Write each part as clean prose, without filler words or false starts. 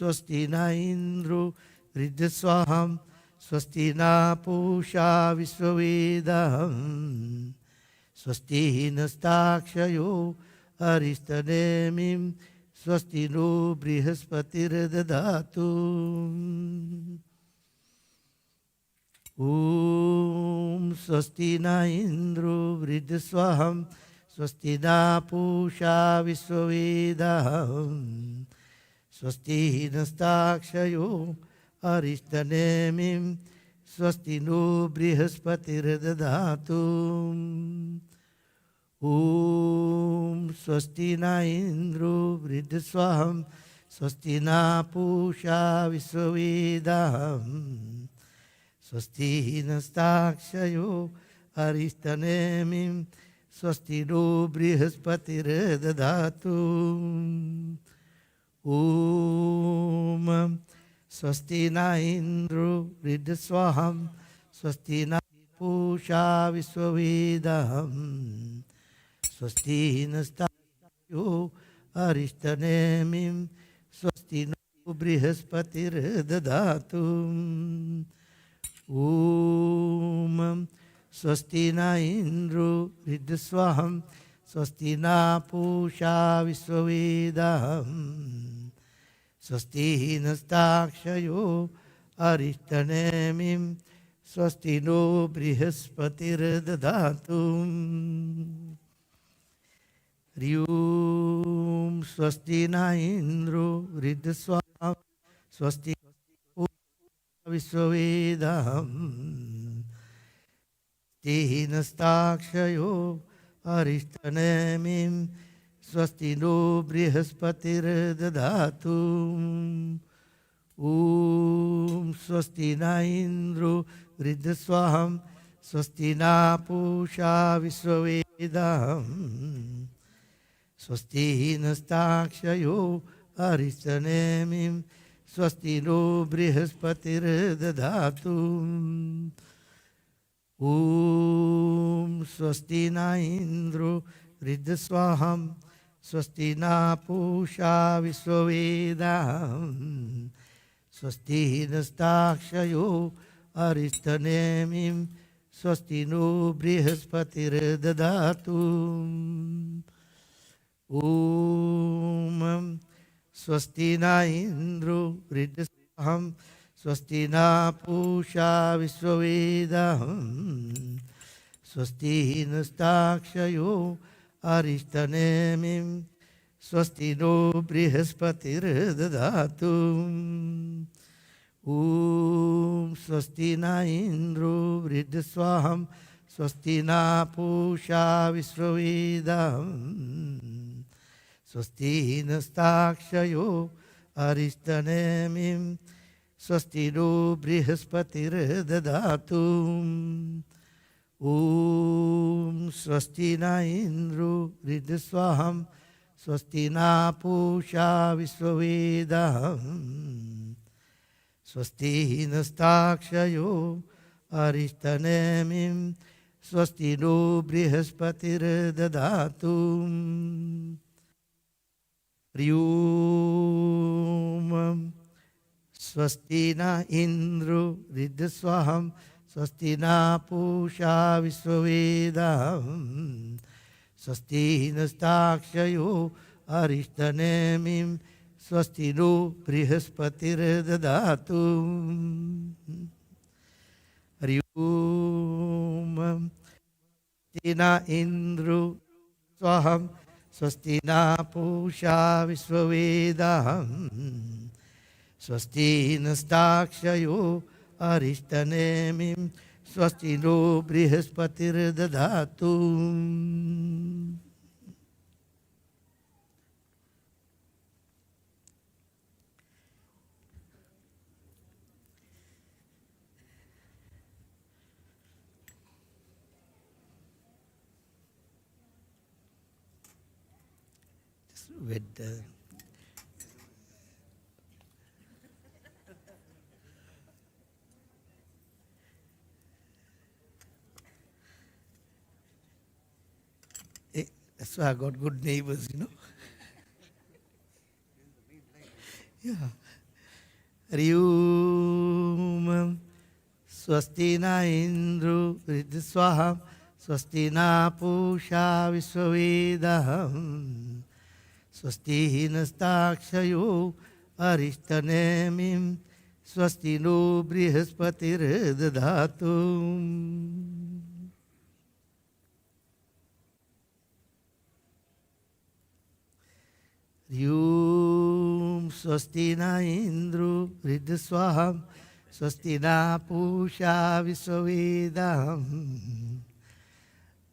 स्वस्ति न इन्द्रो वृद्धस्वाहं स्वस्ति न पूषा विश्ववेदः स्वस्ति नस्ताक्षयो अरिष्टनेमिं स्वस्ति नो बृहस्पतिर्दधातु ॐ स्वस्ति न इन्द्रो वृद्धस्वाहं स्वस्ति न पूषा विश्ववेदः स्वस्ति नस्ताक्षयो अरिष्टनेमिं स्वस्ति नो बृहस्पतिर्दधातु ॐ स्वस्ति न इन्द्रो वृद्धस्वाहं स्वस्ति न पूषा विश्ववेदः स्वस्ति नस्ताक्षयो अरिष्टनेमिं स्वस्ति नो बृहस्पतिर्दधातु ॐ स्वस्ति न इन्द्रो वृद्धस्वाहं स्वस्ति न पूषा विश्ववेदः स्वस्ति नस्ताक्षयो अरिष्टनेमिं स्वस्ति नो बृहस्पतिर्दधातु ॐ स्वस्ति न इन्द्रो वृद्धस्वाहं स्वस्ति न पूषा विश्ववेदः स्वस्ति नस्ताक्षयो अरिष्टनेमिं स्वस्ति नो बृहस्पतिर्दधातु ह्रीं स्वस्ति न इन्द्रो वृद्धस्वाहं स्वस्ति विश्ववेदः स्वस्ति नस्ताक्षयो अरिष्टनेमिं स्वस्ति नो बृहस्पतिर्दधातु ॐ स्वस्ति न इन्द्रो वृद्धस्वाहं स्वस्ति न पूषा विश्ववेदः स्वस्ति नस्ताक्षयो अरिष्टनेमिं स्वस्ति नो बृहस्पतिर्दधातु ॐ स्वस्ति न इन्द्रो वृद्धस्वाहं स्वस्ति न पूषा विश्ववेदः स्वस्ति नस्ताक्षयो अरिष्टनेमिं स्वस्ति नो बृहस्पतिर्दधातु ॐ स्वस्ति न इन्द्रो वृद्धस्वाहं स्वस्ति न पूषा विश्ववेदः स्वस्ति नस्ताक्षयो अरिष्टनेमिं स्वस्ति नो बृहस्पतिर्दधातु ॐ स्वस्ति न इन्द्रो वृद्धस्वाहं स्वस्ति न पूषा विश्ववेदः स्वस्ति नस्ताक्षयो अरिष्टनेमिं स्वस्ति नो बृहस्पतिर्दधातु ॐ स्वस्ति न इन्द्रो वृद्धस्वाहं स्वस्ति न पूषा विश्ववेदः स्वस्ति नस्ताक्षयो अरिष्टनेमिं स्वस्ति नो बृहस्पतिर्दधातु ह्रीं स्वस्ति न इन्द्रो वृद्धस्वाहं स्वस्ति न पूषा विश्ववेदः स्वस्ति नस्ताक्षयो अरिष्टनेमिं स्वस्ति नो बृहस्पतिर्दधातु ह्रीं स्वस्ति न इन्द्रो स्वाहं स्वस्ति न पूषा विश्ववेदः स्वस्ति नस्ताक्षयो अरिष्टनेमिं स्वस्ति no बृहस्पतिर्दधातु with that's why I got good neighbors, you know. Yeah, Hari Om. Swasti na Indru Riddhswaham. Swasti na Pusha Visvavedaham. Swasti nastakshayo Arishtanemim. Swasti no Brihaspatir Dadatum. Yum swasti na Indru Riddhswaham. Swasti na Pusha Visvavedaham.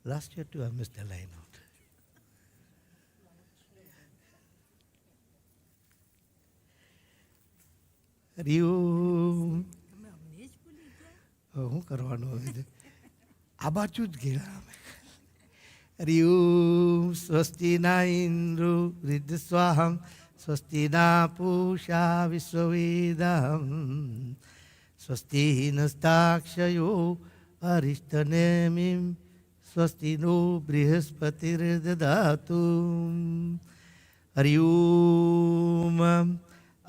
Last year too I missed the line out. Hari Om. હું કરવાનું હવે આ બાજુ જ ગયા અમે. Hari Om. Swasti na Indru Riddhswaham. Swasti na Pusha Visvavedaham. Swasti nastakshayo Arishtanemim. Swasti no Brihaspatir Dadatum. Hari Om.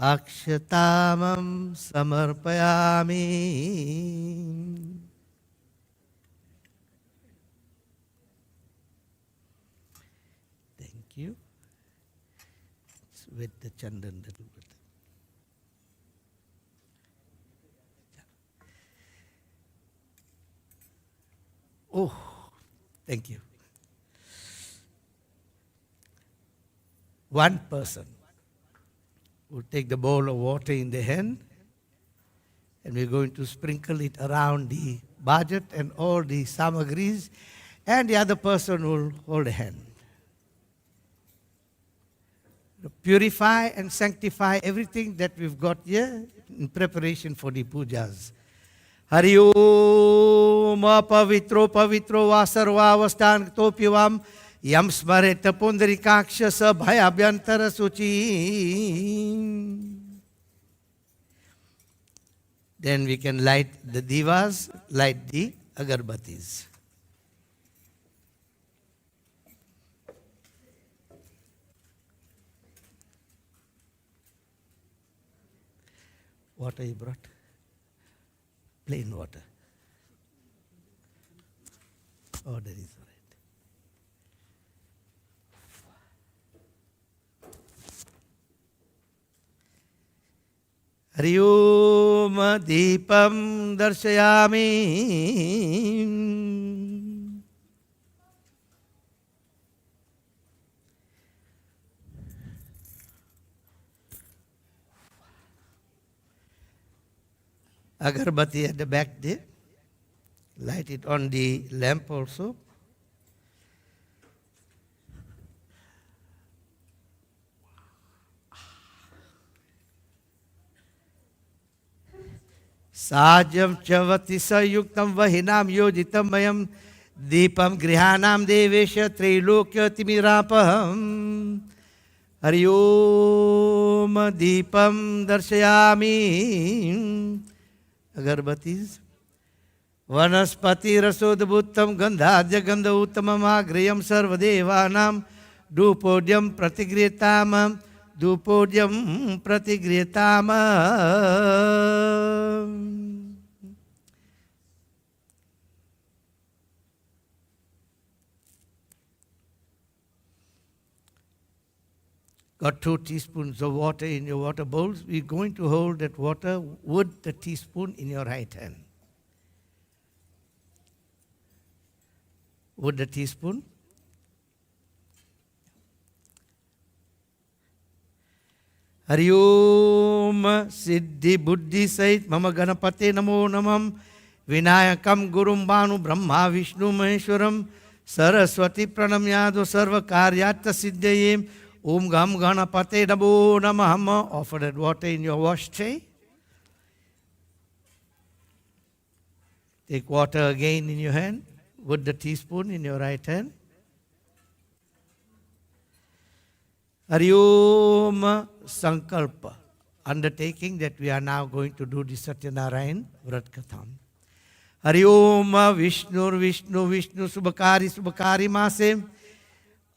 Akshatamam samarpayami. Thank you. It's with the chandan little bit. Oh, thank you. One person will take the bowl of water in the hand, and we're going to sprinkle it around the budget and all the samagris, and the other person will hold a hand. To purify and sanctify everything that we've got here in preparation for the pujas. Hari Om Pavitro Pavitro Vasarvavastan Topivam Yam Smareta Pundarikaksha Sabhayabhyantara Suchi. Then we can light the divas, light the agarbatis. Water you brought? Plain water. Oh, that is all right. Hari Om Deepam Darshayami. Agarbati at the back there. Light it on the lamp also. Sajam chavati sayuktam vahinam yojitam mayam deepam grihanam devesha trilokya timirapaham. Hari Om Deepam Darshayami. Agarbatis. Vanaspati rasodabhuttam gandhadya gandha uttamam agriyam sarvadevanam dupodhyam pratigriyatam dupodhyam pratigriyatam. Got 2 teaspoons of water in your water bowls. We're going to hold that water with the teaspoon in your right hand. With the teaspoon. Hari Om Siddhi Buddhi Sahit Mama Ganapate Namo Namam Vinayakam Gurum Bhanu Brahma Vishnu Maheshwaram Saraswati Pranamyado Sarva Karyatta Siddhayem Om Gam Ganapate Namo Namah. Offer that water in your wash tray. Take water again in your hand with the teaspoon in your right hand. Hari Om Sankalpa. Undertaking that we are now going to do the Satya Narayan Vrat Katha. Hari Om Vishnu Vishnu Vishnu Subhakari Subhakari Mase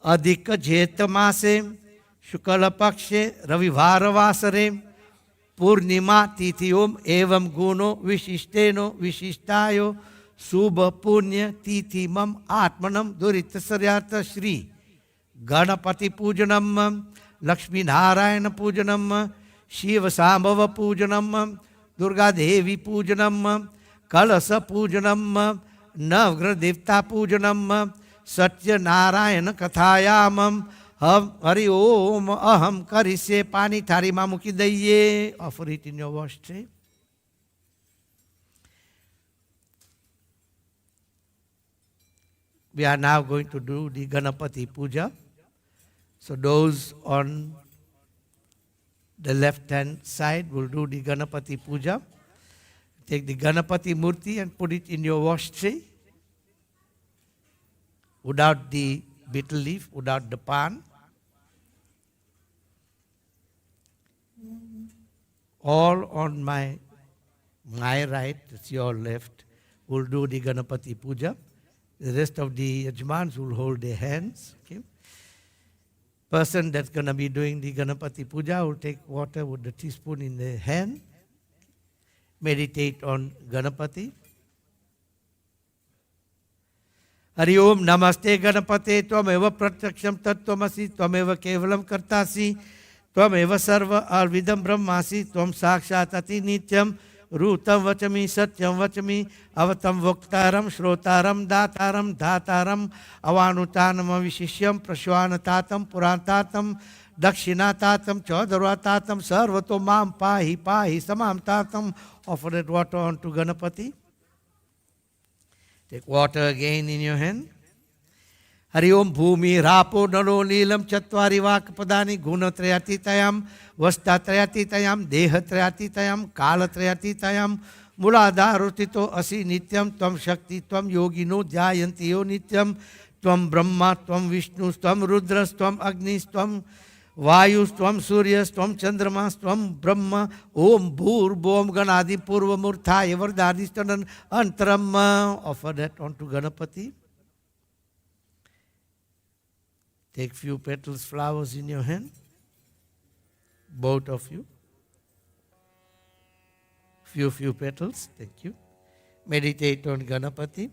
Adhika Jeta Mase Shukala Pakshe Ravivara Vasare Purnima Tithiyom Evam Guno Vishisteno Vishishtayo Subha Punya Tithimam Atmanam Duritasaryata Shri Ganapati Pujanam Lakshmi Narayana Pujanam Shiva Sambhava Pujanam Durga Devi Pujanam Kalasa Pujanam Navgra Devta Pujanam Satya Narayana Kathayamam Hari Om Aham Karisye Pani Thari Mamuki Daye. Offer it in your wash tray. We are now going to do the Ganapati Puja. So those on the left hand side will do the Ganapati Puja. Take the Ganapati Murti and put it in your wash tray. Without the betel leaf, without the pan. All on my right, it's your left, will do the Ganapati Puja. The rest of the Yajmans will hold their hands. Okay? Person that's going to be doing the Ganapati Puja will take water with the teaspoon in the hand. Meditate on Ganapati. Hari Om Namaste Ganapate Tvameva Pratyaksham Tattvamasi Tvameva Kevalam Kartasi Tvameva Sarva Alvidam Brahmasi Tvam Sakshat Ati Nityam Rutam Vachami Satyam Vachami Avatam Voktaram Shrotaram Dataram Dhataram Avanutanam Avishishyam Prashwanatatam Purantatam Dakshinatatam Chaudharatatam Sarvato Mam Pahi Pahi Samam Tatam. Offer that water onto Ganapati. Take water again in your hand. Hari Om Bhumi Rapo Naro Nilam Chatvari Vakapadani Gunatrayatitayam Vastatrayatitayam Dehatrayatitayam Kalatrayatitayam Muladharutito Asi Nityam Tvam Shakti Tvam Yogino Dhyayantiyo Nityam Tvam Brahma Tvam Vishnu Tvam Rudras Tvam Agnis Tvam Vayus Tvam Suryas Tvam Chandramas Tvam Brahma Om Bhur Bom Ganadi Purva Murthaya Vardhadistanan Antaram. Offer that onto Ganapati. Take few petals, flowers in your hand. Both of you. Few petals. Thank you. Meditate on Ganapati.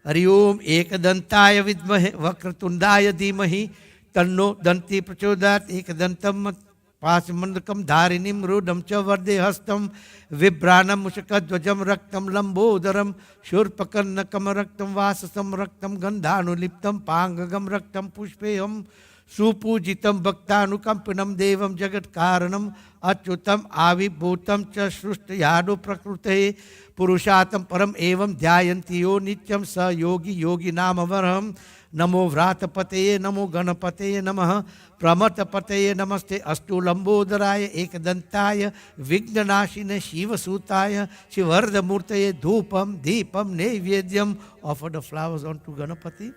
Hari Om Ekadantaya Vidmahe Vakratundaya Dhimahi Tanno Danti Prachodat Ekadantam Pasamandakam Dharinim Rudam Chavarde Hastam Vibranam Mushakadvajam Raktam Lambodaram Shurpakannakam Raktam Vasasam Raktam Gandhanu Liptam Pangagam Raktam Pushpeyam Supujitam Bhaktanukampanam Devam Jagat Karanam Achyutam Avibhutam Cha Shrushtayadu Prakrute Purushatam Param Evam Dhyayantiyo Nityam Sa Yogi Yogi Namavarham Namo Vratapataye Namo Ganapataye Namaha Pramatapataye Namaste Astu Lambodharaya Ekadantaya Vignanashina Shiva Sutaya Shivarda Murtaye Dhupam Deepam Nevedyam. Offer the flowers onto Ganapati.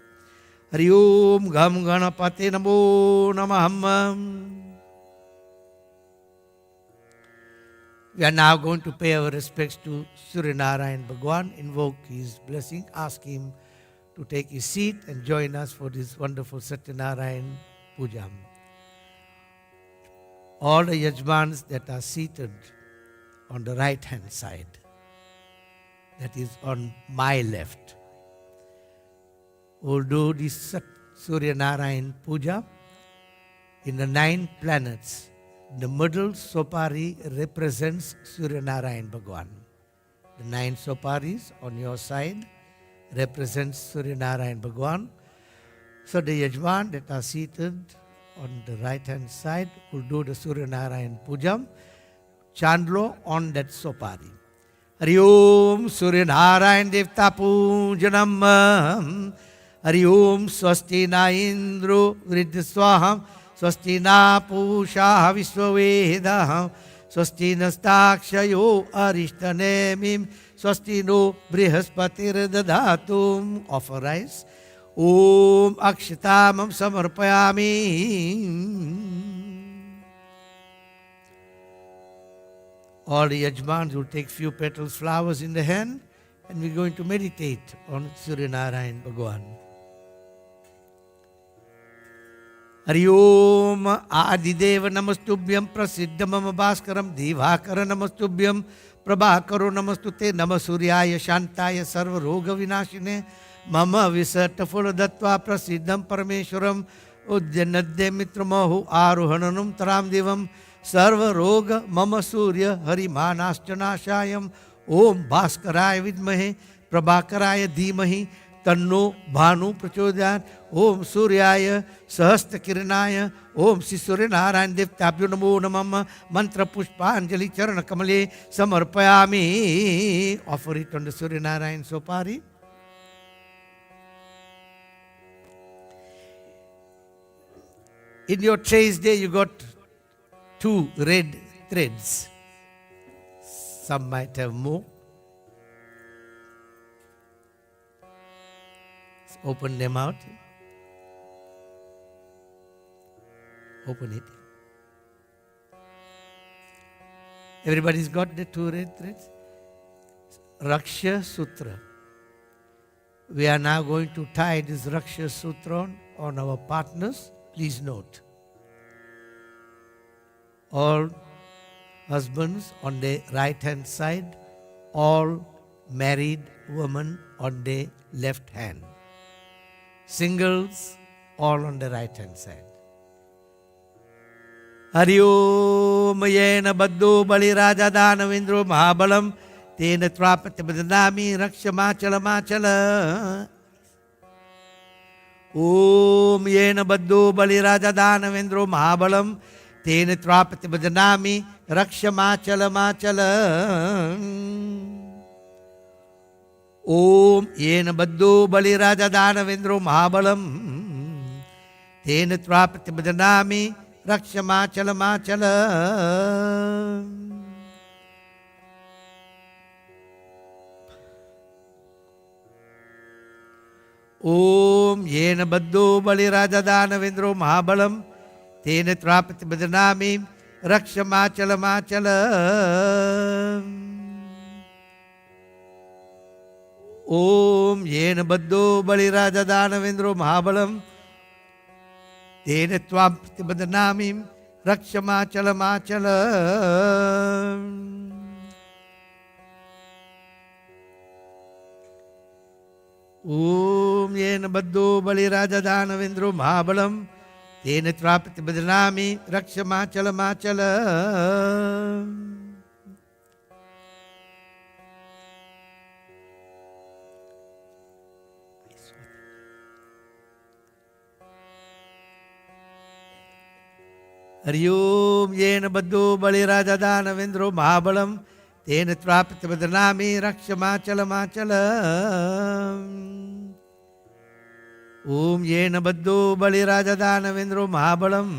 Hari Om Gam Ganapate Namo Namaham. We are now going to pay our respects to Surya Narayan Bhagwan, invoke his blessing, ask him to take his seat and join us for this wonderful Satya Narayan Puja. All the Yajmans that are seated on the right hand side, that is on my left, will do this Surya Narayan Puja in the 9 planets. The middle sopari represents Surya Narayan Bhagwan. The 9 soparis on your side represents Surya Narayan Bhagwan. So the Yajman that are seated on the right hand side will do the Surya Narayan Puja. Chandlo on that sopari. Hari Om Surya Narayan Devta Pujanam. Hari Om Swasti Na Indro Vriddhaswaham. Swasti Na Pusha Visvaveda. Swasti Nastakshayo Arishtanemim. Swasti No Brihaspati Dadatum. Offer rice. Om Akshatamam Samarpayami. All the Yajmans will take few petals, flowers in the hand, and we're going to meditate on Surya Narayan Bhagwan. Hari ओम आदिदेव नमस्तुभ्यं प्रसिद्ध मम भास्करम दिवाकर नमस्तुभ्यं प्रभाकरो नमस्तुते नम सूर्याय शांताय सर्व रोग विनाशिने मम विसट फल दत्वा प्रसिद्धं परमेश्वरम उद्यनद्य मित्रमहु आरोहणनुम तराम देवम सर्व रोग मम सूर्य हरिमानाश्च नाशायम ओम भास्कराय विद्महे प्रभाकराय धीमहि तन्नो भानु प्रचोदयात् ओम सूर्याय सहस्त्र किरणाय ओम श्री सूर्य नारायण देवताभ्यो नमो नमः मंत्र पुष्पांजलि चरण कमले समर्पयामि. Offer it on the Surya Narayan Sopari. In your trays there you got 2 red threads. Some might have more. Open them out. Open it. Everybody's got the 2 red threads. Raksha Sutra. We are now going to tie this Raksha Sutra on our partners. Please note. All husbands on the right hand side, all married women on the left hand. Singles all on the right hand side. Hari Om Yena Baddo Bali Raja Danavindro Mahabalam Tena Trapati Badanami Rakshamachala Machala. Om Yena Baddo Bali Raja Danavindro Mahabalam Tena Trapati Badanami Rakshamachala Machala. Om Yena Baddo Bali Raja Danavindro Mahabalam Tena Trapati Badanami Rakshamachala Machala. Om Yena Baddo Bali Raja Danavindro Mahabalam Tena Trapati Badanami Rakshamachala Machala. Om Yena Baddo Bali Raja Danavindro Mahabalam Tena Trapati Badanami Rakshamachala Machala. Om Yena Baddo Bali Raja Danavindro Mahabalam Tena Trapati Badanami Rakshamachala Machala. Hari Om Yena Baddo Bali Raja Danavindro Mahabalam Tena Trapati Badanami Rakshamachala Machala. Om Yena Baddo Bali Raja Danavindro Mahabalam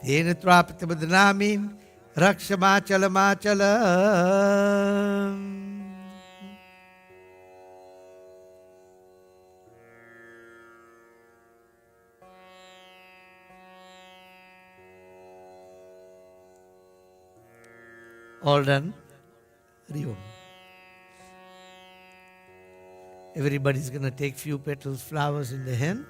Tena Trapati Badanami Rakshamachala Machala. All done? Hari Om. Everybody's going to take few petals, flowers in the hand.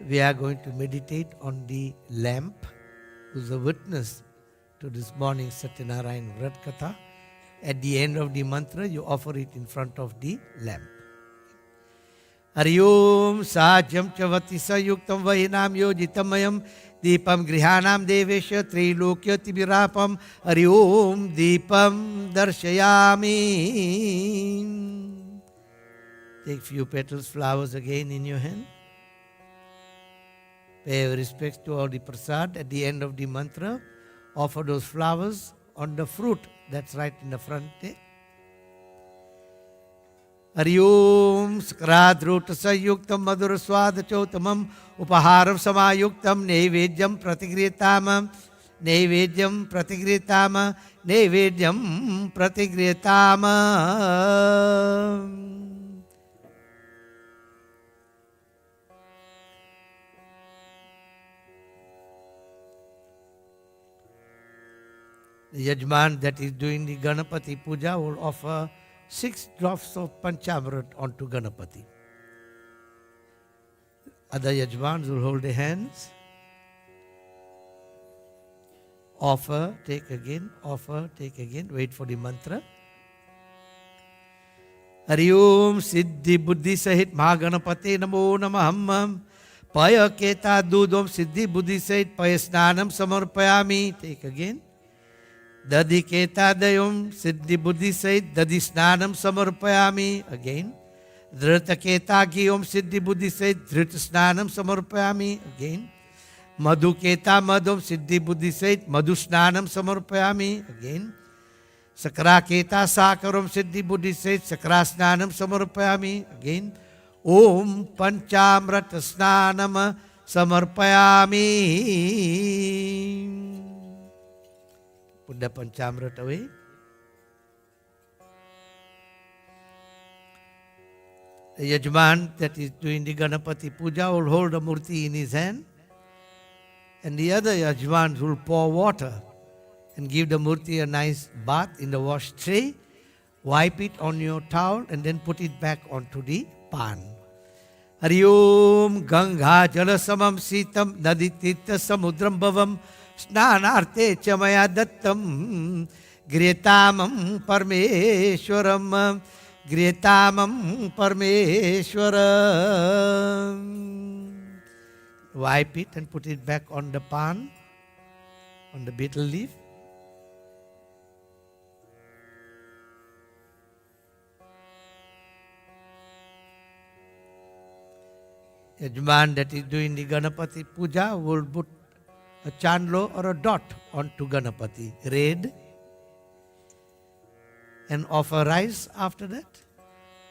We are going to meditate on the lamp, who's a witness to this morning's Satya Narayan Vrat Katha. At the end of the mantra, you offer it in front of the lamp. Hari Om Sajam Chavati Sayuktam Vahinam Yojitamayam Deepam Grihanam Devesha Trilokya Tibirapam. Hari Om Deepam Darshayami. Take few petals, flowers again in your hand. Pay respects to all the prasad. At the end of the mantra, offer those flowers on the fruit that's right in the front there. Hari Om Skradruta Sayuktam Madhura Swada Chotamam Upaharam Samayuktam Nevedyam Pratigriyatam Nevedyam Pratigriyatam Nevedyam Pratigriyatam. The Yajman that is doing the Ganapati Puja will offer 6 drops of Panchamrit onto Ganapati. Other Yajmans will hold their hands. Offer, take again, offer, take again. Wait for the mantra. Hari Om Siddhi Buddhi Sahit Mahaganapate Namo Namaham. Paya Keta Dudom Siddhi Buddhi Sahit Paya Snanam Samarpayami. Take again. Dadi Keta Dayom Siddhi Buddhi Sahit Dadi Snanam Samarpayami. Again. Dhrita Keta Giyom Siddhi Buddhi Sahit Dhrita Snanam Samarpayami. Again. Madhu Keta Madhom Siddhi Buddhi Sahit Madhu Snanam Samarpayami. Again. Sakra Keta Sakaram Siddhi Buddhi Sahit Sakra Snanam Samarpayami. Again. Om Panchamrata Snanam Samarpayami. Put the Panchamrata away. The Yajman that is doing the Ganapati Puja will hold a murti in his hand, and the other Yajmans will pour water and give the murti a nice bath in the wash tray, wipe it on your towel and then put it back onto the pan. Hari Om Ganga Jalasamam Sitam Naditita Samudram Bhavam Snanarte Chamaya Dattam Gritamam Parmeshwaram Gritamam Parmeshwaram. Wipe it and put it back on the pan, on the betel leaf. Yajman that is doing the Ganapati Puja will put a chandlo or a dot onto Ganapati, red, and offer rice after that.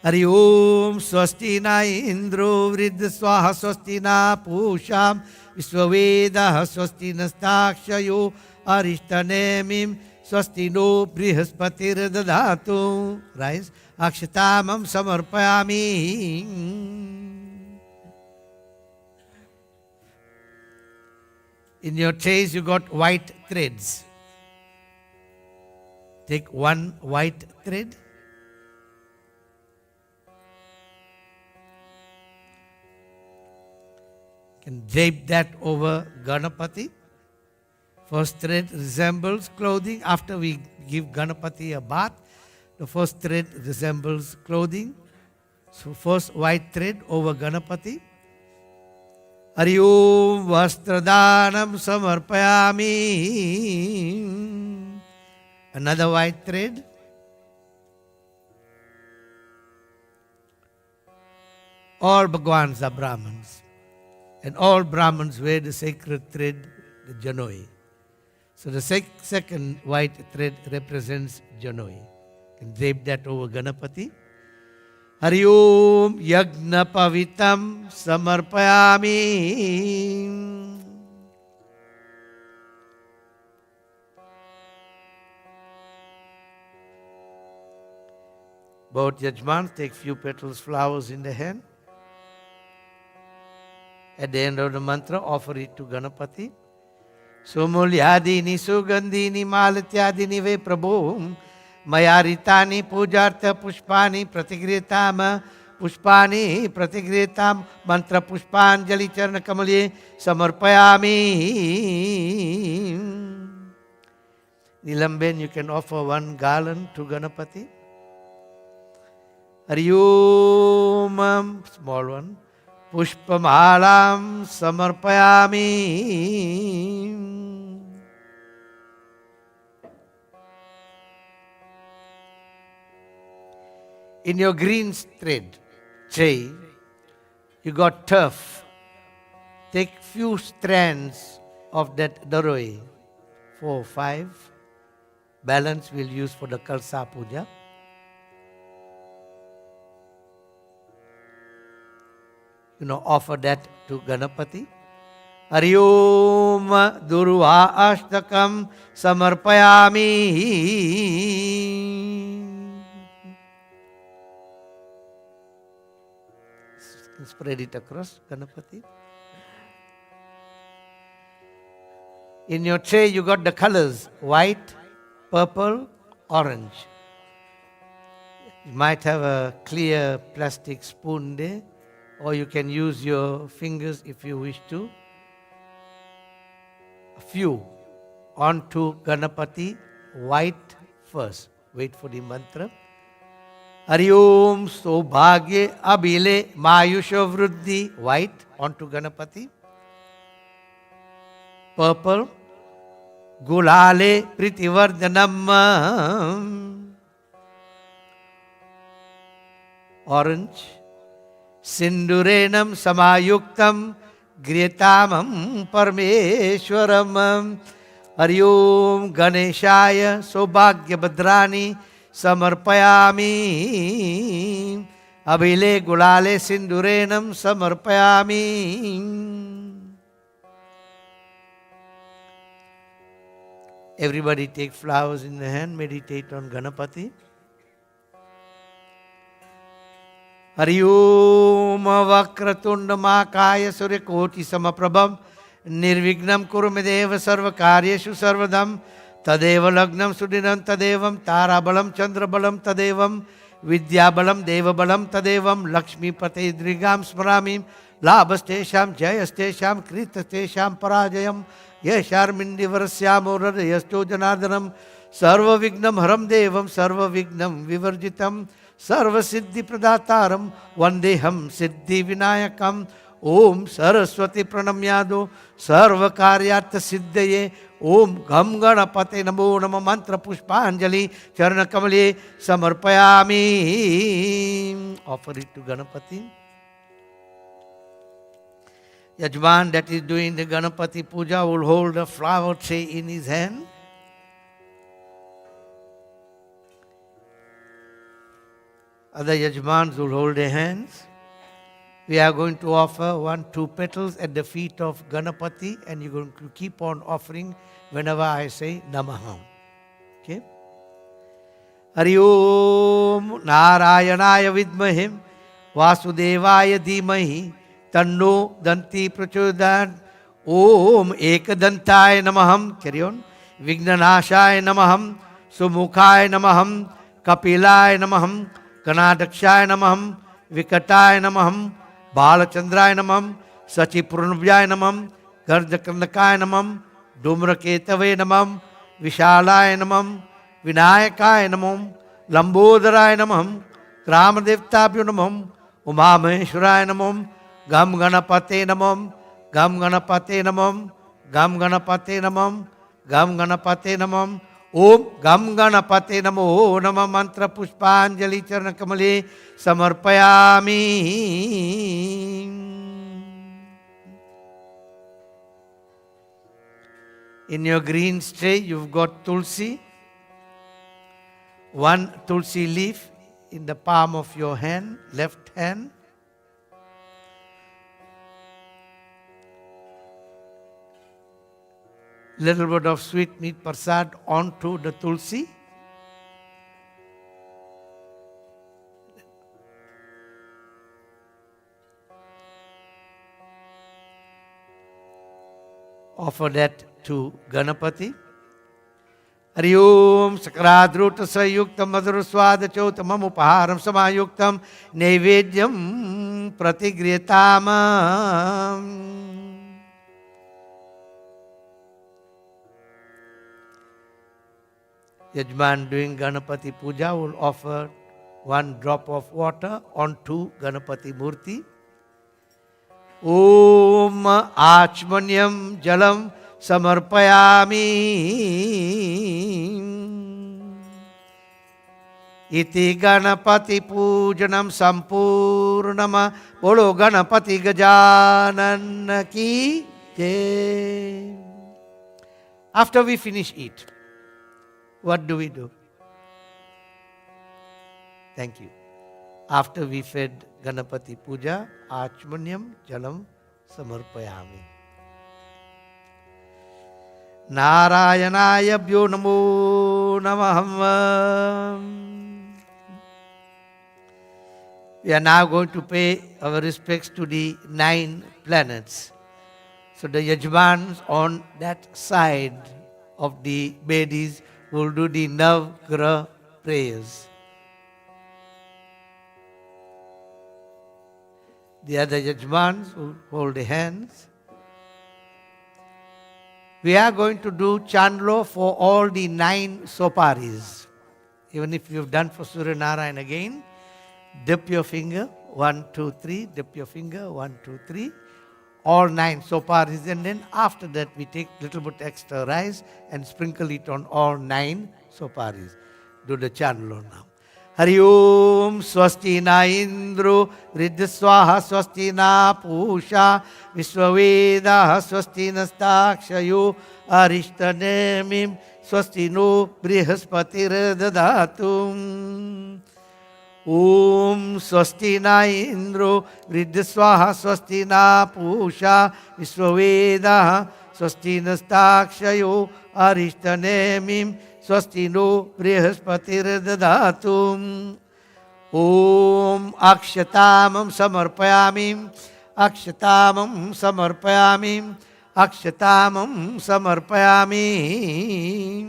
Hari Om Swastina Indro Vriddha Swaha Swastina Pusham Visvaveda Swastina Stakshayo Arishtanemim Swastino Brihaspatir Dadatu. Rice. Akshatamam Samarpayami. In your trays you got white threads. Take one white thread. You can drape that over Ganapati. First thread resembles clothing. After we give Ganapati a bath, the first thread resembles clothing. So first white thread over Ganapati. Hari Om Vastradanam Samarpayami. Another white thread. All Bhagwans are Brahmins. And all Brahmins wear the sacred thread, the Janoi. So the second white thread represents Janoi. You can drape that over Ganapati. Hari Om Yagna Pavitam Samarpayami. Both Yajmans take few petals, flowers in the hand. At the end of the mantra, offer it to Ganapati. Sumulyadini Sugandhini Malatyadini Ve Prabhu Mayaritani Pujartha Pushpani Pratigritam Pushpani Pratigritam Mantra Pushpanjali Charna Kamalye Samarpayami. Nilamben, you can offer one garland to Ganapati. Hari Om, small one. Pushpamalam Samarpayami. In your green thread tray, you got turf. Take few strands of that daroi, 4 or 5. Balance we'll use for the Kalsa Puja. Offer that to Ganapati. Hari Om Durva Ashtakam Samarpayami. Spread it across Ganapati. In your tray you got the colors white, purple, orange. You might have a clear plastic spoon there, or you can use your fingers if you wish to. A few onto Ganapati, white first. Wait for the mantra. Hari Om Sobhagye Abhile Mayusha Vruddhi, white onto Ganapati. Purple, Gulale Pritivardhanam, orange, Sindurenam Samayuktam Griyatamam Parmeshwaram. Hari Om Ganeshaya Sobhagya Bhadrani Samarpayami. Abhile Gulale Sindurenam Samarpayami. Everybody take flowers in the hand, meditate on Ganapati. Hari Om Vakratunda Makaya Suryakoti Samaprabham Nirvignam Kurumedeva Sarvakaryeshu Sarvadam Tadeva Lagnam Sudinam Tadevam Tarabalam Chandrabalam Tadevam Vidyabalam Devabalam Tadevam Lakshmi Pate Drigam Smaramim Labastesham Jayastesham Kritastesham Parajayam Yesharmindivarasyamu Radayasto Janardanam Sarva Vignam Haram Devam Sarva Vignam Vivarjitam Sarva Siddhi Pradataram Vandeham Siddhi Vinayakam Om Saraswati Pranamyado Sarva Karyartha Siddhaye Om Gam Ganapate Namo Nama Mantra Pushpanjali Charana Kamale Samarpayami. Offer it to Ganapati. Yajman that is doing the Ganapati Puja will hold a flower tray in his hand. Other Yajmans will hold their hands. We are going to offer 2 petals at the feet of Ganapati, and you're going to keep on offering whenever I say Namaha. Okay? Hari Om Narayanaya Vidmahim Vasudevaya Dhimahi Tanno Danti Prachodayat. Om Ekadantaya Namaham. Carry on. Vignanashaya Namaham. Sumukhaya Namaham. Kapilaya Namaham. Kanadakshaya Namaham. Vikataya Namaham. Balachandraya Namam, Sachipurnubhyaya Namam, Garjakandakaya Namam, Dumraketave Namam, Vishalaya Namam, Vinayakaya Namam, Lambodharaya Namam, Kramadevtabhyo Namam, Umameshwaraya Namam, Gam Ganapate Namam, Gam Ganapate Namam, Gam Ganapate Namam, Gam Ganapate Namam, Om Gam Ganapate Namo Nama Mantra Pushpanjali Charana Kamale Samarpayami. In your green tray you've got tulsi. 1 tulsi leaf in the palm of your hand, left hand. Little bit of sweetmeat prasad onto the tulsi. Offer that to Ganapati. Hari Om Sakradruta Sayuktam Madhuraswada Chotamam Upaharam Samayuktam Nevedyam Pratigriyatamam. Yajman doing Ganapati Puja will offer 1 drop of water onto Ganapati Murti. Om Achmanyam Jalam Samarpayami. Iti Ganapati Pujanam Sampurnama. Bolo Ganapati Gajanan Ki Jai. After we finish it, what do we do? Thank you. After we fed Ganapati Puja, Achmanyam Jalam Samarpayami. Narayanaya Bhyo Namo Namaham. We are now going to pay our respects to the 9 planets. So the Yajmans on that side of the Bedis will do the Navgraha prayers. The other Yajmans will hold the hands. We are going to do Chandlo for all the 9 soparis. Even if you've done for Surya Narayan again, dip your finger, 1, 2, 3, dip your finger, 1, 2, 3. All 9 soparis, and then after that we take little bit extra rice and sprinkle it on all 9 soparis. Do the Chandlo now. Hari Om Swasti Na Indro Riddhaswaha Swasti Na Pusha Vishwaveda Swasti Nastakshayo Arishtanemim Swasti No Brihaspati Dadatum. Om Swasti Na Indro Vriddhaswaha Swasti Na Pusha Vishwaveda Swasti Nastakshayo Arishtanemim Swasti No Brihaspati Dadatum. Om Akshatamam Samarpayamim Akshatamam Samarpayamim Akshatamam Samarpayamim.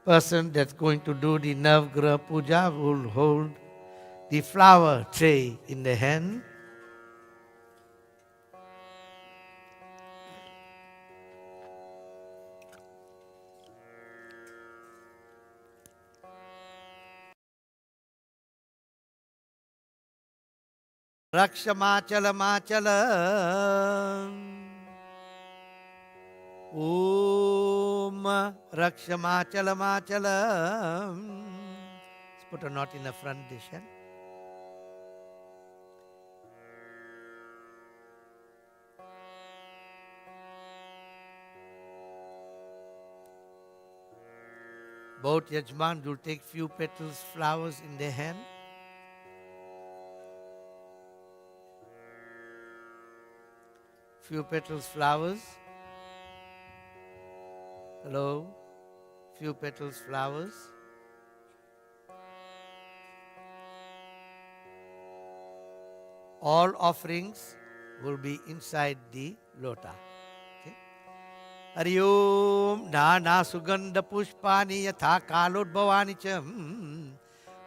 Person that's going to do the Navgraha Puja will hold the flower tray in the hand. Rakshamachala Machala Om Rakshamachala Machala. Let's put a knot in the front dish. Both Yajman will take few petals, flowers in their hand. Few petals, flowers. Hello. Few petals, flowers. All offerings will be inside the lota. Okay. Hari Om Nana Sugandha Pushpani Yatha Kalodbhavani Cham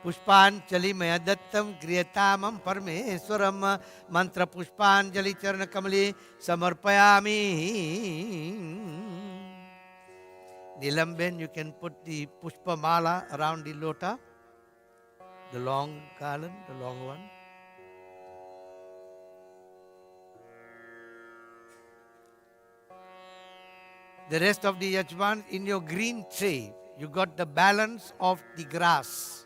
Pushpanjali Maya Dattam Kriyatamam Parmeswaram Mantra Pushpanjali Charana Kamali Samarpayami. Nilamben, you can put the pushpa mala around the lota, the long garland, the long one. The rest of the Yajman, in your green tray, you got the balance of the grass.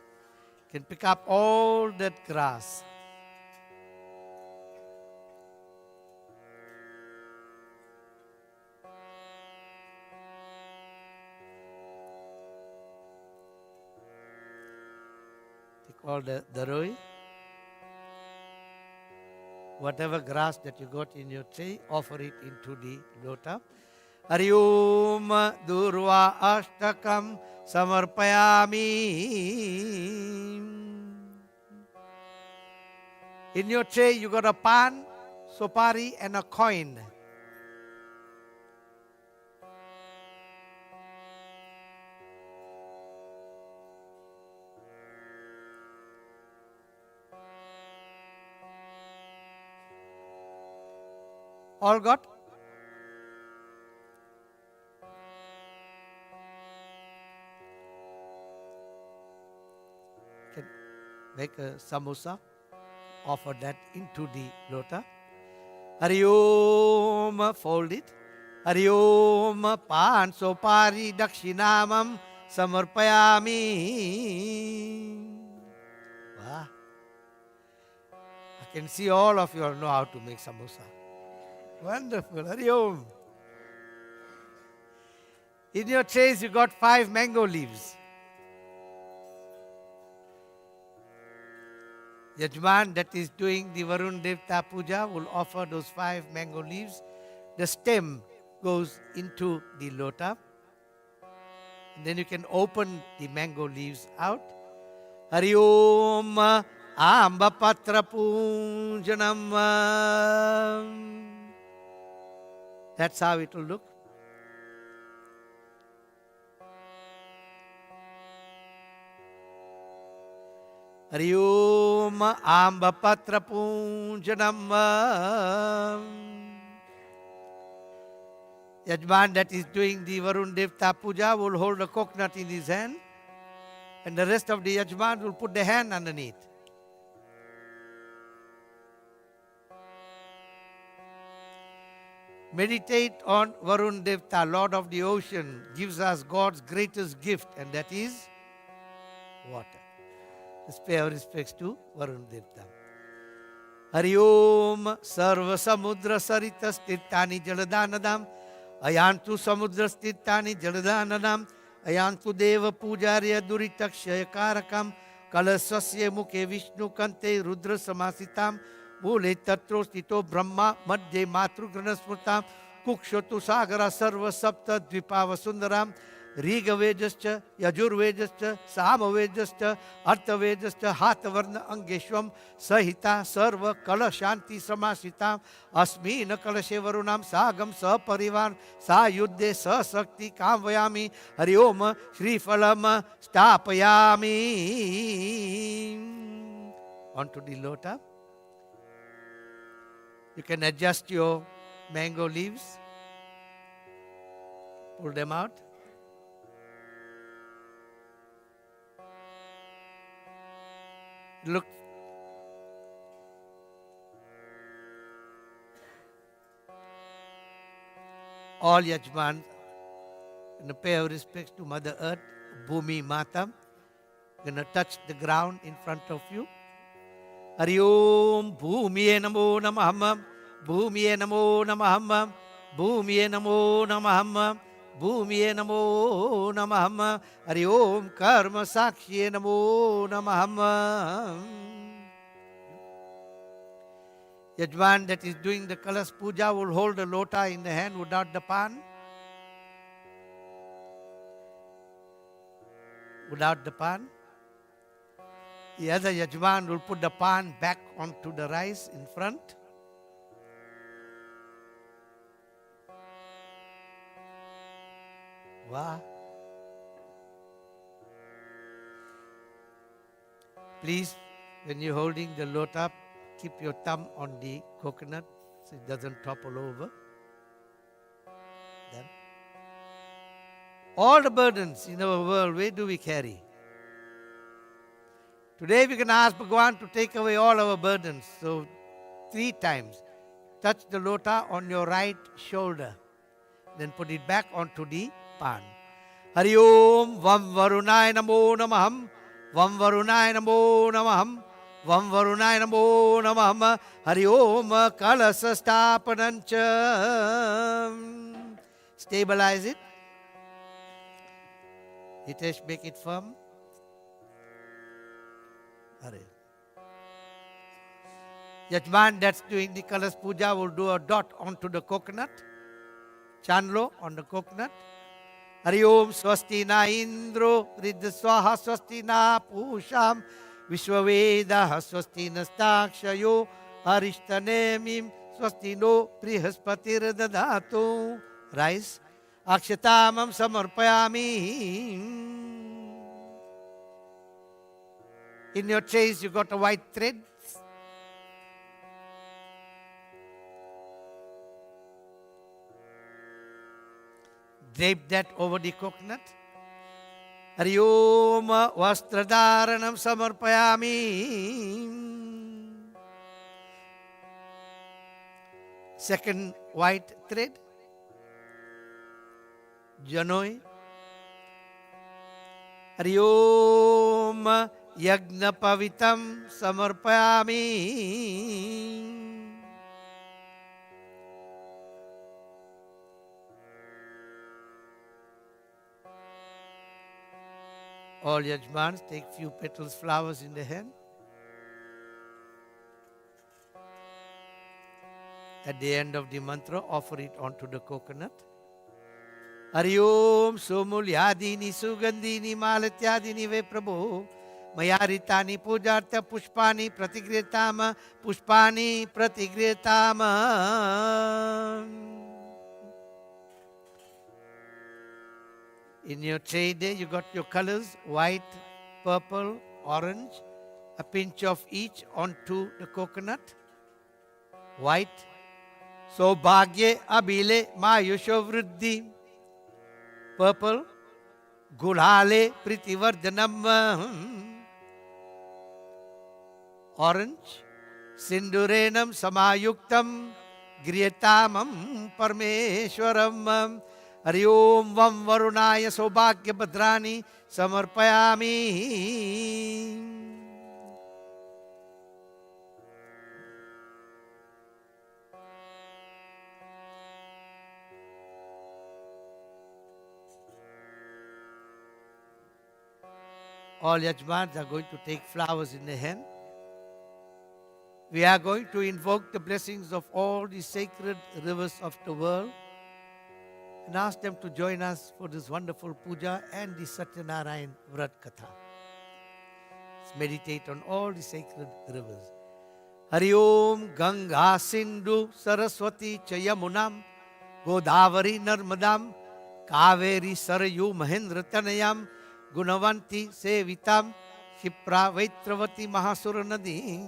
You can pick up all that grass. All the roi, whatever grass that you got in your tray, offer it into the lota. Hari Om Durva Ashtakam Samarpayami. In your tray you got a pan, sopari and a coin. All got? Can make a samosa, offer that into the lota. Hari Om, fold it. Hari Om, pan sopari dakshinamam samarpayami. Wow. I can see all of you all know how to make samosa. Wonderful. Hari Om. In your trays you got 5 mango leaves. Yajman that is doing the Varun Devta Puja will offer those 5 mango leaves. The stem goes into the lota. And then you can open the mango leaves out. Hari Om Amba Patra Punjanam. That's how it will look. Hari Om Amba Patra Punjanam. Yajman that is doing the Varun Devta Puja will hold a coconut in his hand, and the rest of the Yajman will put the hand underneath. Meditate on Varun Devta, Lord of the ocean, gives us God's greatest gift, and that is water. Let's pay our respects to Varun Devta. Hari Om Sarva Samudra Saritas Tirtani Jaladanadam Ayantu Samudra Tirtani Jaladanadam Ayantu Deva Pujarya Duritakshaya Karakam Kalasasya Mukhe Vishnu Kante Rudra Samasitam Mule Tatro Stito Brahma Madhye Matru Granasmurtam Kukshotu Sagara Sarva Sapta Dvipava Sundaram Riga Vejascha, Yajur Vejascha, Sama Vejascha, Artha Vejascha, Hatavarna Angeshwam, Sahita, Sarva, Kala Shanti Samasitam, Asmina Kalashevarunam, Sagam, Saparivan, Sa Yudde, Sa Sakti, Kamvayami, Hari Om, Shri Falama, Stapayami. Onto the lota. You can adjust your mango leaves, pull them out. Look, all Yajman, in a pair of respects to Mother Earth, Bhumi Mata, gonna touch the ground in front of you. Hari Om Bhumiye Namo Namah, Bhumiye Namo Namah, Bhumiye Namo Namah, Bhumiye Namo Namah, Hari Om Karma Sakshye Namo Namah. Yajman that is doing the Kalas Puja will hold the lota in the hand without the pan. Without the pan. The other Yajman will put the pan back onto the rice in front. Wow. Please, when you're holding the lota, keep your thumb on the coconut so it doesn't topple over. Then, all the burdens in our world, where do we carry? Today we can ask Bhagavan to take away all our burdens. So 3 times, touch the lota on your right shoulder. Then put it back onto the pan. Hari Om Vam Varunaya Namo Namaham, Vam Varunaya Namo Namaham, Vam Varunaya Namo Namaham, Hari Om Kalasa Stapanancha. Stabilize it. Hitesh, make it firm. Hare. Yajman that's doing the Kalas Puja will do a dot onto the coconut. Chanlo on the coconut. Hari Om Swasti Na Indro Riddha Swaha Swasti Na Pusham Vishwaveda Swasti Nastakshayo Arishtanemim Swasti No Prihaspatir Dadatu. Rice. Akshatamam Samarpayami. In your trays you got a white thread. Drape that over the coconut. Hari Om Vastradharanam Samarpayami. Second white thread. Janoi. Hari Om Yagna Pavitam Samarpayami. All Yajmans take few petals, flowers in the hand. At the end of the mantra, offer it onto the coconut. Hari Om Somulyadini Sugandhini Malatyadini Ve Prabhu Mayaritani Pujartha Pushpani Pratigretama Pushpani Pratigretama. In your tray there you got your colors, white, purple, orange. a pinch of each onto the coconut. White. Sobhagye abile mayusho vriddhi. Purple. Gulhale pritivardhanam. Orange. Sindurenam samayuktam griyatamam parmeshwaram. Hari Om Vam Varunaya Sobhagya Bhadrani Samarpayami. All Yajmans are going to take flowers in their hand. We are going to invoke the blessings of all the sacred rivers of the world and ask them to join us for this wonderful puja and the Satya Narayan Vrat Katha. Let's meditate on all the sacred rivers. Hari Om Ganga Sindhu Saraswati Chayamunam Godavari Narmadam Kaveri Sarayu Mahendra Tanayam Gunavanti Sevitam Shipra Vaitravati Mahasura Nadi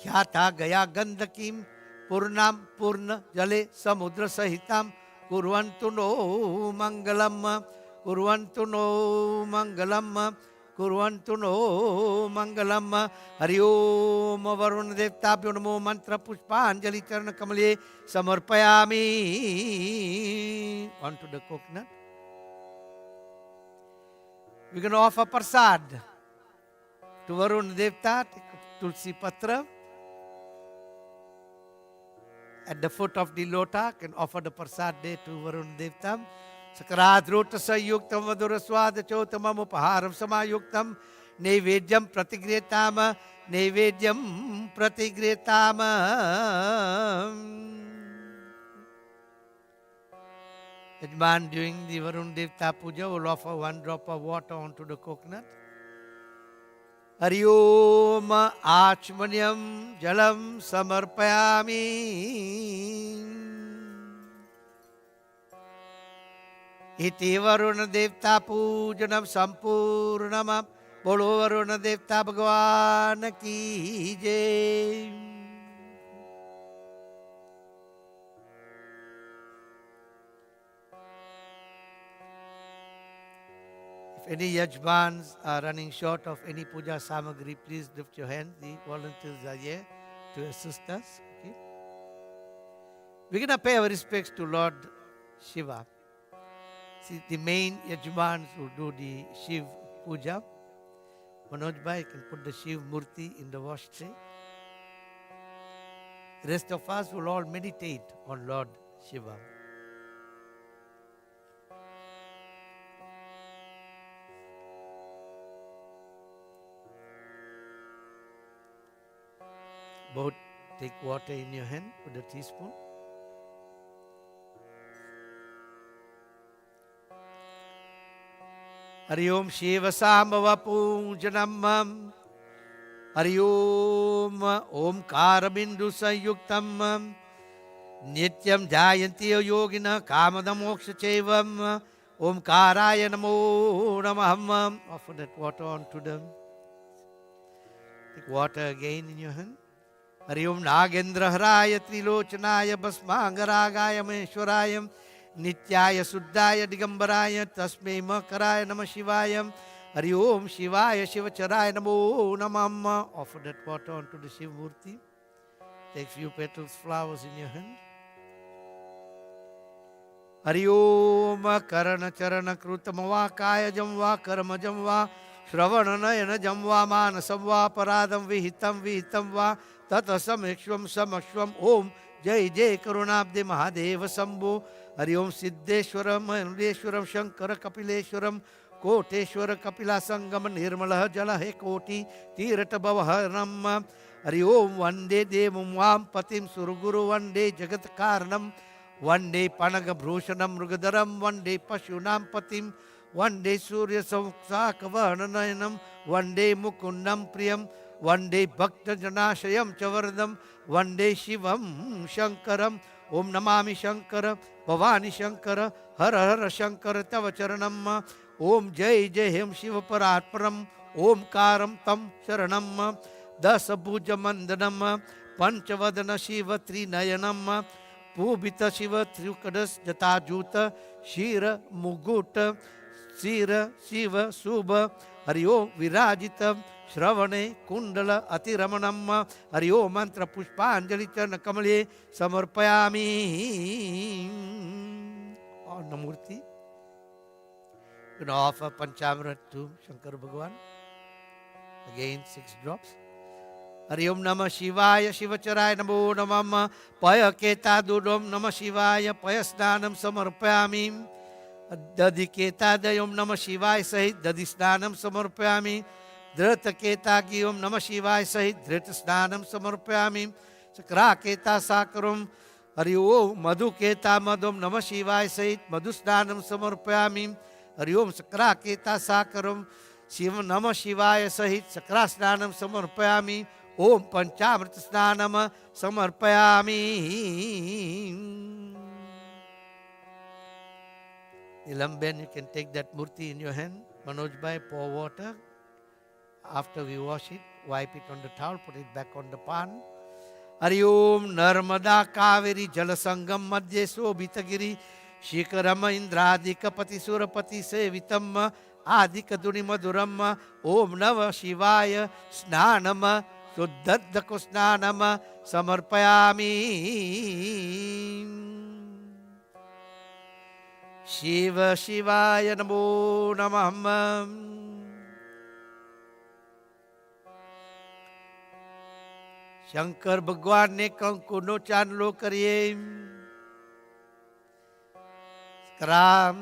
Khyata Gaya Gandakim Purnam Purna Jale Samudra Sahitam Kurvantu no Mangalam Kurvantu no Mangalam Kurvantu no Mangalam. Hari Om Varuna Devtabhyo Namo Mantra Pushpanjali Charana Kamale Samarpayami. Onto the coconut. We're going to offer Prasad to Varuna Devta. Take a Tulsi Patra. At the foot of the lota, can offer the Prasad there to Varuna Devta. Sakarat Rota Sayuktam Vadura Swada Chotamam Upaharam Samayuktam Nevedyam Pratigretama Nevedyam Pratigretama. Yajman during the Varuna Devta Puja will offer one drop of water onto the coconut. Hari Om Achmanyam Jalam Samarpayami. Iti Varuna Devta Pujanam Sampurnamam. Bolo Varuna Devta Bhagwan ki jai. If any Yajmans are running short of any puja samagri, please lift your hand. The volunteers are here to assist us. Okay? We're going to pay our respects to Lord Shiva. See, the main Yajmans will do the Shiv puja. Manoj Bhai can put the Shiv Murti in the wash tray. The rest of us will all meditate on Lord Shiva. Both take water in your hand with a teaspoon. Hari Om Shiva Sambhava Pujanam. Hari Om Omkara Bindu Sayuktam. Nityam Jayanti Yogina Kamada Moksha Chevam. Omkaraya Namo Namaham. Offer that water onto them. Take water again in your hand. Hari Om Nagendra Haraya Trilochanaya Basmangaragaya Meshwarayam Nityaya Suddhaya Digambaraya Tasmei Makaraya Namah Shivayam. Hari Om Shivaya Shivacharaya Namo Namah. Offer that water onto the Shiv Murti. Take few petals, flowers in your hand. Hari Om Karana Charana Krutamava Kaya Jamva Karma Jamva Shravana Nayana Jamva Manasam Paradam Vihitam Vihitam Va Tatasam Ekshvam Samashvam Om Jai Jai Karunabde Mahadeva Sambhu. Hari Om Siddheshwaram Manudeshwaram Shankara Kapileshwaram Koteshwara Kapila Sangam Nirmala Jala He Koti Tirata Bhavaharanam. Hari Om Vande Devam Vam Patim Suruguru Vande Jagat Karanam. Vande Panaga Bhrushanam Mrugadaram. Vande Pashunam Patim. Vande Surya Samsakavarnanayanam. Vande Mukundam Priyam. Vande Bhakta Janashayam Chavardam. Vande Shivam Shankaram. Om Namami Shankara. Bhavani Shankara. Har Har Shankara Tava Charanam. Om Jai Jai Hem Shiva Paratparam. Om Karam Tam Sharanam. दश भुज मंदनम पंचवदन शिव त्रिनयनम पूबित शिव त्रिकड़स जटाजूत शीर मुगुट शिर शिव शुभ हरि ओम विराजित श्रवणे कुंडल अतिरमणम हरि ओम मंत्र पुष्पांजलि चरण कमले समर्पयामि on the murti. You know, offer Panchamrit to Shankar Bhagwan. Again 6 drops. Hari Om Namah Shivaya Shivacharaya Namo Namah Paya Keta Dudom Namah Shivaya Paya Snanam Samarpayami Dadi Keta Dayom Namah Shivaya Sahit Dadi Snanam Samarpayami Dhrita Keta Giyom Namah Shivaya Sahit Dhrita Snanam Samarpayami Sakra Keta Sakaram Hari Om Madhu Keta Madhum Namah Shivaya Sahit Madhu Snanam Samarpayami Hari Om Sakra Keta Sakaram Shiva Namah Shivaya Sahit Sakra Snanam Samarpayami Om Panchamrit Snanam Samarpayami. Nilamben, you can take that murti in your hand. Manoj Bhai, pour water. After we wash it, wipe it on the towel, put it back on the pan. Hari Om Narmada Kaveri Jalasangam Madhye Sobhitagiri Shikarama Indradika Pati Surapati Sevitam Adika Duni Maduram Om Nava Shivaya Snanama Suddhadako Snanama Samarpayami. Shiva Shivaya Namo Namah. Shankar भगवान ने Kanku no चांदलो करिए cram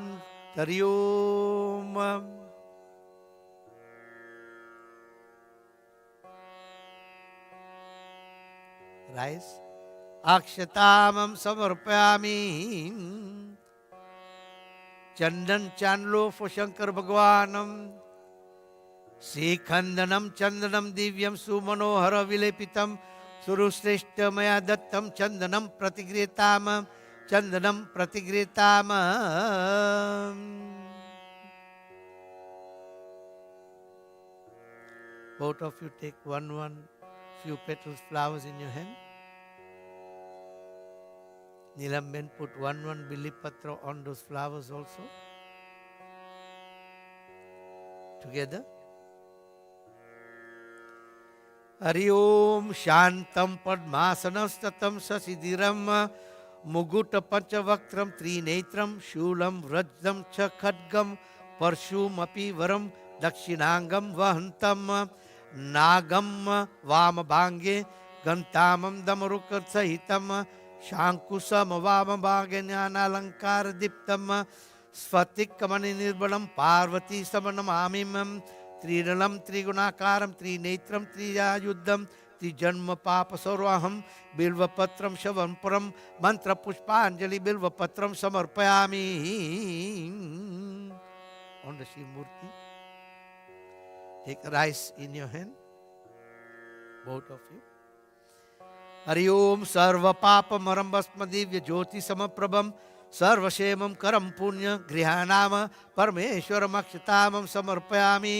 Hariom rice अक्षतामं समर्पयामि चंदन चांदलो for Shankar भगवानम श्रीखंदनम Chandanam दिव्यम सुमनोहर विलेपितम सुरुश्रेष्ठ मया दत्तम Chandanam प्रतिगृहताम Chandanam प्रतिगृहताम. Both of you take one few petals flowers in your hand. Nilamben put one billi patra on those flowers also. Together. Hari Om Shantam Padmasanam Statam Sasidiram Muguta Panchavaktram Trinetram Shulam Vrajam Cha Khadgam Parshum Api Varam Dakshinangam Vahantam Nagam Vamabhange Gantamam Damarukar Sahitam Shankusam Vamabhange Jnanalankar Diptam Svatikkamani Nirbalam Parvati Samanam Amimam Trinalam Trigunakaram Trinetram Triyayuddham Trijanma Papa Sarvaham Bilvapatram Shavanpuram Mantra Pushpanjali Bilvapatram Samarpayami. On the Shivmurti, take rice in your hand, both of you. Hari Om Sarva Papa Marambasma Divya Jyoti Samaprabham सर्वक्षेमं करम पुण्य गृहाणाम परमेश्वरम अक्षतामं समर्पयामि.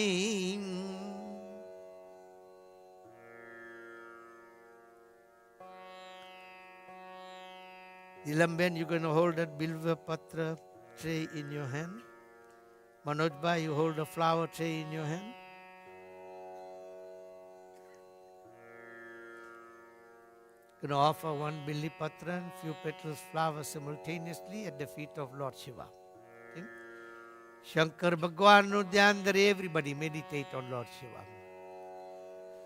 Nilamben, you're going to hold that bilva patra tray in your hand. Manoj Bhai, you hold a flower tray in your hand. Going to offer one billi patra and few petals flowers simultaneously at the feet of Lord Shiva. Okay? Shankar Bhagwan no dhyan dare, everybody meditate on Lord Shiva.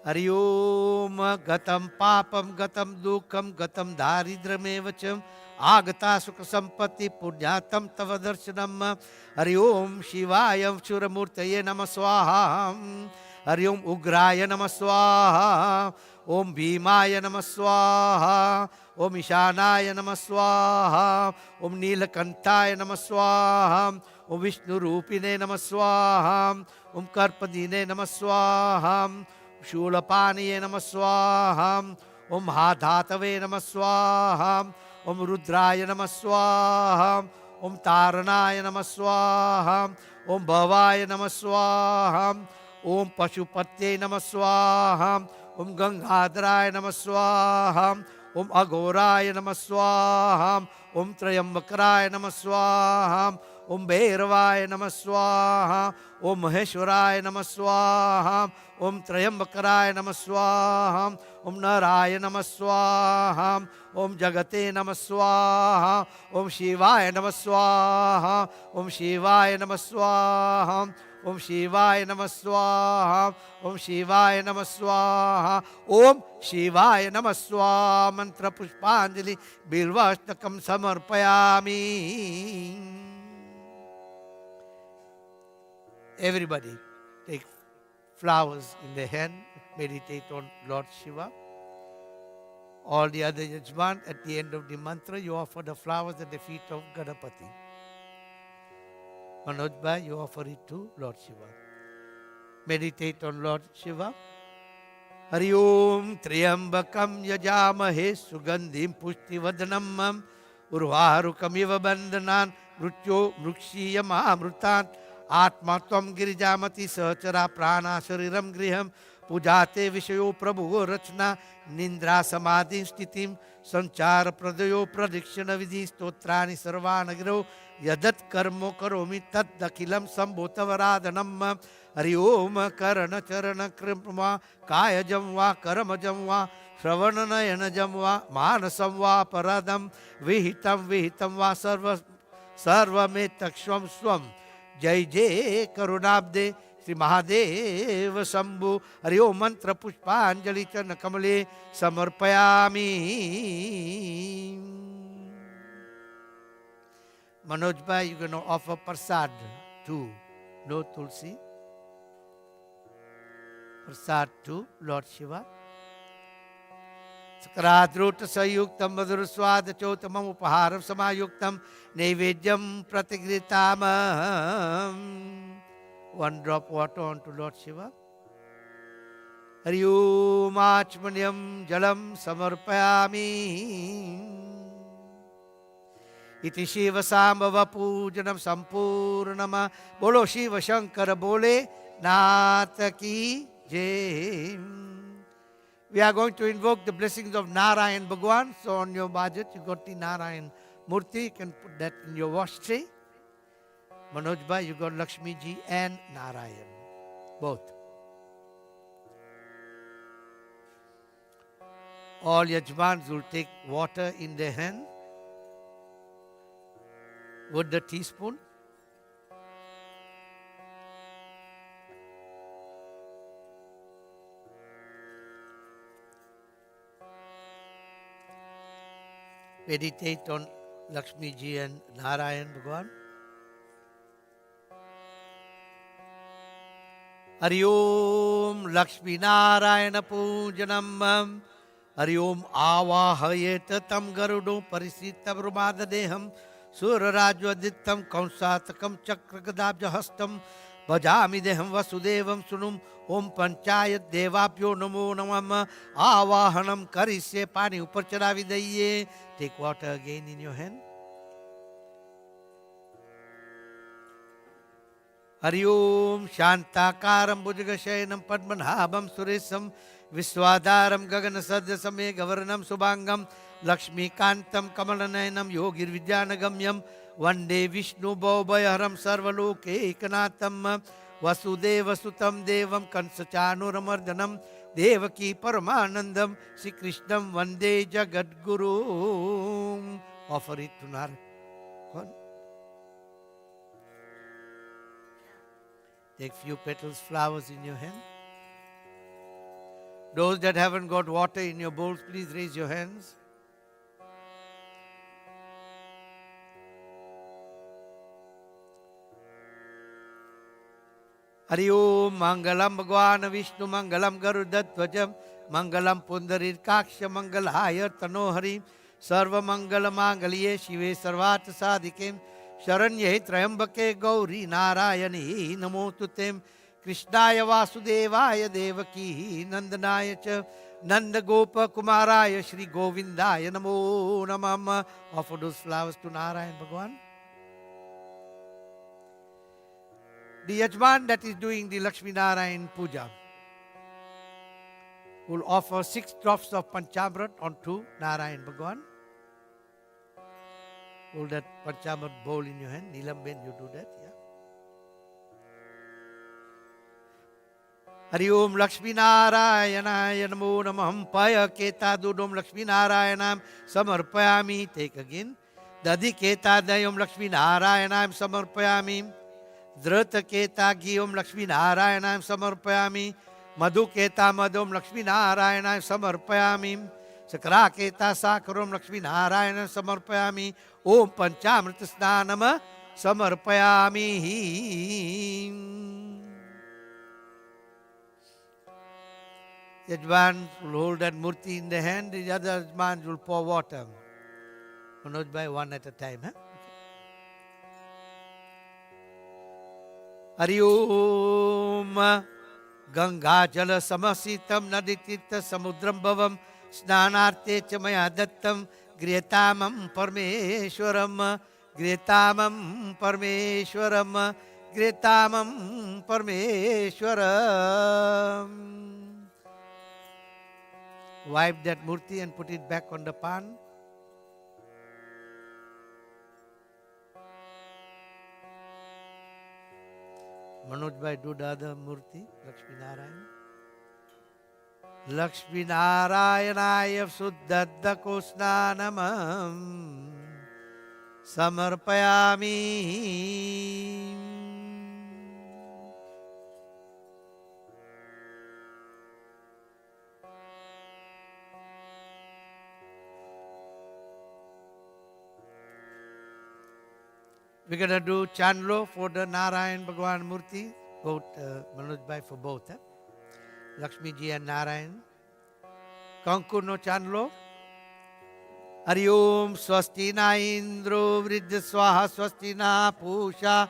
Hari Om Gatam Papam Gatam Dukam Gatam Daridramevacham Agata Sukha Sampatti Punyatam Tava Darshanam. Hari Om Shivayam Shuramurtaye Namah Swaham. Hari Om Ugraya Namah Swaha. Om Bhimaya Namah Swaha. Om Ishanaya Namah Swaha. Om Nilakantaya Namah Swaha. Om Vishnu Rupine Namah Swaha. Om Karpadine Namah Swaha. Shulapaniye Namah Swaha. Om Hadhatave Namah Swaha. Om Rudraya Namah Swaha. Om Taranaya Namah Swaha. Om Bhavaya Namah Swaha. Om Pashupatye Namah Swaha. Om Gangadharaya Namah Swaham. Om Aghoraya Namah Swaham. Om Trayambakaraya Namah Swaham. Om Bhairavaya Namah Swaham. Om Maheshwaraya Namah Swaham. Om Trayambakaraya Namah Swaham. Om Narayan Namah Swaham. Om Jagate Namah Swaham. Om Shivaya Namah Swaham. Om Shivaya Namah Swaham. Om Shivaya Namah Swaham. Om Shivaya Namah Swaham. Om Shivaya Namah Swaham. Mantra Pushpanjali Bilvashtakam Samarpayami. Everybody take flowers in the hand, meditate on Lord Shiva. All the other Yajman, at the end of the mantra, you offer the flowers at the feet of Ganapati. Manoj Bhai, you offer it to Lord Shiva. Meditate on Lord Shiva. Hari Om Triyambakam Yajamahe Sugandhim Pushti Vadanam Urvarukam Iva Bandhanan Mrutyo Mrukshiyam Amrutan Atma Tvam Girijamati Sachara Prana Shariram Griham Pujate Vishayo Prabhu Rachna Nindra Samadhi Stitim Sanchara Pradayo Pradikshana Vidhi Stotrani Sarvanagiro Yadat Karmo Karomi Tat Dakilam Sambhotavaradanam Hari Om Karana Charana Krimpama Kaya Jamva Karama Jamva Shravanana Yana Jamva Manasam Va Paradam Vihitam Vihitam Va Sarva Metakshvam Swam Jai Jai Karunabde Sri Mahadeva Sambhu Hari Om Mantra Pushpanjali Chana Kamale Samarpayami. Manoj Bhai, you're going to offer prasad too. No tulsi. Prasad to Lord Shiva. Sakradruta sayuktam madhuraswada chotamam upaharam samayuktam nevedyam pratigritamam. One drop water onto Lord Shiva. Hari Om Achmanyam Jalam Samarpayami. Iti Shiva Sambhava Pujanam Sampurnama. Bolo Shiva Shankara Bole Nataki Jai. We are going to invoke the blessings of Narayan Bhagwan. So on your budget, you got the Narayan Murti. You can put that in your wash tray. Manoj Bhai, you got Lakshmi Ji and Narayan. Both. All Yajmans will take water in their hand with the teaspoon. Meditate on Lakshmi Ji and Narayan Bhagwan. Hari Om Lakshmi Narayana Pujanam. Hari Om Avahayeta Tam Garudo Parisita Brumadadeham Surarajwadittam Kaunsatakam Chakrakadabja Hastam Bhajami Deham Vasudevam Sunum Om Panchayat Devapyo Namo Namam Avahanam Karisye Pani Upachara Vidaye. Take water again in your hand. Hari Om Shantakaram Bhujagasayanam Padmanabham Suresam Viswadaram Gagana Sadyasame Gavarnam Subhangam Lakshmi Kantam Kamalanayanam Yogir Vidyanagamyam Vande Vishnu Bhaubayaharam Sarvaloke Ekanatam Vasudeva Sutam Devam Kansachanuramardanam Devaki Paramanandam Sri Krishnam Vande Jagadguru. Offer it to Narayan. Take few petals, flowers in your hand. Those that haven't got water in your bowls, please raise your hands. Hari Om Mangalam Bhagwan Vishnu Mangalam Garudatvajam Mangalam Pundarir Kaksha Mangalaya Tanohari Sarva Mangala Mangalye Shive Sarvat Sadikim Sharanye Trayambake Gauri Narayani Namottutem Krishnaya Vasudevaya Devaki Nandanaya Cha Nanda Gopa Kumaraya Shri Govindaya Namo Namam. Offer those flowers to Narayan Bhagwan. The Yajman that is doing the Lakshmi Narayan Puja, We'll offer 6 drops of Panchamrit onto Narayan Bhagwan. Hold that Panchamrit bowl in your hand. Nilamben, you do that, yeah. Hari Om Lakshmi Narayanaya Namo Namah Paya Keta Dudom Lakshmi Narayanam Samarpayami. Take again. Dadi Keta Dayom Lakshmi Narayanam Samarpayami. Dhrata Keta Giyom Lakshmi Narayanam Samarpayami. Madhu Keta Madhom Lakshmi Narayanam Samarpayami. Sakra Keta Sakarom Lakshmi Narayanam Samarpayami. Om Panchamrita Snanama Samarpayami. Yajman will hold that murti in the hand, the other Yajman will pour water. Manoj bhai, one at a time. Huh? Hari Om Ganga Jala Samasitam Naditita Samudram Bhavam Snanarte Chamaya Dattam Griyatamam Parmeshwaram Griyatamam Parmeshwaram Griyatamam Parmeshwaram. Wipe that murti and put it back on the pan. Manoj bhai, do the other murti, Lakshmi Narayan. Lakshmi Narayanaya Suddhadda Kosnanamam Samarpayami. We're going to do Chandlo for the Narayan Bhagwan Murti. Both, Manoj bhai, for both. Lakshmi ji and Narayan. Kankur no Chandlo. Hari Om Swasti na Indro Vriddha Swaha Swasti na Pusha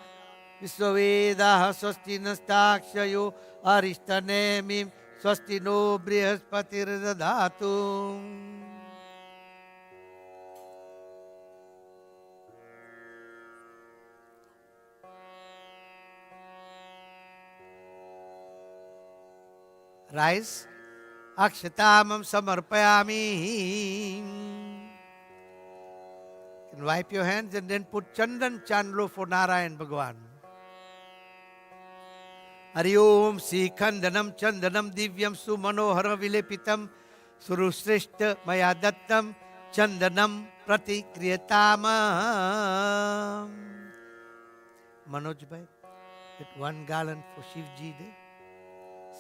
Visvaveda Swasti na Stakshayo Arishtanemim Swasti no Brihaspati Radhatu. Rise. Akshatamam samarpayami. You can wipe your hands and then put Chandan Chandlo for Narayan Bhagwan. Hari Om Sikhandanam Chandanam Divyam Sumanohara Vilepitam Surusrishta Mayadattam Chandanam Pratikriyatamam. Manoj bhai, get 1 gallon for Shivji there.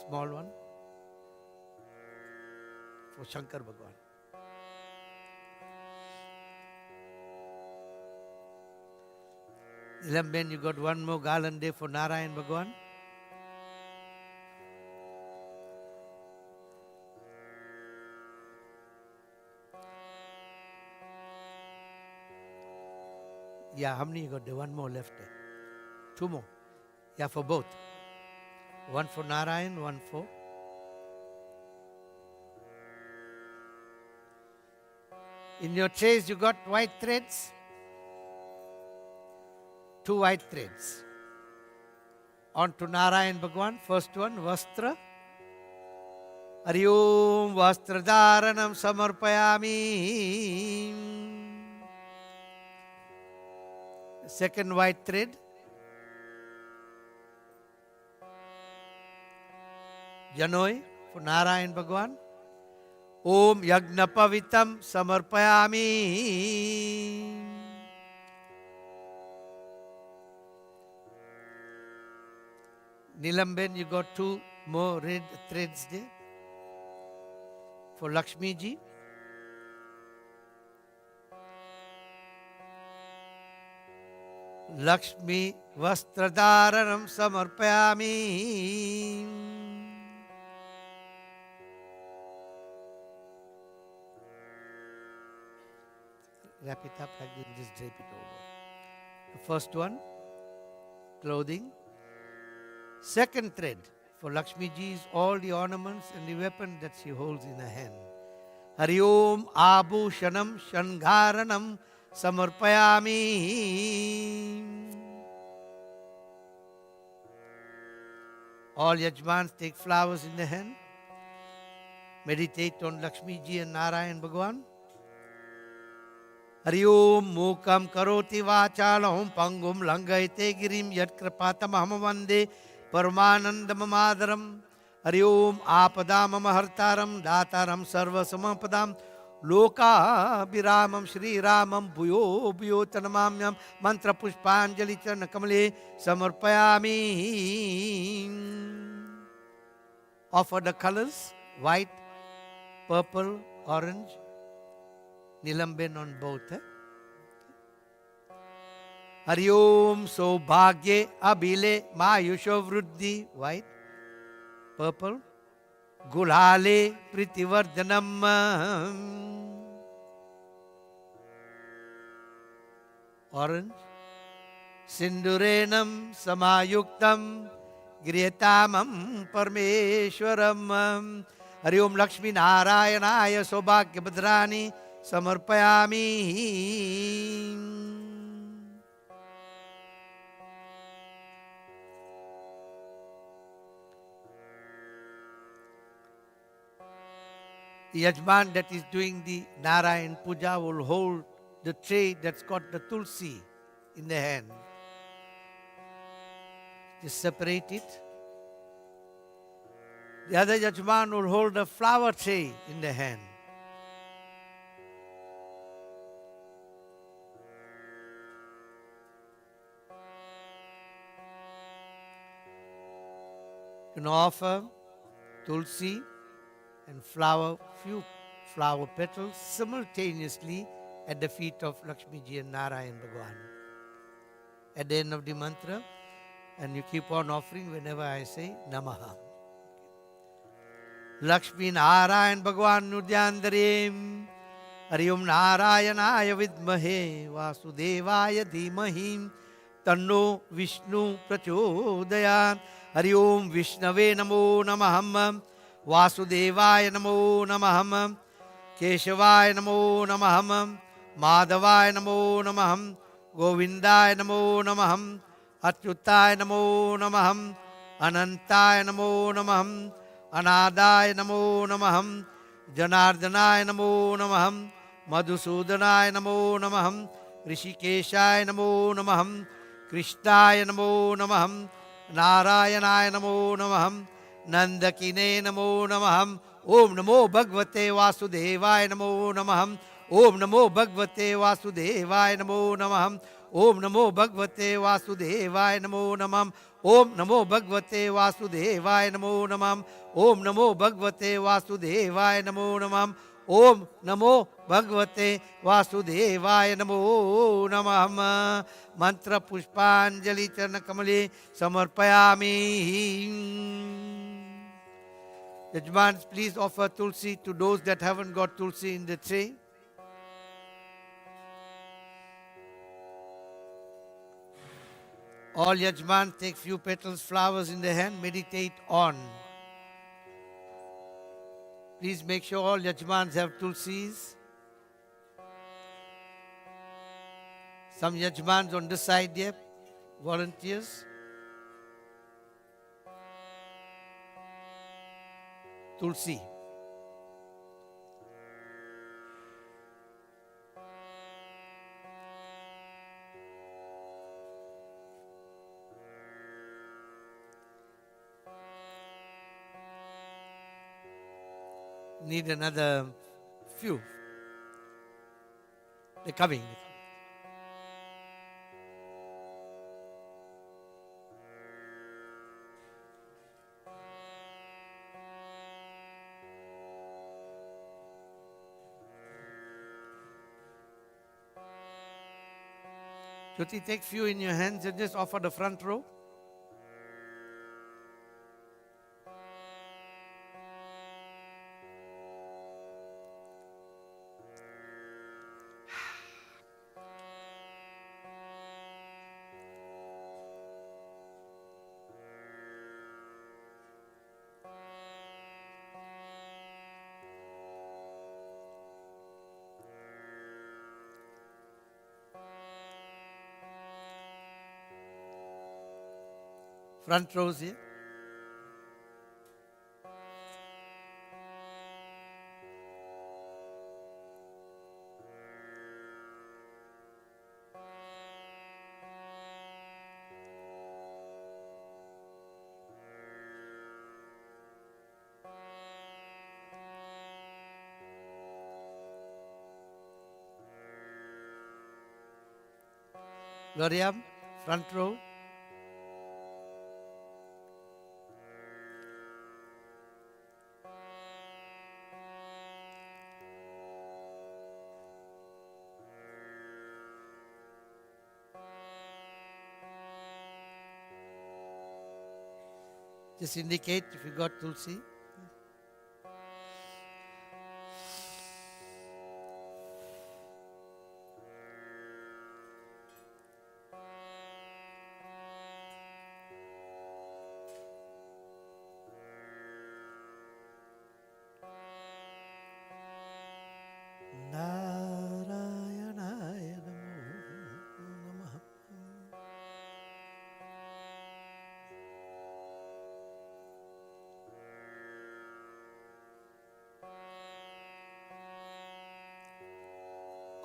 Small one. For Shankar Bhagwan. Ilamben, you got 1 more gallon there for Narayan Bhagwan. Yeah, how many you got there? 1 more left there. 2 more. Yeah, for both. 1 for Narayan, 1 for. In your trays, you got white threads. 2 white threads. On to Narayan Bhagwan. First one, Vastra. Hari Om Vastradharanam Samarpayami. Second white thread. Janoi for Narayan Bhagwan. Om Yagnapavitam Samarpayami. Nilamben, you got 2 more red threads there. For Lakshmi ji. Lakshmi Vastradharanam Samarpayami. Wrap it up like this, just drape it over. The first one, clothing. Second thread for Lakshmi ji is all the ornaments and the weapon that she holds in her hand. Hari Om Abhushanam Shangharanam Samarpayami. All Yajmans take flowers in the hand. Meditate on Lakshmi ji and Narayan Bhagwan. Hari Om Mukam Karoti Vachalam Pangum Langaite Girim Yat Kripatamaham Vande Paramanandam Madaram. Hari Om Apadam Mahartaram Dataram Sarva Samapadam Loka Biramam Shri Ramam Bhuyo Bhuyo Tanamamyam Mantra Pushpanjali Charna Kamale Samarpayami. Offer the colors white, purple, orange, Nilamben on both. Hari Om Saubhagye Abhile Mayusho Vruddhi, white, purple, Gulale Pritivardhanam, orange, Sindurenam Samayuktam Griyatamam Parmeshwaram. Hari Om Lakshmi Narayanaya Saubhagya Bhadrani Samarpayami. The Yajman that is doing the Narayan Puja will hold the tray that's got the tulsi in the hand. Just separate it. The other Yajman will hold a flower tray in the hand. You can offer tulsi and few flower petals simultaneously at the feet of Lakshmi ji and Narayan Bhagwan. At the end of the mantra, and you keep on offering whenever I say Namaha. Lakshmi Narayan Bhagwan Nudyandarim. Hari Om Narayanaya Vidmahe Vasudevaya Dhimahi Tanno Vishnu Prachodayat. Hari Om Vishnave Namo Namaham Vasudevaya Namo Namaham Keshavaya Namo Namaham Madhavaya Namo Namaham Govindaya Namo Namaham Achyutaya Namo Namaham Anantaya Namo Namaham Anadaya Namo Namaham Janardhanaya Namo Namaham Madhusudanaya Namo Namaham Rishikeshaya Namo Namaham Krishnaya Namo Namaham Narayanaya Namo Namaham Nandakine Namo Namaham Om Namo Bhagavate Vasudevaya Namo Namaham Om Namo Bhagavate Vasudevaya Namo Namaham Om Namo Bhagavate Vasudevaya Namo Namaham Om Namo Bhagavate Vasudevaya Namo Namaham Om Namo Bhagavate Vasudevaya Namo Namaham Om Namo Bhagavate Vasudevaya Namo Namaham. Mantra Pushpanjali Charna Kamale Samarpayami. Yajmans, please offer tulsi to those that haven't got tulsi in the tray. All Yajman take few petals, flowers in the hand, meditate on. Please make sure all Yajmans have tulsis. Some Yajmans on this side here, volunteers. Tulsi. Need another few. They're coming. Jyoti, take few in your hands and just offer the front row. Front rows here. Gloria, front row. Just indicate if you got Tulsi. Narayanaya Namo.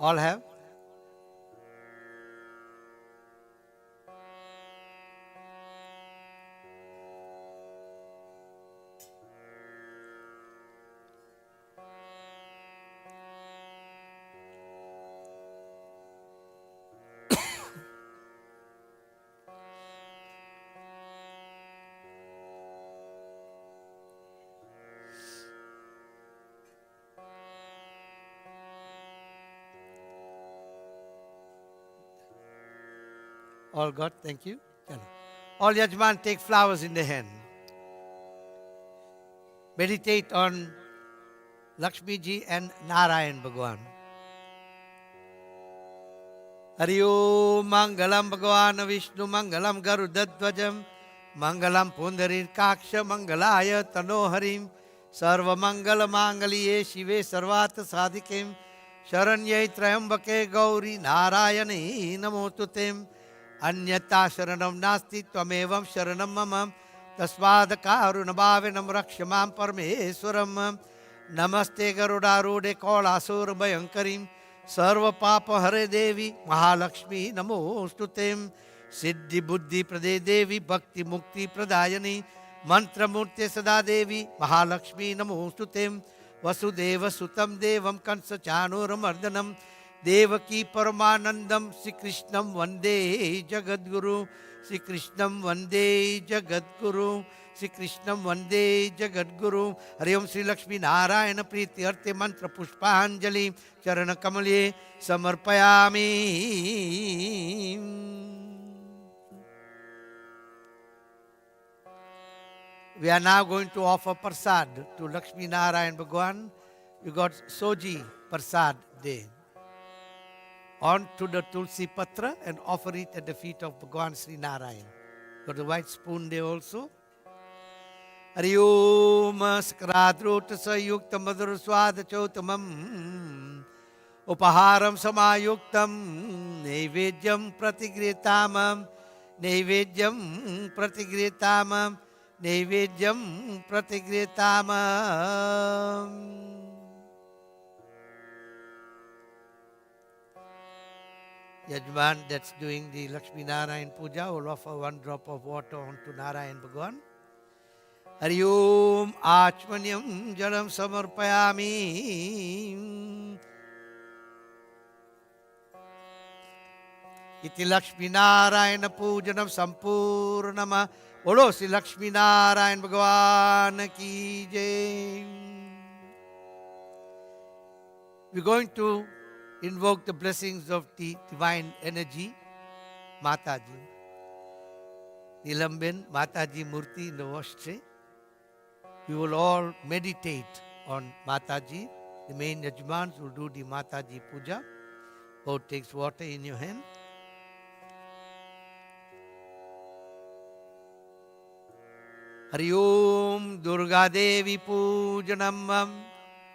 All have? All got, thank you. All Yajman take flowers in the hand. Meditate on Lakshmi ji and Narayan Bhagwan. Hari Om Mangalam Bhagwan Vishnu Mangalam Garudadvajam Mangalam Pundarir Kaksha Mangalaya Tanoharim Sarva Mangala Mangaliye Shive Sarvata Sadhikim Sharanyai Trayambake Gauri Narayani Namotutem Anyata Sharanam Nasti Twamevam Sharanam Mamam Tasvadakarunabavinam Rakshamam Parmeswaram Namaste Garudarude Kolasur Bhayankarim Sarva Papa Hare Devi Mahalakshmi Namostute Siddhi Buddhi Prade Devi Bhakti Mukti Pradayani Mantra Murti Sada Devi Mahalakshmi Namostute Vasudeva Sutam Devam Kansa Chanuram Ardanam Devaki Paramanandam Sri Krishnam Vande Jagadguru Sri Krishnam Vande Jagadguru Sri Krishnam Vande Jagadguru Hari Om Sri Lakshmi Narayana Priti Arte Mantra Pushpanjali Charana Kamalye Samarpayami. We are now going to offer Prasad to Lakshmi Narayan Bhagwan. You got Soji Prasad Day. On to the Tulsi Patra and offer it at the feet of Bhagwan Sri Narayan. Got the white spoon there also. Hari Om Skradrota Sayukta Madhur Swada Chautamam Upaharam Samayuktam Nevedyam Pratigritamam Nevedyam Pratigritamam Nevedyam Pratigritamam. Yajman that's doing the Lakshmi Narayan Puja will offer one drop of water onto Narayan Bhagwan. Hari Om Achmanyam Jalam Samarpayami. Iti Lakshmi Narayana Pujanam Sampurnama. Bolo Sri Lakshmi Narayan Bhagwan ki jai. We're going to invoke the blessings of the divine energy, Mataji. Nilamben, Mataji Murti in the wash tray. We will all meditate on Mataji. The main Yajmans will do the Mataji Puja. Both takes water in your hand. Hari Om Durga Devi Pujanam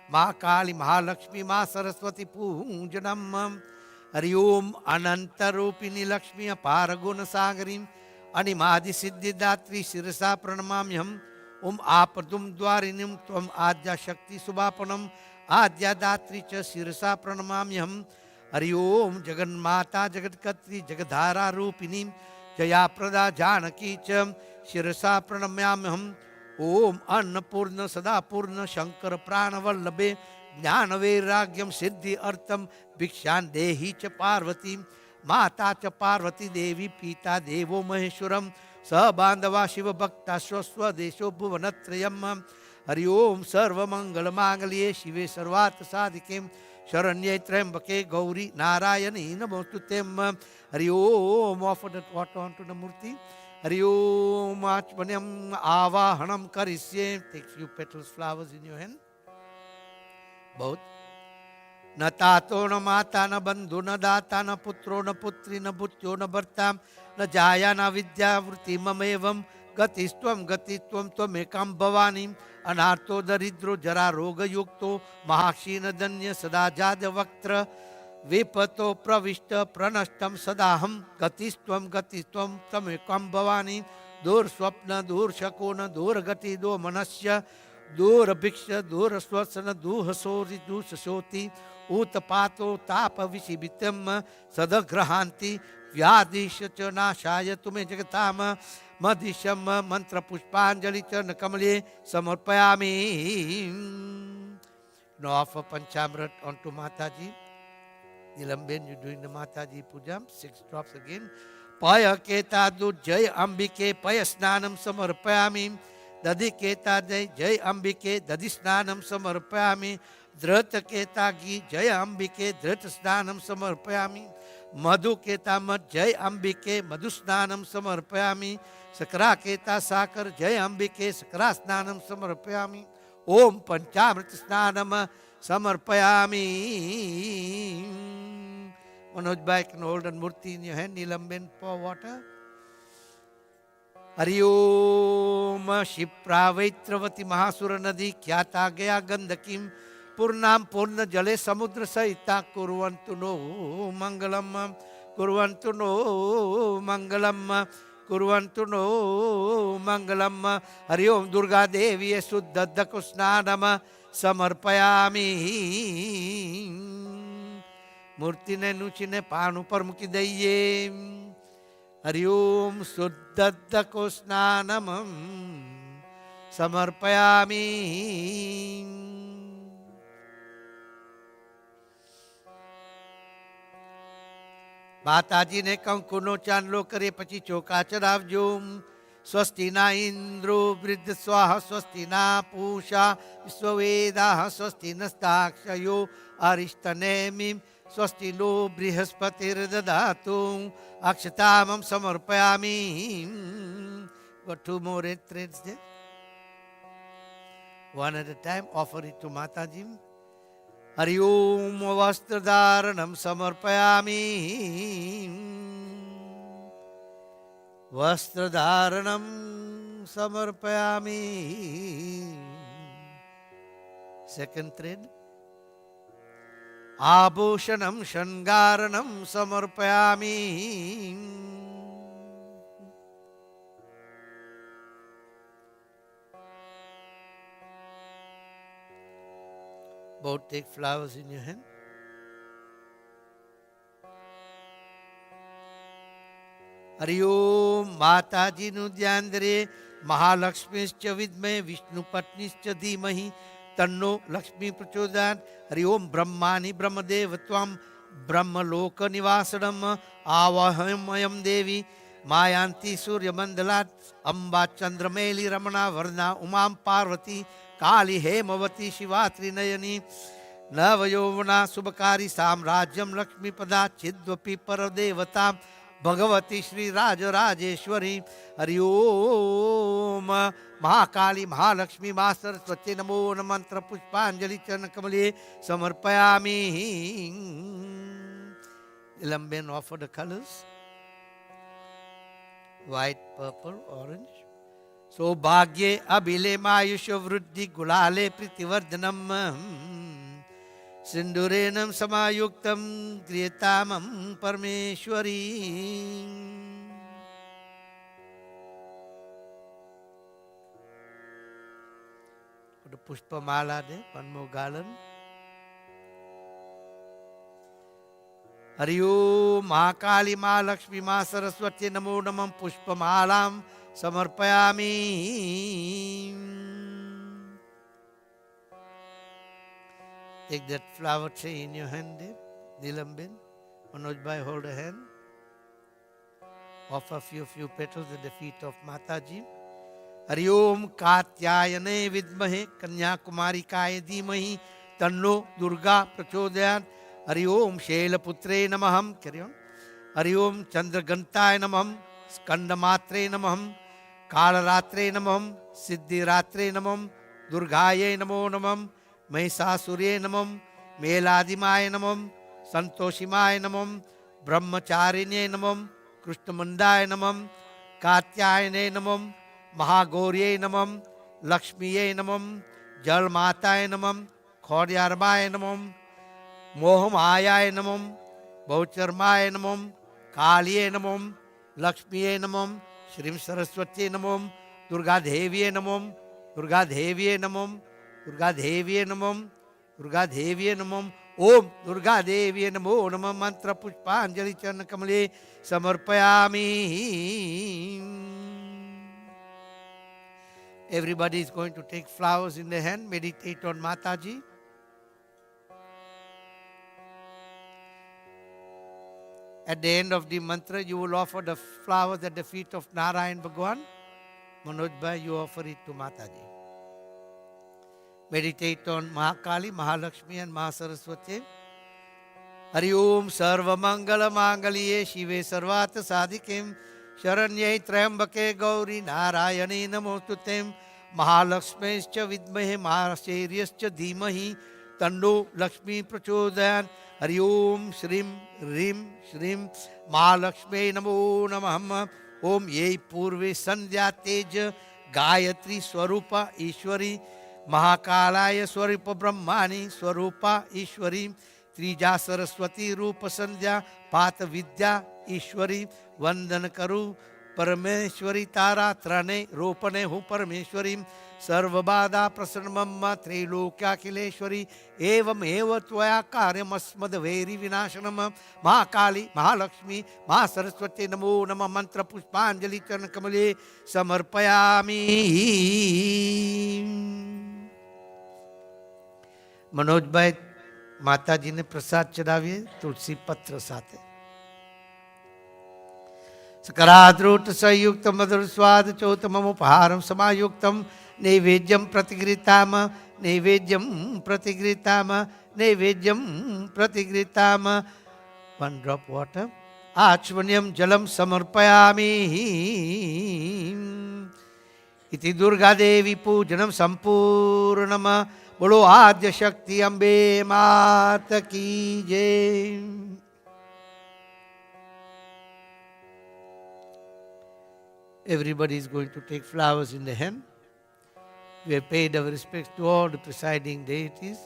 Ma Kali Mahalakshmi Ma Saraswati Pujanam Hari Om Anantarupini Lakshmi Aparaguna Sagarim Animadi Siddhi Datri Sirasa Pranamamyam Om Apadum Dwarinim Tvam Adya Shakti Subhapanam Adya Datri Cha Sirasa Pranamamyam Hari Om Jagan Mata Jagat Katri Jagadhara Rupinim Jaya Prada Janaki Cham Shirasa Pranamyamham Om Annapurna Sadapurna Shankara Pranavallabe Jnana Vairagyam Siddhi Artam Bhikshan Dehi Cha Parvati माता च पार्वती देवी पिता देवो महेश्वरम स बांधवा शिव भक्ता स्वस्वदेशो भुवनत्रयम हरि ओम सर्वमंगल मांगल्ये शिवे सर्वार्थ साधिके शरण्ये त्र्यंबके गौरी नारायणी नमोस्तुते Hari Om offer that water onto the murti Hari Om आचमन्यम आवाहनम करिष्ये take few petals flowers in your hand बहुत न तातो न माता न बंधु न दाता न पुत्रो न पुत्री न भुत्यो न भर्ता न जाया न विद्यावृत्ति ममेवं गतिस्त्वं त्वमेकां भवानी अनार्तो दरिद्रो जरा रोग युक्तो महाक्षीण धन्य सदा जाद वक्त्र विपतो प्रविष्ट प्रणष्टम सदाहं गतिस्त्वं त्वमेकां भवानी दूर स्वप्न दूर शकुन दूर गति दो मनस्य दूर भिक्ष दूर स्वसन दूह सोरि दूषोति उत्पातो ताप विशिबितम सदग्रहांति व्याधिश च नाशाय तुम्हें जगताम मदिशम मंत्र पुष्पांजलि चरण कमले समर्पयामि. Now offer Panchamrit onto Mataji. Nilamben, you doing the Mataji puja. 6 drops again. Paya keta du jai ambike paya snanam samarpayami. Dadi keta jai ambike dadi snanam samarpayami. Dhrata keta gi jai ambike dhrata snanam samarpayami. Madhu keta mat jai ambike madhu snanam samarpayami. Sakra keta sakar jai ambike sakra snanam samarpayami. Om Panchamrit snanam samarpayami. Manoj Bhai can hold an murti in your hand. Nilamben, pour water. Hari Om Shipra Vaitravati Mahasura Nadi Khyata Gaya Gandakim Purnam Purna Jale Samudra Saita Kurvantu no Mangalam Kurvantu no Mangalam Kurvantu no Mangalam Hari Om Durga Devi Suddhadda Kusnadama Samarpayami. Murti ne nuchi ne panu par muki daiye. Hari Om Suddhadda Kusnanamam Samarpayami. માતાજી ને કંકુનો ચાંદલો કરે પછી ચોકા ચડાવજો. સ્વસ્તિ ના ઇન્દ્રો વૃદ્ધ સ્વાહ સ્વસ્તિ ના પૂષા વિશ્વવેદાઃ સ્વસ્તિ નસ્તાક્ષયો અરિષ્ટનેમિ સ્વસ્તિ નો બૃહસ્પતિર્દધાતુ અક્ષતામં સમર્પયામિ. Got 2 more red threads there. One at a time. Offer it to Mataji. Hari Om Vastradharanam Samarpayami. Vastradharanam Samarpayami. Second thread. Abhushanam Shangaranam Samarpayami. Both take flowers in your hand. Hari Om Mataji nu dhyandre Mahalakshmischa vidme Vishnu patnischa dhimahi Tanno Lakshmi prachodayat. Hari Om Brahmani Brahmadevatvam Brahmaloka nivasanam Avahamayam Devi Mayanti Surya Mandalat Amba Chandrameli Ramana Varna Umam Parvati Kali Hemavati Shivatri Nayani Navayovana Subhakari Samrajyam Lakshmi Pada Chidvapi Paradevata Bhagavati Shri Raja Rajeshwari. Hari Om Mahakali Mahalakshmi Master Satya Namo Mantra Pushpanjali Charana Kamale Samarpayami. Nilamben, offer the colors. White, purple, orange. Saubhagye abhile mayusha vruddhi gulale pritivardhanam sindurenam samayuktam kriyatamam parmeshwari. Put a pushpa mala there, one more garland. Hari Om Mahakali Mahalakshmi Ma Saraswati Namo Namam Pushpa Mahalam Samarpayami. Take that flower tray in your hand there. Nilamben. Manoj Bhai, hold a hand. Offer few petals at the feet of Mataji. Hari Om Katyayane Vidmahe Kanyakumarikaya Dhimahi Tanno Durga Prachodayat. Hari Om Shailaputre Namaham. Carry on. Hari Om Chandragantaya Namaham. Skandamatre Namaham. Kalaratre Namaham. Siddhiratre Namaham. Durgaye Namo Namam. Mahishasure Namam. Meladimaye Namam. Santoshimaye Namam. Brahmacharine Namam. Krishnamandaye Namam. Katyayane Namam. Mahagaurye Namam. Lakshmiye Namam. Jalmataye Namam. Khodyarmaye Namam. Mohamayaye Namam. Baucharmaye Namam. Kaliye Namam. Lakshmiye Namam. Shrim Saraswati Namam. Durga Deviye Namam. Durga Deviye Namam. Durga Deviye Namam. Durga Deviye Namam. Om Durga Deviye Namo Namam. Mantra Pushpanjali Charana Kamale Samarpayami. Everybody is going to take flowers in their hand. Meditate on Mataji. At the end of the mantra, you will offer the flowers at the feet of Narayan Bhagwan. Manoj Bhai, you offer it to Mataji. Meditate on Mahakali, Mahalakshmi and Mahasaraswati. Hari Om Sarva Mangala Mangaliye Shive Sarvata Sadikim Sharanyai Trambake Gauri Narayani Namostutem Mahalakshmescha Vidmahe Mahaseriascha Dhimahi Tanno Lakshmi Prachodayat. Hari Om Shrim Rim Shrim Mahalakshmi Namo Namah. Om Ye Purve Sandhya Tej Gayatri Swarupa Ishwari Mahakalaya Swarupa Brahmani Swarupa Ishwari Trija Saraswati Rupa Sandhya Pata Vidya Ishwari Vandan Karu Parameshwari Tara Trane Ropane Hu Parameshwari Sarvabada Prasanamamma Trilokya Kileshwari Evam Eva Tvaya Karyamasmad Veri Vinashanam Mahakali Mahalakshmi Mahasaraswati Namo Nama Mantra Pushpanjali Charana Kamale Samarpayami. Manoj भाई माता जी ने प्रसाद चढ़ाविए तुलसी पत्र साथे सकराद्रुट संयुक्त मधुर स्वाद चौतमम उपहारम समायुक्तम naivedyam प्रतिगृहीताम naivedyam प्रतिगृहीताम naivedyam प्रतिगृहीताम. One drop water. आचमन्यम जलम समर्पयामि. इति दुर्गा देवी पूजनम संपूर्णम. बोलो आद्य शक्ति अम्बे मात की जय. Everybody is going to take flowers in the hand. We have paid our respects to all the presiding deities.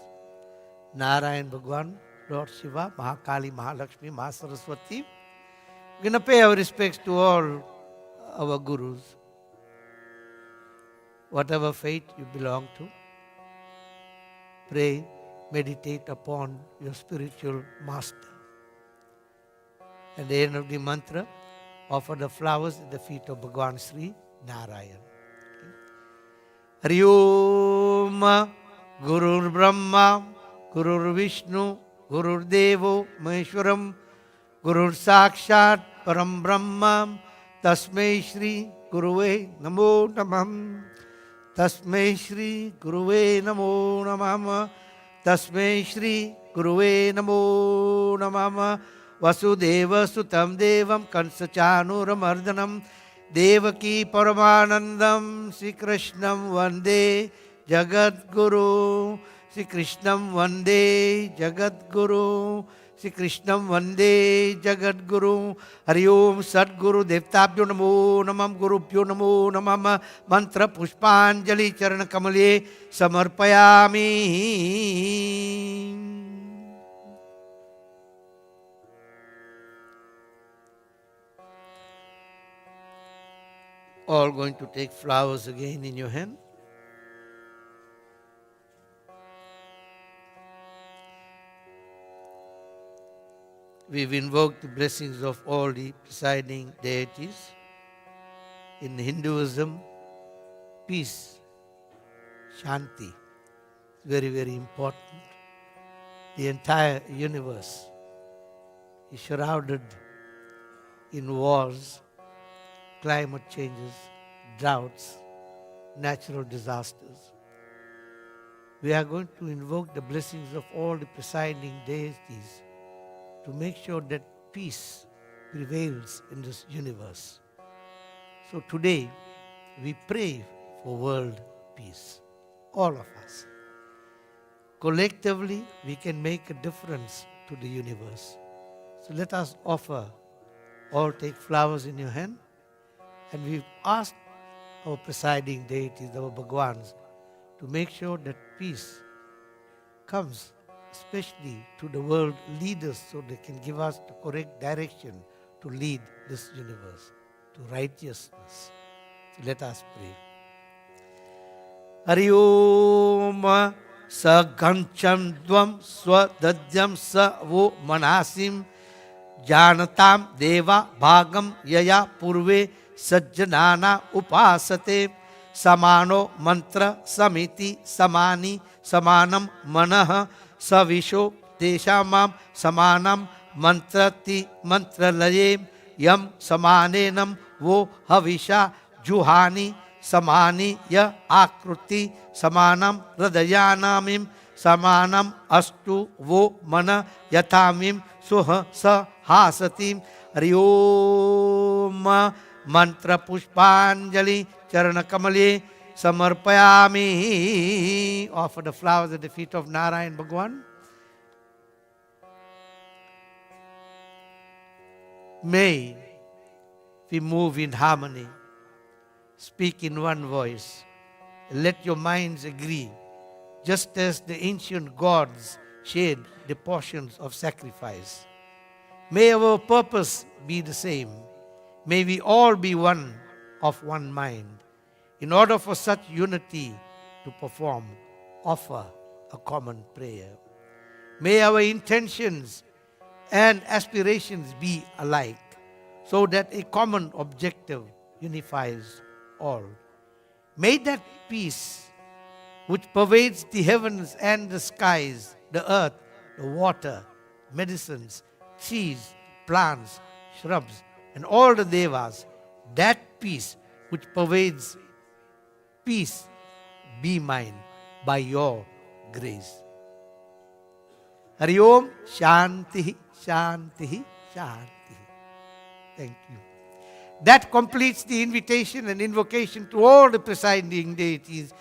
Narayan Bhagwan, Lord Shiva, Mahakali, Mahalakshmi, Mahasaraswati. We're going to pay our respects to all our gurus. Whatever faith you belong to. Pray, meditate upon your spiritual master. At the end of the mantra, offer the flowers at the feet of Bhagwan Sri Narayan. Hari Om Gurur Brahma Gurur Vishnu Gurur Devo Maheshwaram Gurur Sakshat Param Brahma Tasmai Shri Guruve Namo Namam. Tasmai Shri Guruve Namo Namah. Tasmai Shri Guruve Namo Namah. Vasudeva Sutam Devam Kansachanuramardanam Devaki Paramanandam Sri Krishnam Vande Jagat Guru. Sri Krishnam Vande Jagat Guru. Sri Krishnam Vande Jagat Guru. Hari Om Sadguru Devtabhyo Namo Namam Gurubhyo Namo Namam. Mantra Pushpanjali Charana Kamale Samarpayami. All going to take flowers again in your hand. We've invoked the blessings of all the presiding deities. In Hinduism, peace, Shanti, is very, very important. The entire universe is shrouded in wars climate changes, droughts, natural disasters. We are going to invoke the blessings of all the presiding deities to make sure that peace prevails in this universe. So today, we pray for world peace, all of us. Collectively, we can make a difference to the universe. So let us offer, all take flowers in your hand, and we ask our presiding deities, our Bhagwans, to make sure that peace comes, especially to the world leaders, so they can give us the correct direction to lead this universe to righteousness. So let us pray. Hari Om Sa Gancham Dvam Swadadhyam Sa Vo Manasim Janatam Deva Bhagam Yaya Purve Sajjanana Upasate Samano Mantra Samiti Samani Samanam Manaha Savisho Teshamam Samanam Mantrati Mantralaye Yam Samanenam Vo Havisha Juhani Samani Ya Akruti Samanam Radayanamim Samanam Astu Vo Mana Yatamim Suha Sa Hasatim Hari Om Mantra Pushpanjali Charana Kamali Samarpayami. Offer the flowers at the feet of Narayan Bhagwan. May we move in harmony, speak in one voice, let your minds agree, just as the ancient gods shared the portions of sacrifice. May our purpose be the same. May we all be one of one mind. In order for such unity to perform, offer a common prayer. May our intentions and aspirations be alike, so that a common objective unifies all. May that peace which pervades the heavens and the skies, the earth, the water, medicines, trees, plants, shrubs, and all the devas, that peace which pervades peace be mine by your grace. Hari Om Shanti Shanti Shanti. Thank you. That completes the invitation and invocation to all the presiding deities,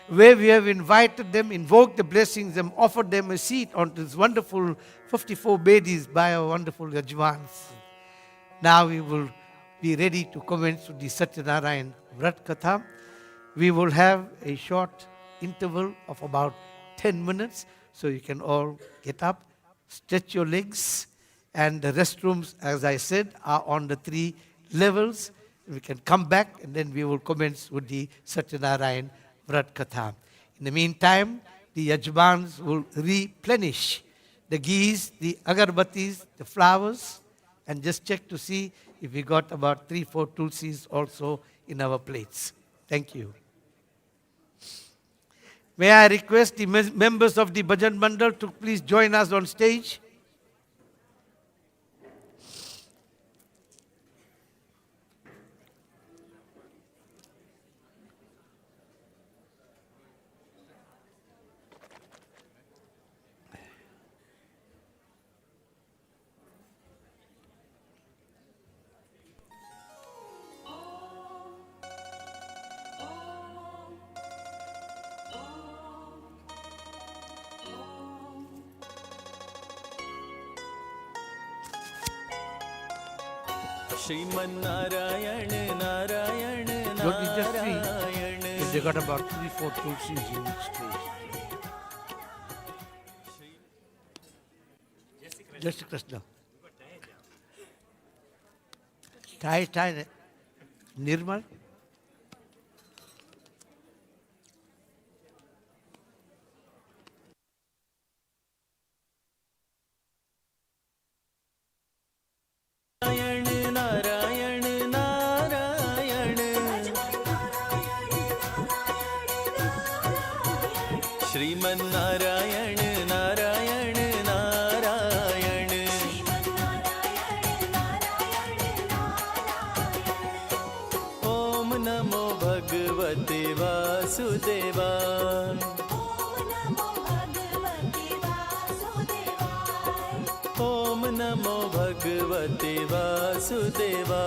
where we have invited them, invoked the blessings, and offered them a seat on this wonderful 54 bedis by our wonderful Yajmans. Now we will be ready to commence with the Satya Narayan Vrat Katha. We will have a short interval of about 10 minutes, so you can all get up, stretch your legs, and the restrooms, as I said, are on the 3 levels. We can come back and then we will commence with the Satya Narayan Vrat Katha. In the meantime, the Yajmans will replenish the ghees, the agarbatis, the flowers, and just check to see if we got about 3-4 tulsis also in our plates. Thank you. May I request the members of the Bhajan Mandal to please join us on stage. Shriman Narayan, Narayan, Narayan. They got about 3-4 tulsis in each stage. Jai Shri Krishna. Tie, Nirmal. Shriman Narayan, Narayan, Narayan. भगवते वासुदेवाय ओम नमो भगवते वासुदेवाय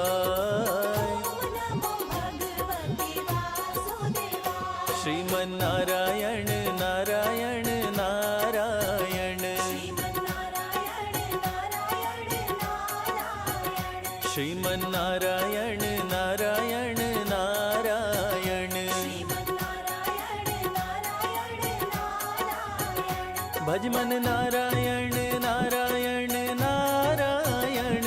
श्रीमन्नारायण नारायण नारायण श्रीमन्नारायण नारायण नारायण भजमन नारायण नारायण नारायण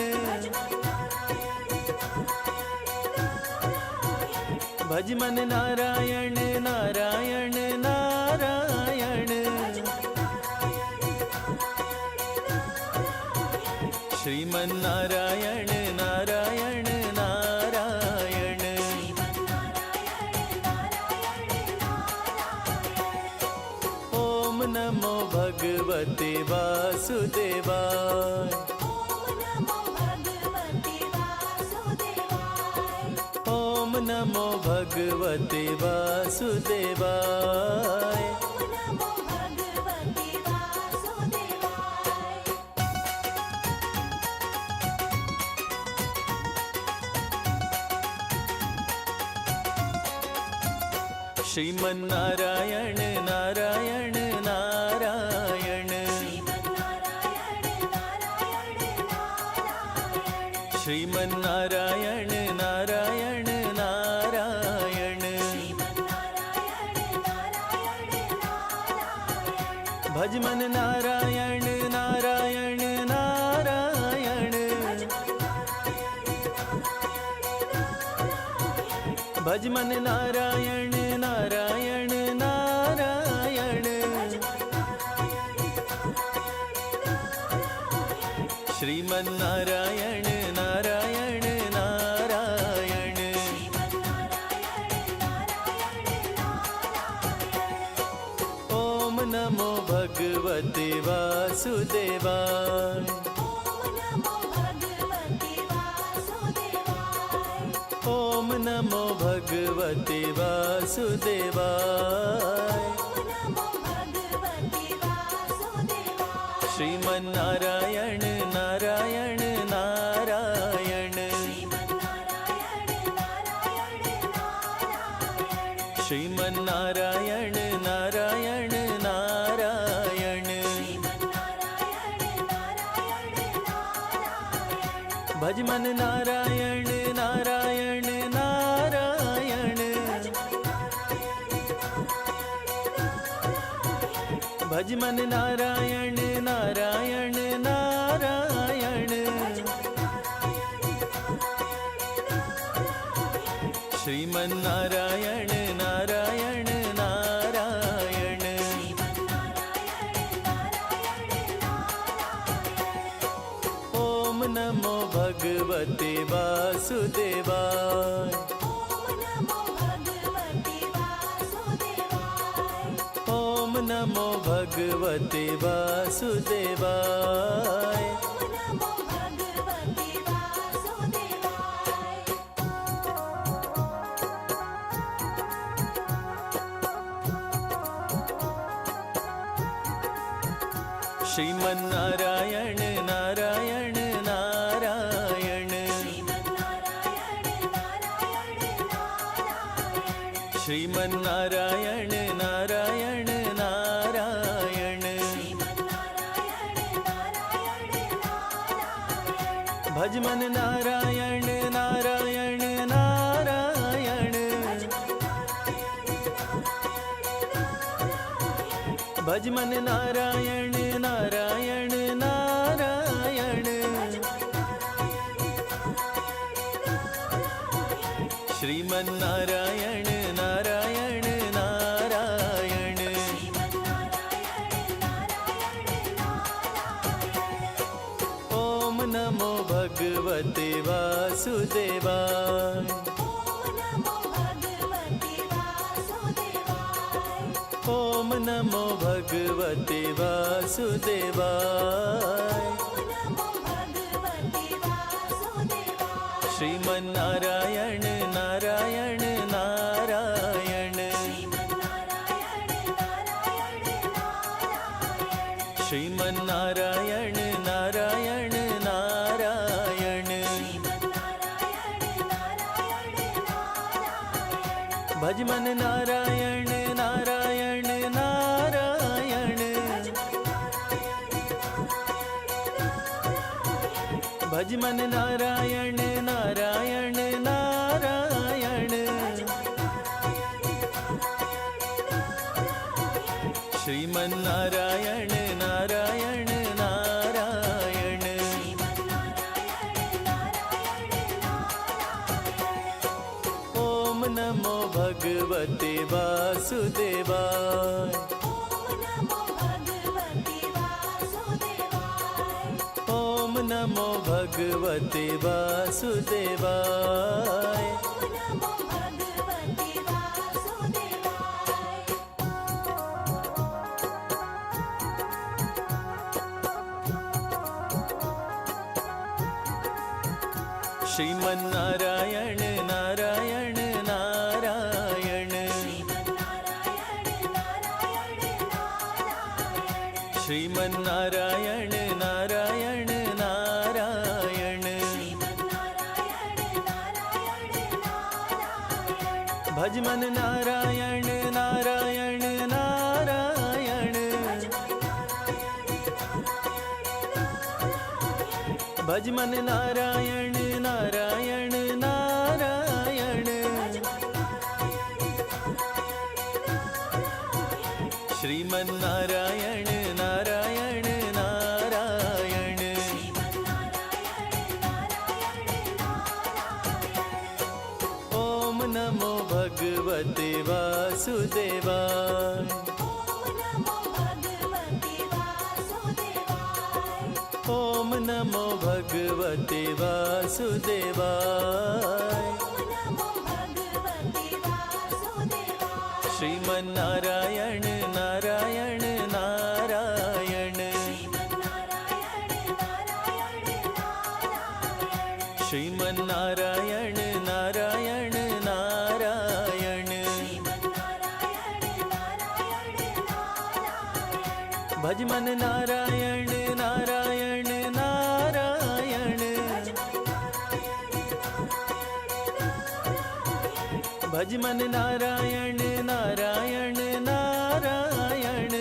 भजमन नारायण नारायण नारायण श्रीमन्नारायण नारायण नारायण ओम नमो भगवते वासुदेवाय ओम नमो भगवते वासुदेवाय श्रीमन्नारायण नारायण नारायण श्रीमन्नारायण नारायण नारायण भजमन नारायण नारायण नारायण भजमन नारायण नारायण नारायण श्रीमन्नारायण नारायण नारायण ओम नमो भगवते वासुदेवाय ओम नमो भगवते वासुदेवाय श्रीमन्नारायण नारायण नारायण श्रीमन्नारायण नारायण नारायण भजमन नारायण नारायण नारायण भजमन नारायण नारायण नारायण श्रीमन्नारायण नारायण नारायण ओम नमो भगवते वासुदेवाय ओम नमो भगवते वासुदेवाय श्रीमन्नारायण नारायण नारायण श्रीमन्नारायण नारायण नारायण भजमन नारायण नारायण नारायण भजमन नारायण नारायण नारायण श्रीमन्नारायण नारायण नारायण ओम नमो भगवते वासुदेवाय ओम नमो भगवते वासुदेवाय श्रीमन्नारायण नारायण नारायण भज मन नारायण नारायण नारायण भज मन नारायण नारायण नारायण श्रीमन नारायण नारायण नारायण ओम नमो भगवते वासुदेवाय ओम नमो भगवते वासुदेवाय श्रीमन नारायण नारायण नारायण श्रीमन नारायण नारायण नारायण भज मन नारायण नारायण नारायण भज मन नारायण नारायण नारायण श्रीमन नारायण नारायण नारायण ओम नमो भगवते वासुदेवाय ओम नमो भगवते वासुदेवाय श्रीमन नारायण नारायण नारायण श्रीमन नारायण नारायण नारायण भज मन नारायण नारायण नारायण भज मन नारायण नारायण नारायण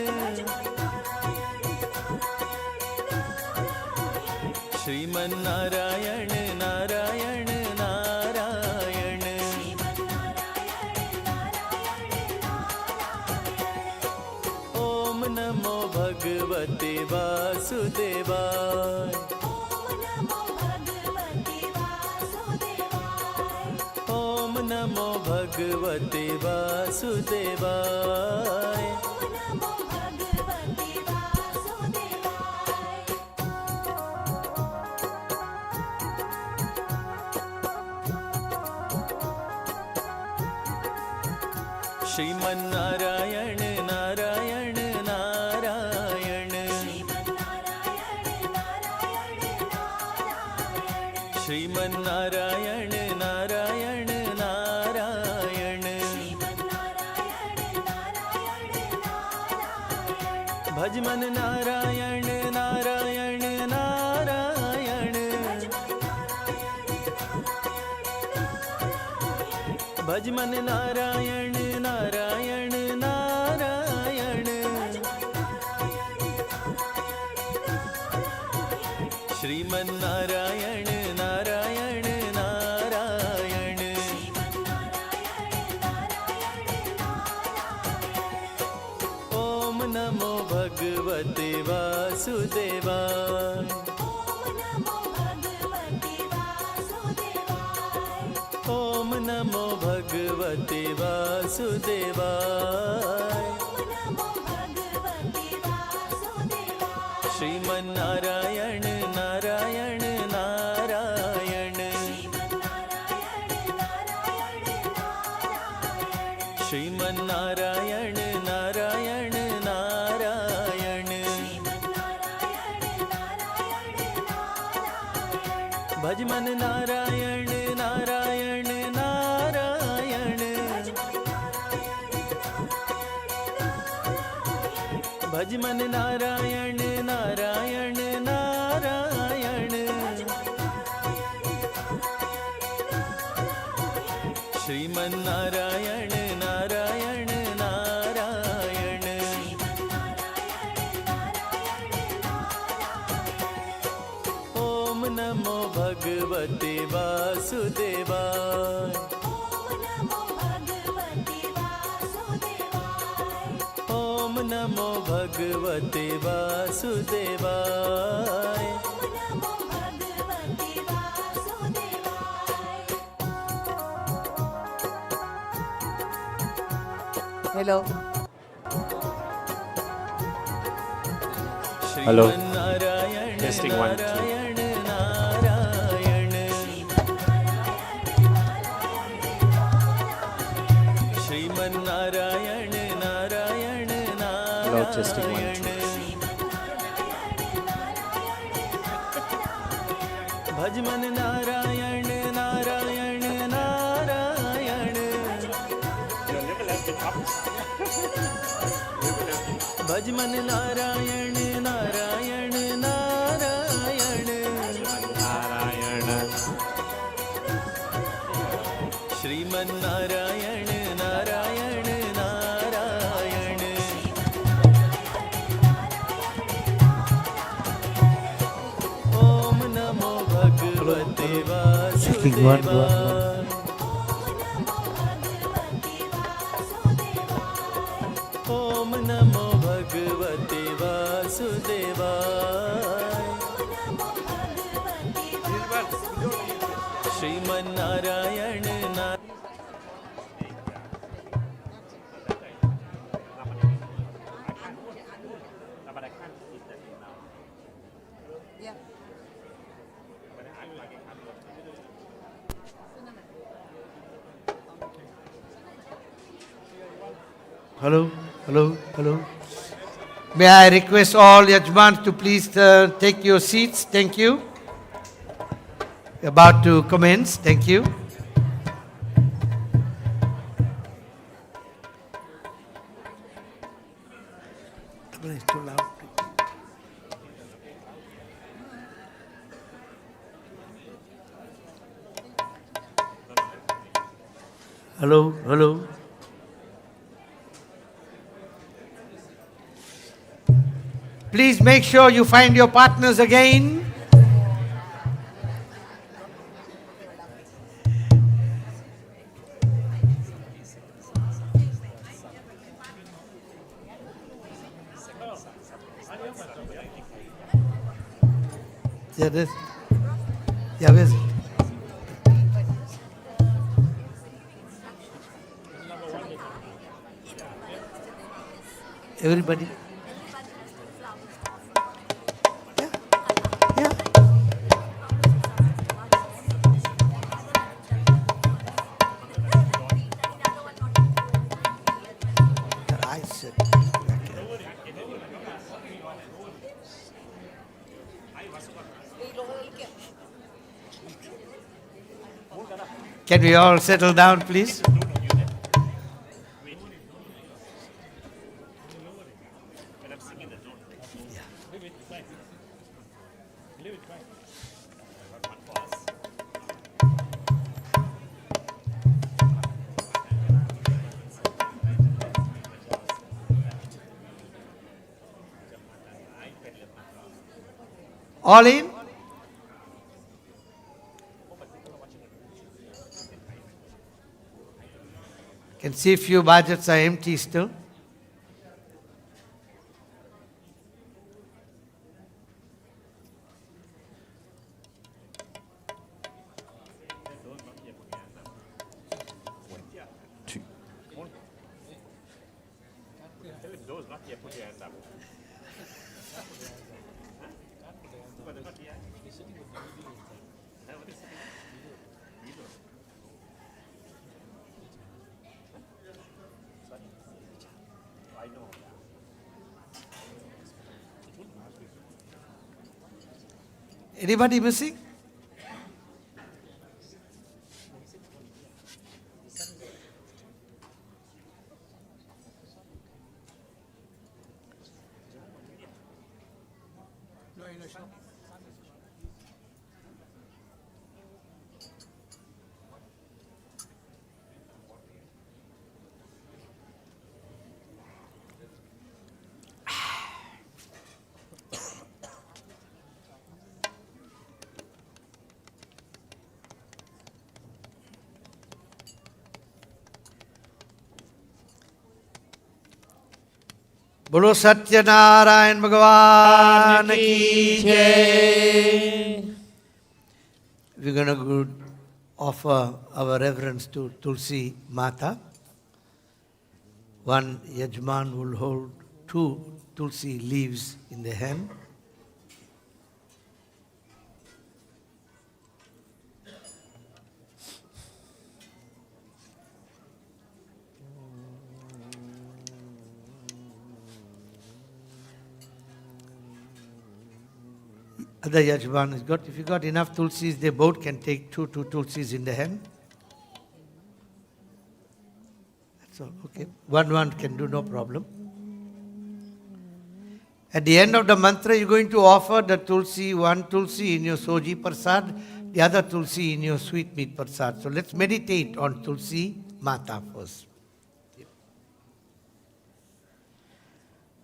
श्रीमन नारायण नारायण नारायण ओम नमो भगवते वासुदेवाय ओम नमो भगवते वासुदेवाय श्रीमन नारायण नारायण नारायण श्रीमन नारायण नारायण नारायण भज मन नारायण नारायण नारायण भज मन नारायण नारायण नारायण श्रीमन नारायण नारायण नारायण ओम नमो भगवते वासुदेवाय ओम नमो भगवते वासुदेवाय श्रीमन नारायण नारायण नारायण श्रीमन नारायण नारायण नारायण भज मन नारायण नारायण नारायण भज मन नारायण नारायण नारायण श्रीमन नारायण भगवते वासुदेवाय ॐ नमो भगवते वासुदेवाय ॐ नमो भगवते वासुदेवाय Hello. Hello. Sriman Narayana Testing 1 2. Narayan Narayan Sriman Narayana Narayan Hello, testing 1 Narayan 2. भजमन नारायण नारायण नारायण भजमन नारायण नारायण नारायण Narayan. श्रीमन्नारायण नारायण नारायण ॐ नमो भगवते Checking one, one, वासुदेवाय ॐ नमो भगवते वासुदेवाय Sriman Narayana Hello, hello, hello. May I request all Yajmans to please take your seats. Thank you. About to commence. Thank you. It's too loud. Hello, hello. Please make sure you find your partners again. Yeah, this. Yeah, where's it? Everybody. Yeah. Yeah. I said. Can we all settle down, please? All in? Can see a few budgets are empty still. Anybody missing? बोलो सत्य नारायण भगवान की जय. We're going to offer our reverence to Tulsi Mata. One Yajman will hold 2 Tulsi leaves in the hand. Other Yajman has got, if you got enough Tulsis, they both can take 2 Tulsis in the hand. That's all, okay. One can do, no problem. At the end of the mantra, you're going to offer the Tulsi, 1 Tulsi in your Soji Prasad, the other Tulsi in your sweetmeat Prasad. So let's meditate on Tulsi Mata first.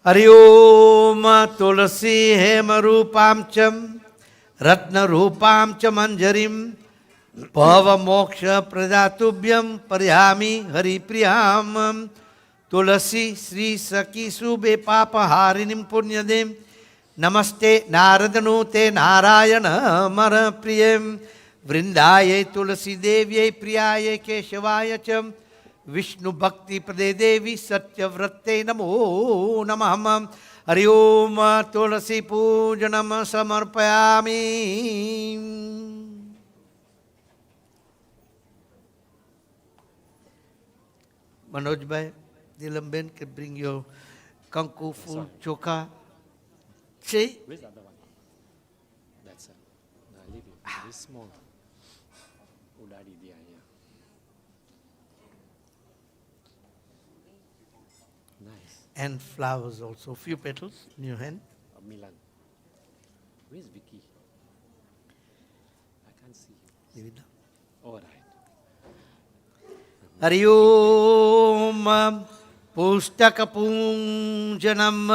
Hari Om Tulsi Hema Rupam Cham Ratna Rupam Cham Manjarim Pava Moksha Pradatubhyam Paryami Hari Priyam Tulasi Sri Saki Sube Papa Harinim Punyadem Namaste Naradanute Narayana Mara Priyam Vrindaye Tulasi Devye Priyaye Keshavaya Cham Vishnu Bhakti Prade Devi Satya Vratte Namo Namah Hari Om Tulasi Pujanam Samarpayami. Manoj Bhai, Dilam Ben can bring your kanku full choka. See? Where's the other one? That's it. No, leave it. This small. Udadi diya here. Nice. And flowers also. Few petals in your hand. Milan. Where's Vicky? I can't see him. Leave it down. All right. Hari Om Pustaka Pujanam.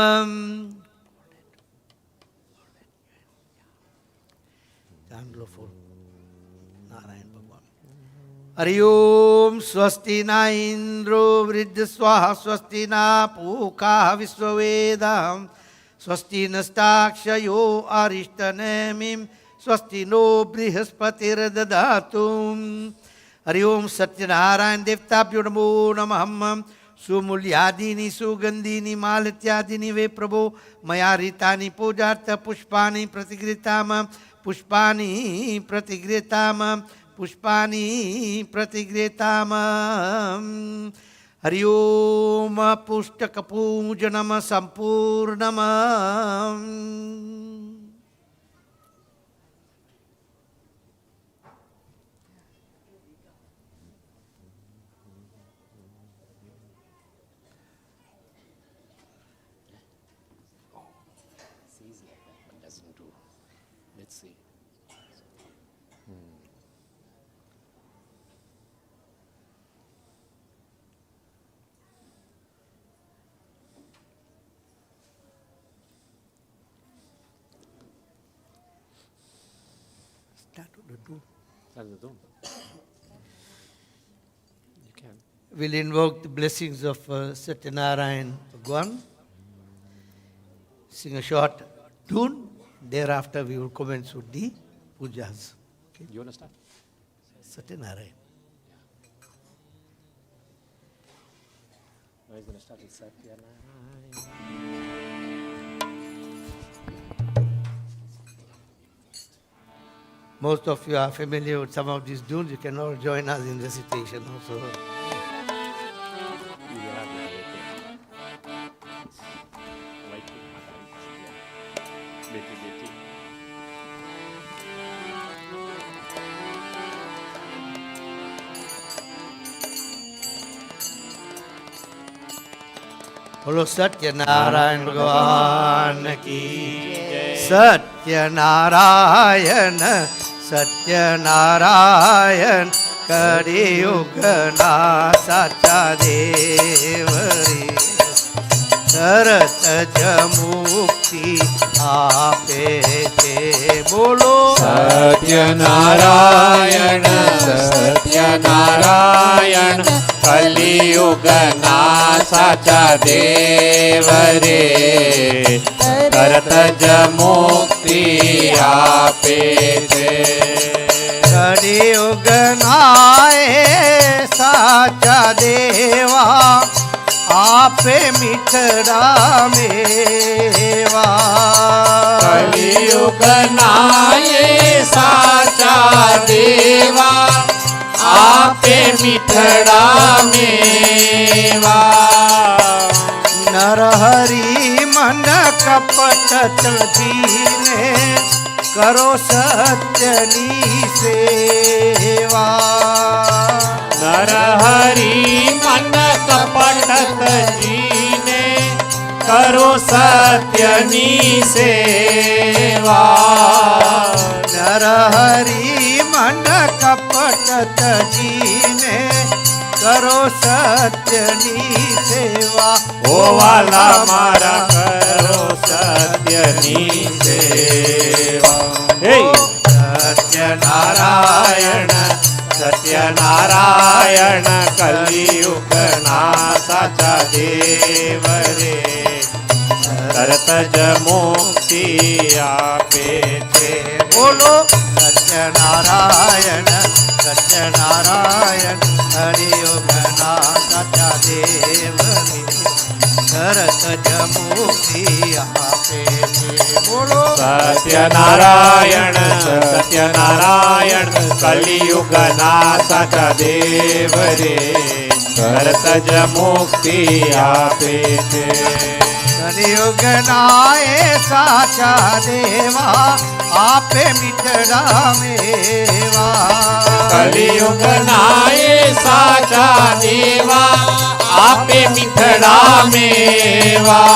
For Narayan Bhagwan. Hari Om Swasti Na Indro Vriddha Swaha Swasti Na Puka Visvavedam Swasti Nastakshayo Arishtanemim Swasti No Brihaspati Dadatum. Hari Om Satya Narayan Devtabhyo Namo Namah Sumulyadini Sugandhini Malatyadini Ve Prabho Mayaritani Pujartha Pushpani Pratigritama Pushpani Pratigritama Pushpani Pratigritama. Hari Om Pustaka Pujanam Sampurnama. Sees like that, but doesn't do. Let's see. Start with the two. That's the dome. You can. We'll invoke the blessings of Satya Narayan Bhagwan. Sing a short tune. Thereafter, we will commence with the pujas. Okay. You want to start? Satya Narayan. No, he's going to start with Satya Narayan. Most of you are familiar with some of these tunes. You can all join us in recitation also. You have the other thing. White thing. Betty, Betty. बोलो सत्य नारायण भगवान की सत्य नारायण कलियुग ना साचा देवरी तरत ज मुक्ति आपे थे बोलो सत्य नारायण कलियुग કલિયુગના સાચા દેવ રે તરત જ મુક્તિ આપે છે. કળિયુગનાએ સાચા દેવા આપે મીઠડા મેવા. કલિયુગના એ સાચા દેવા આપે મીઠડા મેવા. નરહરી મન કપટ તજીને કરો સત્યની સેવા. નરહરી મન કપટ તજીને કરો સત્યની સેવા. નરહરી મન કપટ તજીને કરો સત્યની સેવા. ઓ વાલા મારા કરો સત્યની સેવા. હે સત્યનારાયણ સત્યનારાયણ કલિયુગના સાચા દેવ રે તરત જ મુક્તિ આપે છે. બોલો સત્યનારાયણ સત્યનારાયણ હરિયુગના સત્ય દેવની તરત જ મુક્તિ આપે છે. બોલો સત્યનારાયણ સત્યનારાયણ કલિયુગના સાચા દેવ રે તરત જ મુક્તિ આપે છે. કલિયુગના એ સાચા દેવા આપે મીઠડા મેવા. કલિયુગના એ સાચા દેવા આપે મીઠડા મેવા.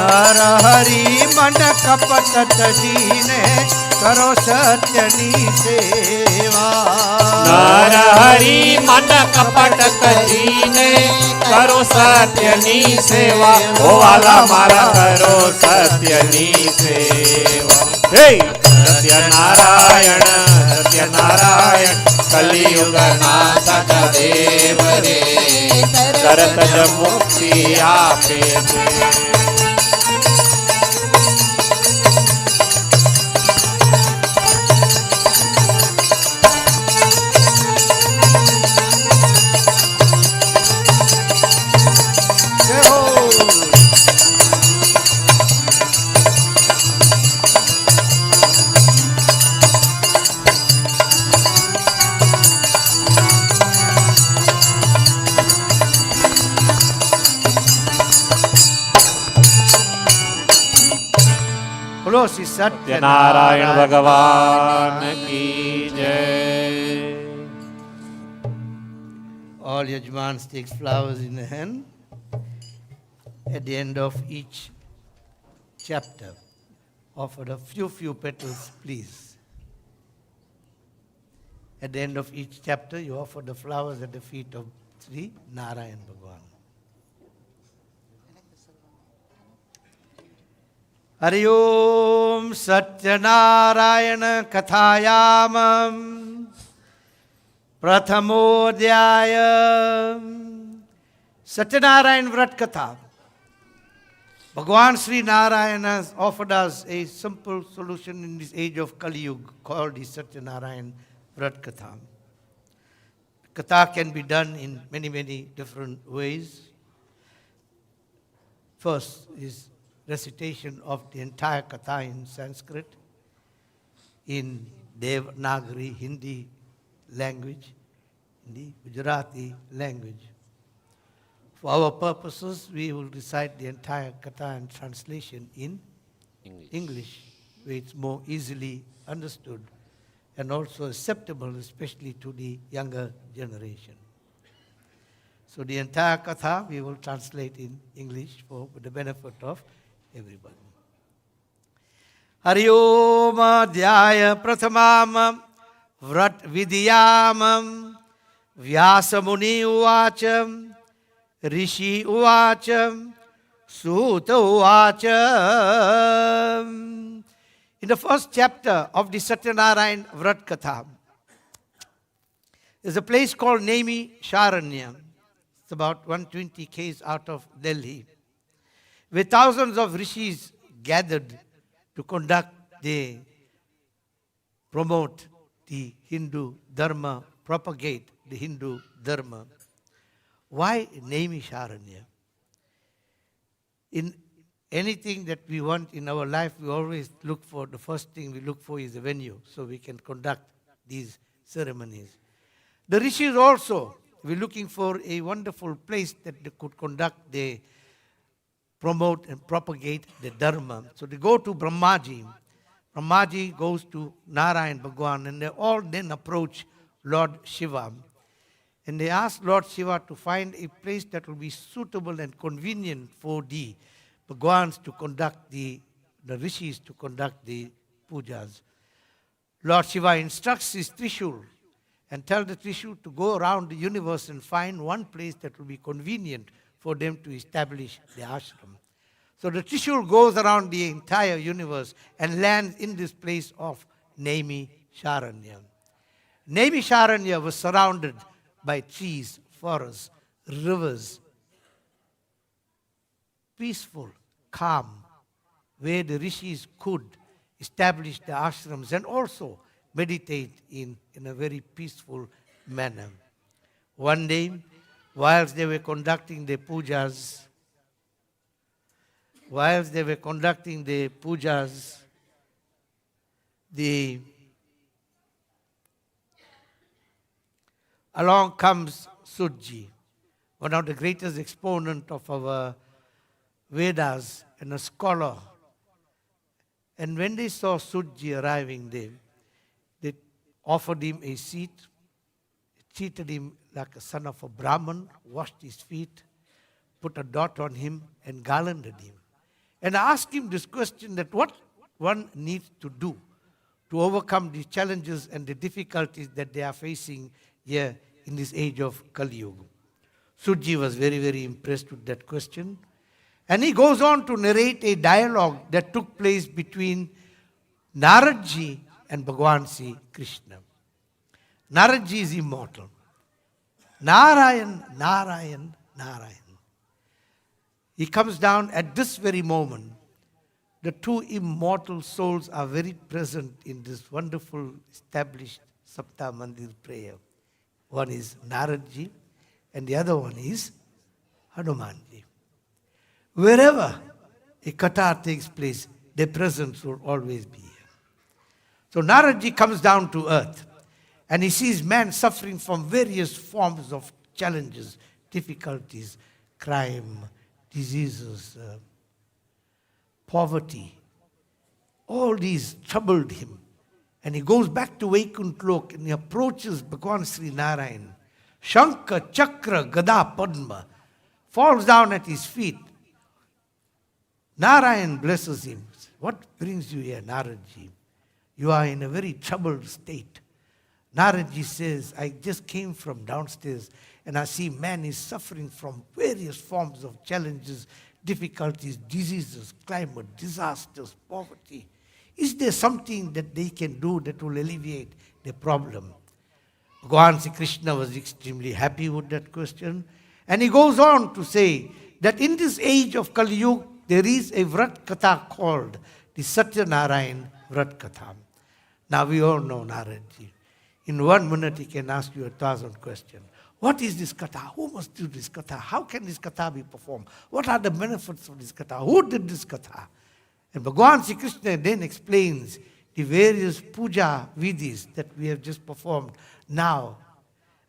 નરહરી મન કપટ તજીને કરો સત્યની સેવા. નરહરી મન કપટ તજીને કરો સત્યની સેવા. ઓ વાલા મારા કરો સત્યની સેવા. હે સત્યનારાયણ સત્યનારાયણ કલિયુગના સાચા દેવ રે તરત જ મુક્તિ આપે છે. બોલો શ્રી સત્યનારાયણ ભગવાન કી જય. All Yajmans takes flowers in the hand. At the end of each chapter, offer a few petals, please. At the end of each chapter, you offer the flowers at the feet of Sri Narayan Bhagwan. Hari Om Satya Narayana Kathayamam Prathamodhyaya. Satya Narayan Vrat Katha. Bhagwan Sri Narayan has offered us a simple solution in this age of Kali Yuga called the Satya Narayan Vrat Katha. Katha can be done in many different ways. First is recitation of the entire Katha in Sanskrit, in Devanagari, Hindi language, in the Gujarati language. For our purposes, we will recite the entire Katha and translation in English, where it's more easily understood and also acceptable, especially to the younger generation. So the entire Katha we will translate in English for the benefit of everybody. Hari Om Adhyaya Prathamam Vrat Vidyamam Vyasa Muni Uvacham Rishi Uvacham Suta Uvacham. In the first chapter of the Satyanarayan Vrat Katha, there's a place called Nemi Sharanya. It's about 120 k's out of Delhi, where thousands of rishis gathered to promote the Hindu Dharma, propagate the Hindu Dharma. Why Naimisharanya? In anything that we want in our life, we always look for, the first thing we look for is a venue, so we can conduct these ceremonies. The rishis also were looking for a wonderful place that they could conduct, they promote and propagate the Dharma. So they go to Brahmaji. Brahmaji goes to Narayan Bhagwan, and they all then approach Lord Shiva. And they ask Lord Shiva to find a place that will be suitable and convenient for the Bhagwans to conduct the rishis to conduct the pujas. Lord Shiva instructs his Trishul and tells the Trishul to go around the universe and find one place that will be convenient for them to establish the ashram. So the Trishul goes around the entire universe and lands in this place of Naimisharanya. Naimisharanya was surrounded by trees, forests, rivers, peaceful, calm, where the rishis could establish the ashrams and also meditate in a very peaceful manner. One day, whilst they were conducting the pujas, along comes Sudji, one of the greatest exponent of our Vedas and a scholar. And when they saw Sudji arriving there, they offered him a seat, treated him like a son of a Brahman, washed his feet, put a dot on him, and garlanded him. And asked him this question, that what one needs to do to overcome the challenges and the difficulties that they are facing here in this age of Kali Yuga. Sudji was very, very impressed with that question. And he goes on to narrate a dialogue that took place between Naradji and Bhagwan Sri Krishna. Naradji is immortal. Narayan, Narayan, Narayan. He comes down at this very moment. The two immortal souls are very present in this wonderful established SAPTAH Mandir prayer. One is Naradji and the other one is Hanumanji. Wherever a Katha takes place, their presence will always be here. So Naradji comes down to earth and he sees man suffering from various forms of challenges, difficulties, crime, diseases, poverty. All these troubled him. And he goes back to Vaikuntha Lok and he approaches Bhagwan Sri Narayan. Shankha, Chakra, Gada, Padma falls down at his feet. Narayan blesses him. What brings you here, Naradji? You are in a very troubled state. Naradji says, I just came from downstairs and I see man is suffering from various forms of challenges, difficulties, diseases, climate, disasters, poverty. Is there something that they can do that will alleviate the problem? Bhagwan Sri Krishna was extremely happy with that question. And he goes on to say that in this age of Kali Yuga, there is a Vrat Katha called the Satya Narayan Vrat Katha. Now we all know Narayanji. In 1 minute he can ask you 1,000 questions. What is this Katha? Who must do this Katha? How can this Katha be performed? What are the benefits of this Katha? Who did this Katha? And Bhagwan Sri Krishna then explains the various puja vidhis that we have just performed now.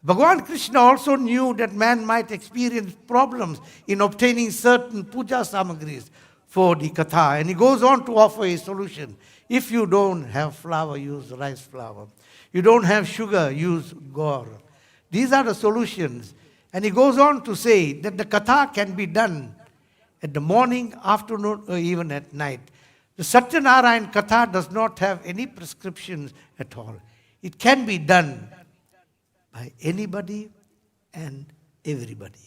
Bhagwan Krishna also knew that man might experience problems in obtaining certain puja samagris for the Katha. And he goes on to offer a solution. If you don't have flour, use rice flour. You don't have sugar, use gur. These are the solutions. And he goes on to say that the Katha can be done at the morning, afternoon, or even at night. The Satya Narayan Katha does not have any prescriptions at all. It can be done by anybody and everybody.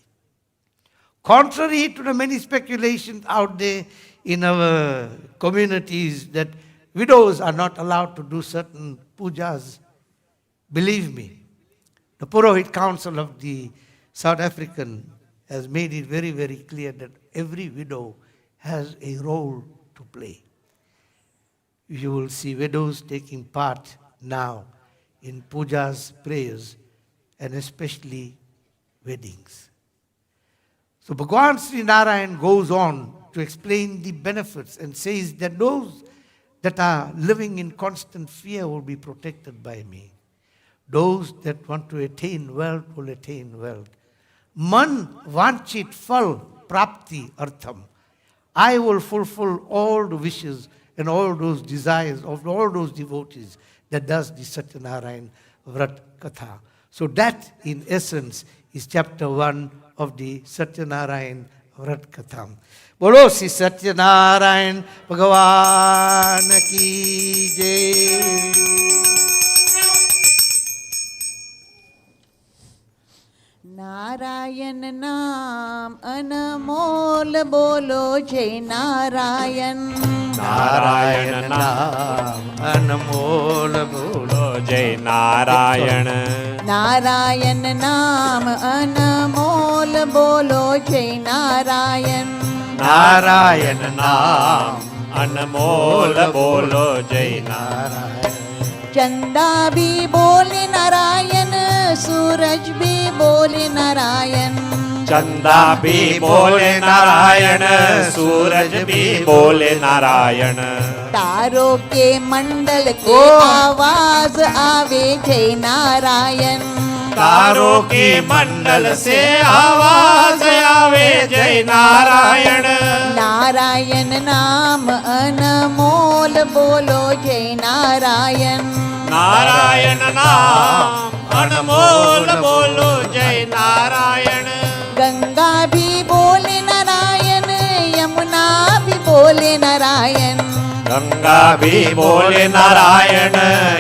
Contrary to the many speculations out there in our communities that widows are not allowed to do certain pujas, believe me, the Purohit Council of the South African has made it very, very clear that every widow has a role to play. You will see widows taking part now in pujas, prayers, and especially weddings. So Bhagavan Sri Narayan goes on to explain the benefits and says that those that are living in constant fear will be protected by me. Those that want to attain wealth will attain wealth. Man vanchit fal prapti artham. I will fulfill all the wishes and all those desires of all those devotees that does the Satyanarayan Vrat Katha. So that in essence is chapter 1 of the Satyanarayan Vrat Katha. Bolo si Satyanarayan Bhagavan ki jai. Narayan नाम अनमोल बोलो जय नारायण नारायण नाम अनमोल बोलो जय नारायण नारायण नाम अनमोल बोलो जय नारायण नारायण नाम अनमोल बोलो जय नारायण चंदा भी बोले नारायण सूरज भी बोले नारायण चंदा भी बोले नारायण सूरज भी बोले नारायण तारों के मंडल के आवाज आवे जय नारायण तारों के मंडल से आवाज आवे जय नारायण नारायण नाम अनमोल बोलो जय नारायण नारायण नाम अनमोल बोलो जय नारायण गंगा भी बोले नारायण यमुना भी बोले नारायण गंगा भी बोले नारायण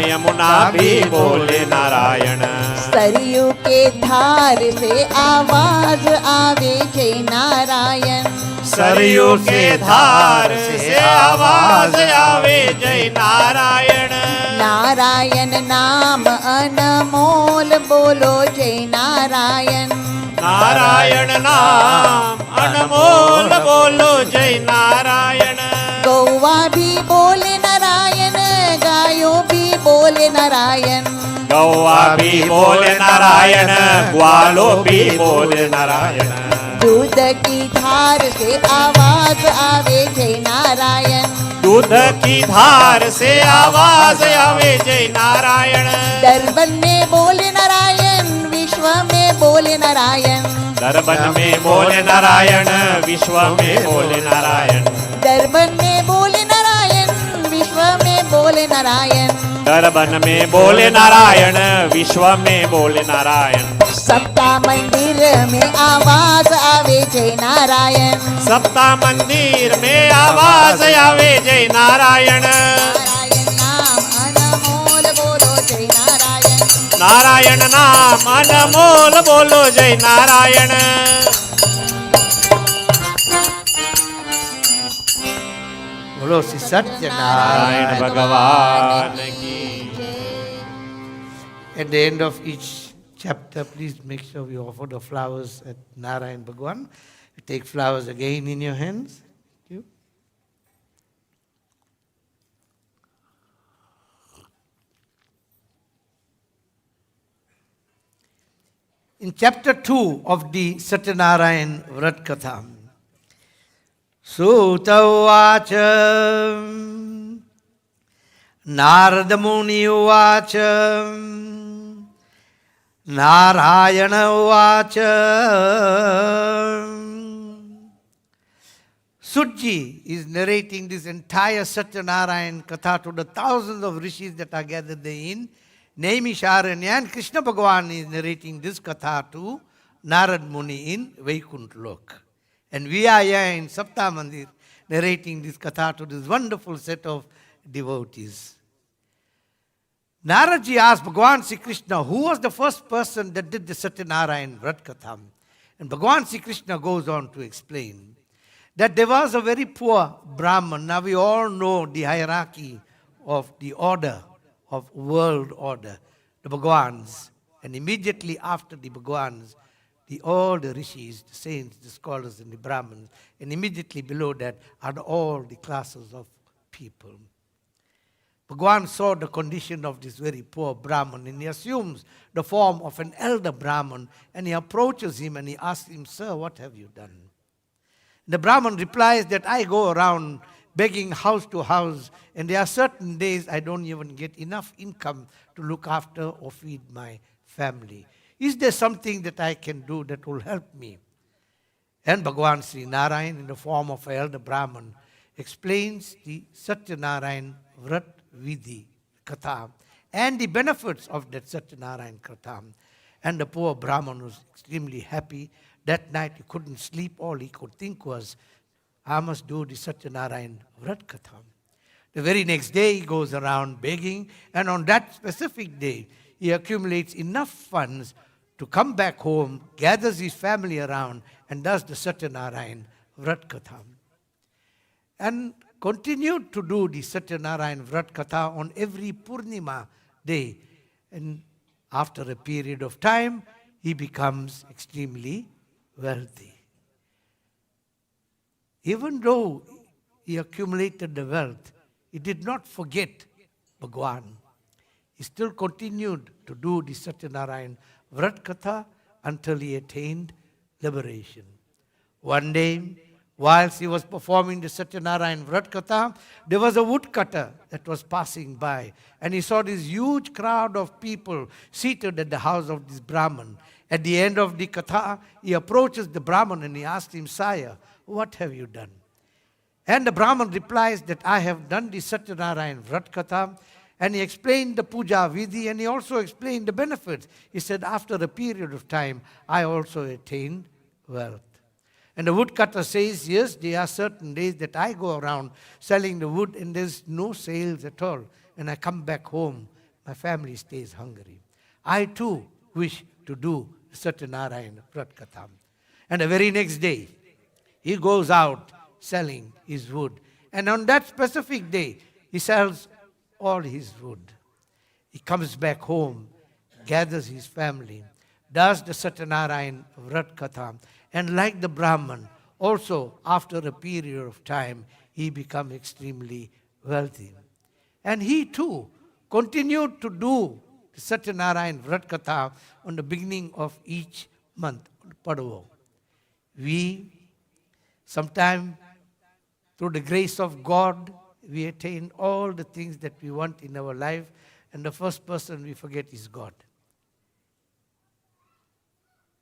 यमुना भी बोले नारायण सरयू के धार से आवाज आवे जय नारायण सरयू के धार से आवाज आवे जय नारायण नारायण नाम अनमोल बोलो जय नारायण नारायण नाम अनमोल बोलो जय नारायण गौवा भी बोले नारायण गायों भी बोले नारायण गौवा भी बोले नारायण ग्वालो भी बोले नारायण दूध की धार से आवाज आवे जय नारायण दूध की धार से आवाज आवे जय नारायण दरबन में बोले नारायण विश्व में बोले नारायण दरबन में बोले नारायण विश्व में बोले नारायण दरबन में बोले नारायण विश्व में बोले नारायण दरबन में बोले नारायण विश्व में बोले नारायण सप्ताह मंदिर में आवाज आवे जय नारायण सप्ताह मंदिर में आवाज आवे जय नारायण नारायण नाम अनमोल बोलो जय नारायण नारायण नाम अनमोल बोलो जय नारायण बोलो श्री सत्यनारायण नारायण भगवान की At the end of each chapter, please make sure we offer the flowers at Narayan Bhagwan. You take flowers again in your hands. Thank you. In chapter 2 of the Satyanarayan Vrat Katha, Sutavacha Narada Muni Uvacha Narayana Uvacha. Sutji is narrating this entire Satyanarayan Katha to the thousands of rishis that are gathered therein. Naimisharanya and Krishna Bhagavan is narrating this Katha to Narad Muni in Vaikunt Lok. And we are here in SAPTAH Mandir narrating this Katha to this wonderful set of devotees. Naradji asked Bhagavan Sri Krishna, who was the first person that did the Satyanarayan Vrat Katha? And Bhagavan Sri Krishna goes on to explain that there was a very poor Brahman. Now we all know the hierarchy of the order, of world order, the Bhagavans. And immediately after the Bhagavans, all the rishis, the saints, the scholars, and the Brahmins. And immediately below that are all the classes of people. Bhagwan saw the condition of this very poor Brahman, and he assumes the form of an elder Brahman, and he approaches him and he asks him, "Sir, what have you done?" The Brahman replies that I go around begging house to house, and there are certain days I don't even get enough income to look after or feed my family. Is there something that I can do that will help me? And Bhagwan Sri Narayan, in the form of an elder Brahman, explains the Satya Narayan Vrat Vidhi Katha and the benefits of that Satya Narayan Katha. And the poor Brahman was extremely happy. That night he couldn't sleep. All he could think was, I must do the Satya Narayan Vrat Katha. The very next day he goes around begging, and on that specific day he accumulates enough funds to come back home, gathers his family around, and does the Satya Narayan Vrat Katha. And continued to do the Satya Narayan Vrat Katha on every Purnima day. And after a period of time, he becomes extremely wealthy. Even though he accumulated the wealth, he did not forget Bhagwan. He still continued to do the Satya Narayan Vrat Katha until he attained liberation. One day, whilst he was performing the Satya Narayan Vrat Katha, there was a woodcutter that was passing by, and he saw this huge crowd of people seated at the house of this Brahman. At the end of the Katha, he approaches the Brahman and he asks him, "Sire, what have you done?" And the Brahman replies that I have done the Satya Narayan Vrat Katha. And he explained the Puja Vidhi, and he also explained the benefits. He said, after a period of time, I also attained wealth. And the woodcutter says, yes, there are certain days that I go around selling the wood and there's no sales at all. And I come back home, my family stays hungry. I too wish to do Satya Narayan Vrat Katha. And the very next day, he goes out selling his wood. And on that specific day, he sells all his wood. He comes back home, gathers his family, does the Satya Narayan Vrat Katha, and like the Brahman, also after a period of time, he becomes extremely wealthy. And he too continued to do the Satya Narayan Vrat Katha on the beginning of each month, Padavo. We, sometime through the grace of God, we attain all the things that we want in our life, and the first person we forget is God.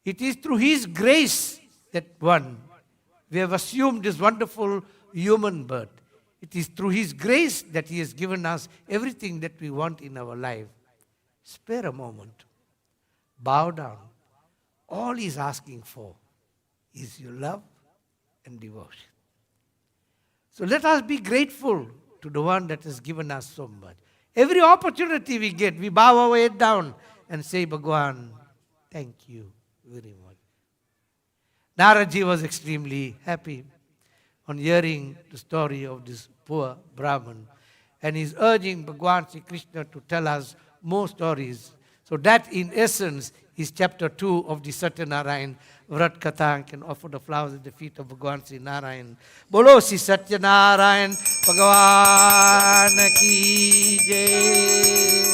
It is through His grace that we have assumed this wonderful human birth. It is through His grace that He has given us everything that we want in our life. Spare a moment. Bow down. All He is asking for is your love and devotion. So let us be grateful to the one that has given us so much. Every opportunity we get, we bow our head down and say, Bhagwan, thank you very much. Naraji was extremely happy on hearing the story of this poor Brahman. And he's urging Bhagwan Sri Krishna to tell us more stories. So that in essence is chapter 2 of the Satya Narayan Vrat Katha. Can offer the flowers at the feet of Bhagwan Sri Narayan. Bolo Sri Satya Narayan Bhagwan ki jai.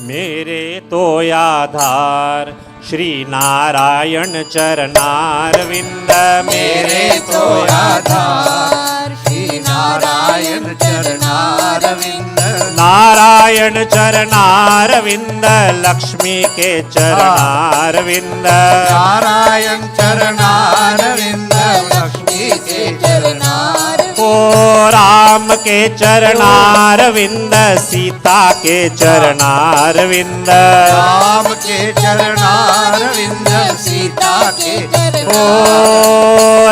मेरे तो आधार श्री नारायण चरणारविंद मेरे तो आधार श्री नारायण चरणारविंद नारायण चरणारविंद लक्ष्मी के चरणारविंद नारायण चरणारविंद लक्ष्मी के चरणारविंद ओ राम के चरणारविंद सीता के चरणारविंद राम के चरणारविंद सीता के ओ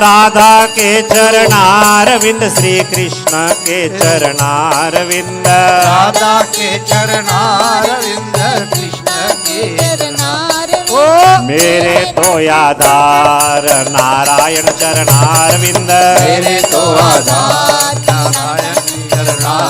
राधा के चरणारविंद श्री कृष्ण के चरणारविंद राधा के चरणारविंद कृष्ण के चरणारविंद मेरे तो आधार नारायण चरणारविंद मेरे तो आधार नारायण चरणारविंद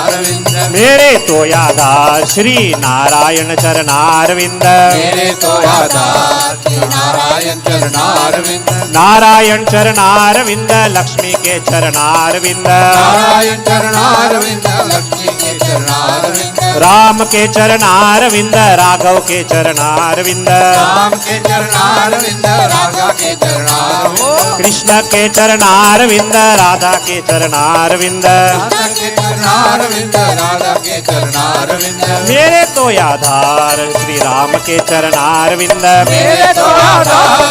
तो यादार श्री नारायण चरणारविंद मेरे तो आधार श्री नारायण चरणारविंद नारायण चरणारविंद लक्ष्मी के चरणारविंद नारायण चरणारविंद लक्ष्मी के चरणारविंद राम के चरणारविंद राघव के चरणारविंद राम के चरणारविंद राधा के चरणारविंद कृष्ण के चरणारविंद राधा के चरणारविंद कृष्ण के चरणारविंद राधा के चरणारविंद मेरे तो आधार श्री राम के चरणारविंद मेरे तो आधार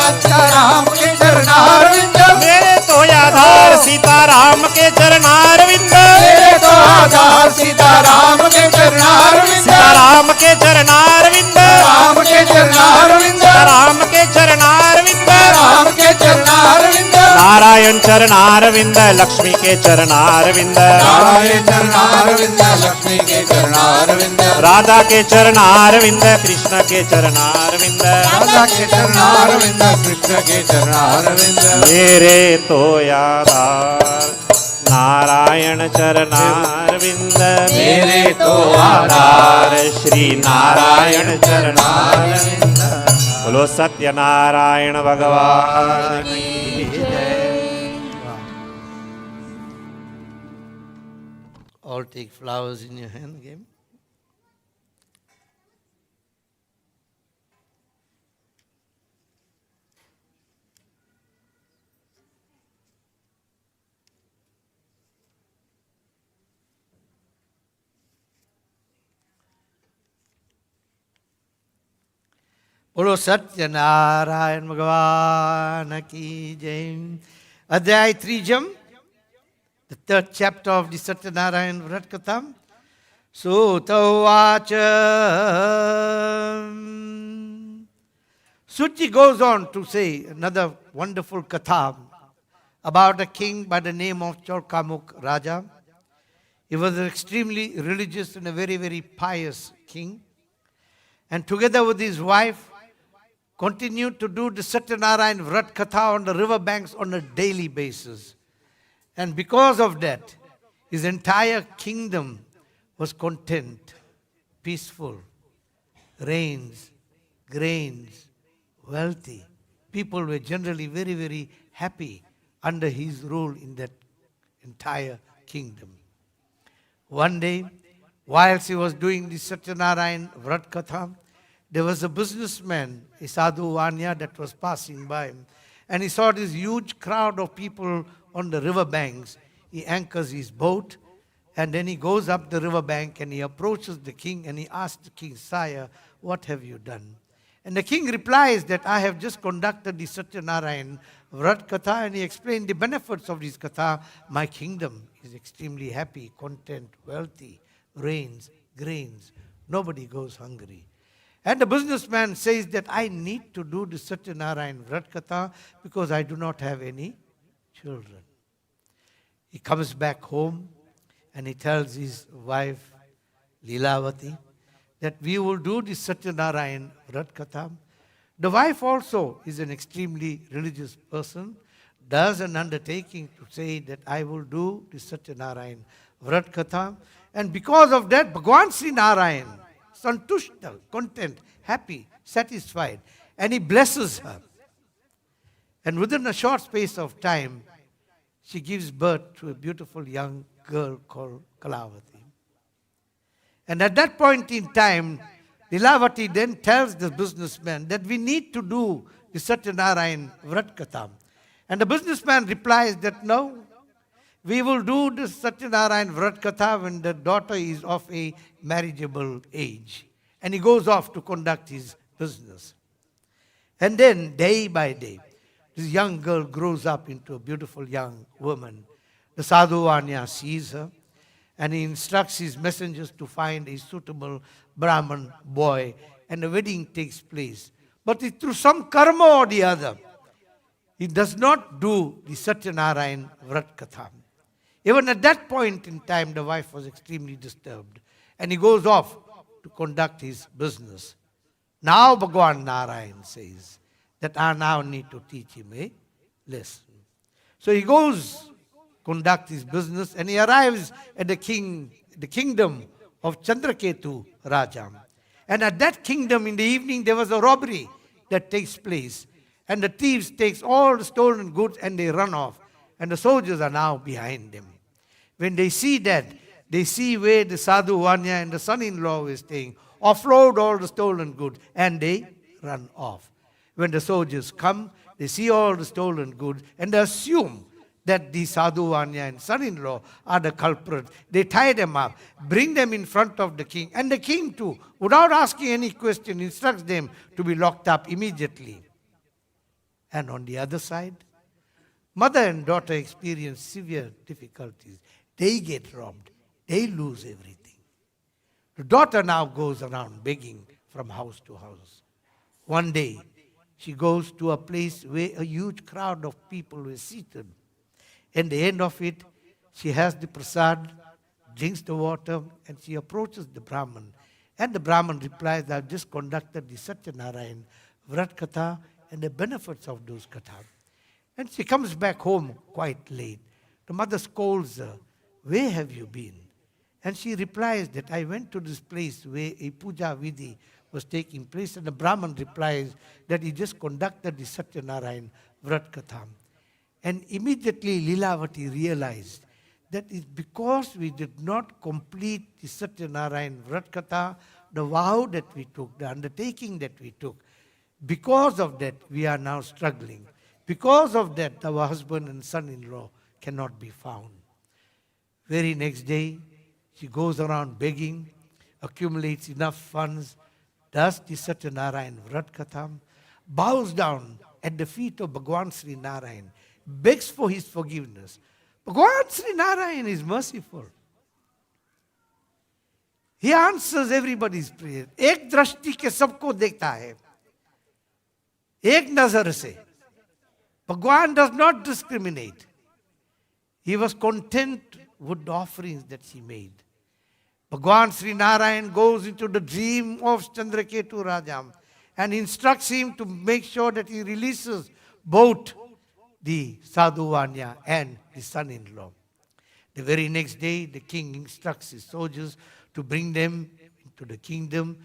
राम के चरणारविंद मेरे तो आधार सीताराम के चरणारविंद मेरे तो आधार सीताराम के चरणारविंद राम के चरणारविंद राम के चरणारविंद राम के चरणारविंद राम के चरणारविंद नारायण चरणारविंद लक्ष्मी के चरणारविंद नारायण चरणारविंद लक्ष्मी के चरणारविंद राधा के चरणारविंद कृष्ण के चरणारविंद राधा के चरणारविंद कृष्ण के चरणारविंद मेरे तो आधार नारायण चरणारविंद मेरे तो आधार श्री नारायण चरणारविंद बोलो सत्य नारायण भगवान की जय। All take flowers in your hand again. बोलो सत्य नारायण भगवान की जय। अध्याय 3 the third chapter of the Satyanarayan Vrat Katha. Sutavacha. Suchi goes on to say another wonderful katha about a king by the name of Chorkamukh Raja. He was an extremely religious and a very, very pious king. And together with his wife, continued to do the Satyanarayan Vrat Katha on the river banks on a daily basis. And because of that, his entire kingdom was content, peaceful, rains, grains, wealthy. People were generally very, very happy under his rule in that entire kingdom. One day, whilst he was doing the Satyanarayan Vrat Katha, there was a businessman, a sadhu Vanya, that was passing by him. And he saw this huge crowd of people on the river banks. He anchors his boat, and then he goes up the river bank and he approaches the king and he asks the king, Sire, what have you done? And the king replies that I have just conducted the Satyanarayan Vrat Katha, and he explained the benefits of this Katha. My kingdom is extremely happy, content, wealthy, rains, grains. Nobody goes hungry. And the businessman says that I need to do the Satyanarayan Vrat Katha because I do not have any children. He comes back home and he tells his wife, Lilavati, that we will do the Satyanarayan Vrat Katha. The wife also is an extremely religious person, does an undertaking to say that I will do the Satyanarayan Vrat Katha. And because of that, Bhagwan Sri Narayan, santushta, content, happy, satisfied, and he blesses her. And within a short space of time, she gives birth to a beautiful young girl called Kalavati. And at that point in time, Lilavati then tells the businessman that we need to do the Satyanarayan Vrat Katha. And the businessman replies that no, we will do the Satyanarayan Vrat Katha when the daughter is of a marriageable age. And he goes off to conduct his business. And then, day by day, this young girl grows up into a beautiful young woman. The sadhu Vanya sees her, and he instructs his messengers to find a suitable Brahman boy, and a wedding takes place. But through some karma or the other, he does not do the Satyanarayan Vrat Katha. Even at that point in time, the wife was extremely disturbed. And he goes off to conduct his business. Now Bhagwan Narayan says that I now need to teach him a lesson. So he goes, conduct his business, and he arrives at the kingdom of Chandraketu Raja. And at that kingdom in the evening there was a robbery that takes place. And the thieves takes all the stolen goods and they run off. And the soldiers are now behind them. When they see that, they see where the Sadhu Vanya and the son-in-law were staying, offload all the stolen goods, and they run off. When the soldiers come, they see all the stolen goods, and they assume that the Sadhu Vanya and son-in-law are the culprits. They tie them up, bring them in front of the king, and the king too, without asking any question, instructs them to be locked up immediately. And on the other side, mother and daughter experience severe difficulties. They get robbed. They lose everything. The daughter now goes around begging from house to house. One day, she goes to a place where a huge crowd of people were seated. At the end of it, she has the prasad, drinks the water, and she approaches the Brahman. And the Brahman replies, I've just conducted the Satya Narayan Vrat Katha and the benefits of those Kathas. And she comes back home quite late. The mother scolds her, where have you been? And she replies that I went to this place where a puja vidhi was taking place. And the Brahman replies that he just conducted the Satya Narayan Vrat Katha. And immediately Lilavati realized that it's because we did not complete the Satya Narayan Vrat Katha, the vow that we took, the undertaking that we took. Because of that, we are now struggling. Because of that, our husband and son-in-law cannot be found. Very next day, she goes around begging, accumulates enough funds, does the Satya Narayan Vrat Katha, bows down at the feet of Bhagwan Sri Narayan, begs for his forgiveness. Bhagwan Sri Narayan is merciful. He answers everybody's prayer. एक दृष्टि के सबको देखता है. एक नजर से. Bhagwan does not discriminate. He was content with the offerings that she made. Bhagwan Sri Narayan goes into the dream of Chandraketu Raja and instructs him to make sure that he releases both the Sadhu Vanya and the son-in-law. The very next day, the king instructs his soldiers to bring them into the kingdom,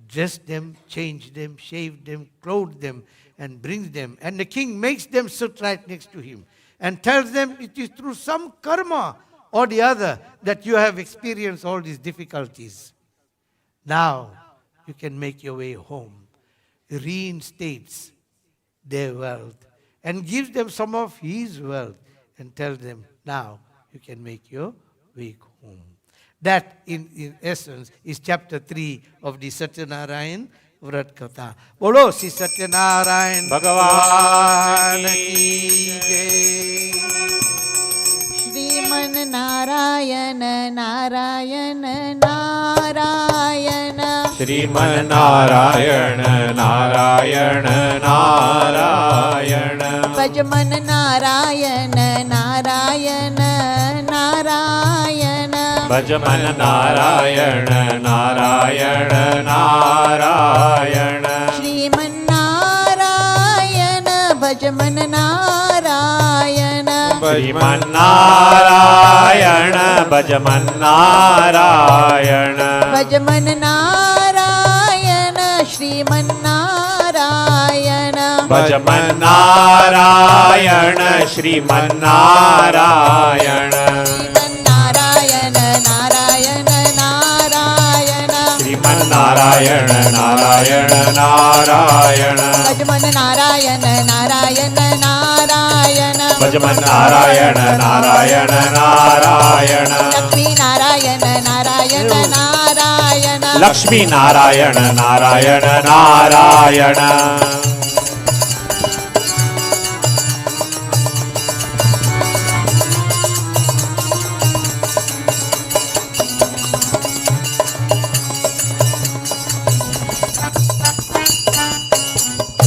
dress them, change them, shave them, clothe them, and brings them. And the king makes them sit right next to him and tells them it is through some karma or the other that you have experienced all these difficulties. Now you can make your way home. Reinstates their wealth and gives them some of his wealth and tells them, now you can make your way home. That in essence is chapter 3 of the Satya Narayan Vrat Katha. Bolo Sri Satya Narayan Bhagavan ki jai. Shriman Narayan Narayan Narayan Shriman Narayan Narayan Narayan भजमन नारायण नारायण नारायण भजमन नारायण नारायण नारायण श्रीमन नारायण भजमन नारायण श्रीमन नारायण भजमन नारायण भजमन नारायण श्रीमन नारायण भजमन नारायण श्रीमन नारायण श्रीमन नारायण नारायण नारायण श्रीमन नारायण नारायण नारायण भजमन नारायण नारायण नारायण भजमन नारायण नारायण नारायण लक्ष्मी नारायण नारायण नारायण लक्ष्मी नारायण नारायण नारायण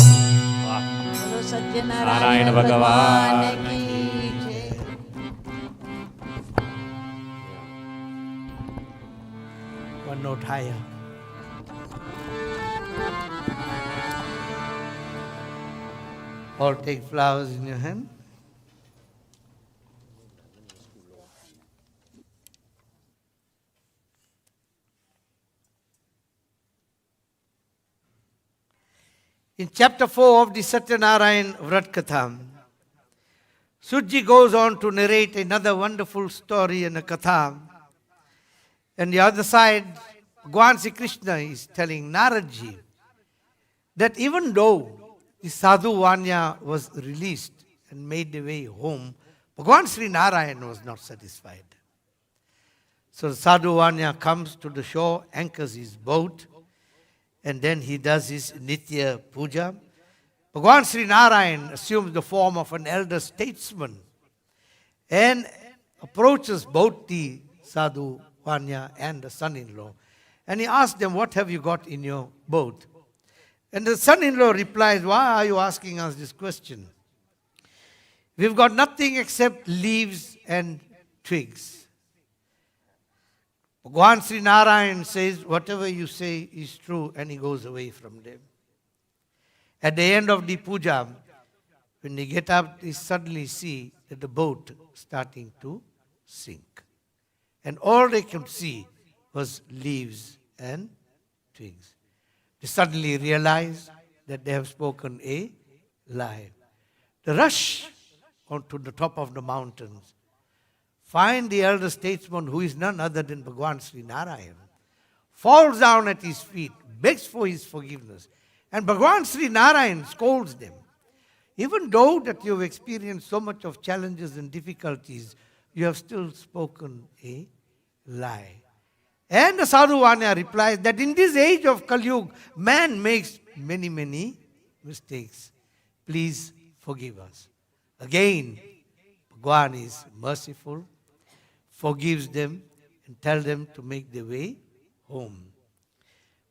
बोलो सत्यनारायण नारायण भगवान की जय। One note higher. All take flowers in your hand. In chapter 4 of the Satya Narayan Vrat Katha, Sujji goes on to narrate another wonderful story and a katha. And the other side, Bhagwan Sri Krishna is telling Naradji that even though the Sadhu Vanya was released and made the way home, Bhagwan Sri Narayan was not satisfied. So the Sadhu Vanya comes to the shore, anchors his boat, and then he does his Nitya Puja. Bhagwan Sri Narayan assumes the form of an elder statesman and approaches both the Sadhu Vanya and the son-in-law. And he asks them, what have you got in your boat? And the son-in-law replies, why are you asking us this question? We've got nothing except leaves and twigs. Bhagwan Sri Narayan says, whatever you say is true, and he goes away from them. At the end of the puja, when they get up, they suddenly see that the boat starting to sink. And all they could see was leaves and twigs. They suddenly realize that they have spoken a lie. They rush onto the top of the mountains, find the elder statesman who is none other than Bhagwan Sri Narayan, falls down at his feet, begs for his forgiveness. And Bhagwan Sri Narayan scolds them. Even though that you have experienced so much of challenges and difficulties, you have still spoken a lie. And the Sadhu Vanya replies that in this age of Kali Yuga, man makes many, many mistakes. Please forgive us. Again, Bhagwan is merciful, forgives them, and tells them to make their way home.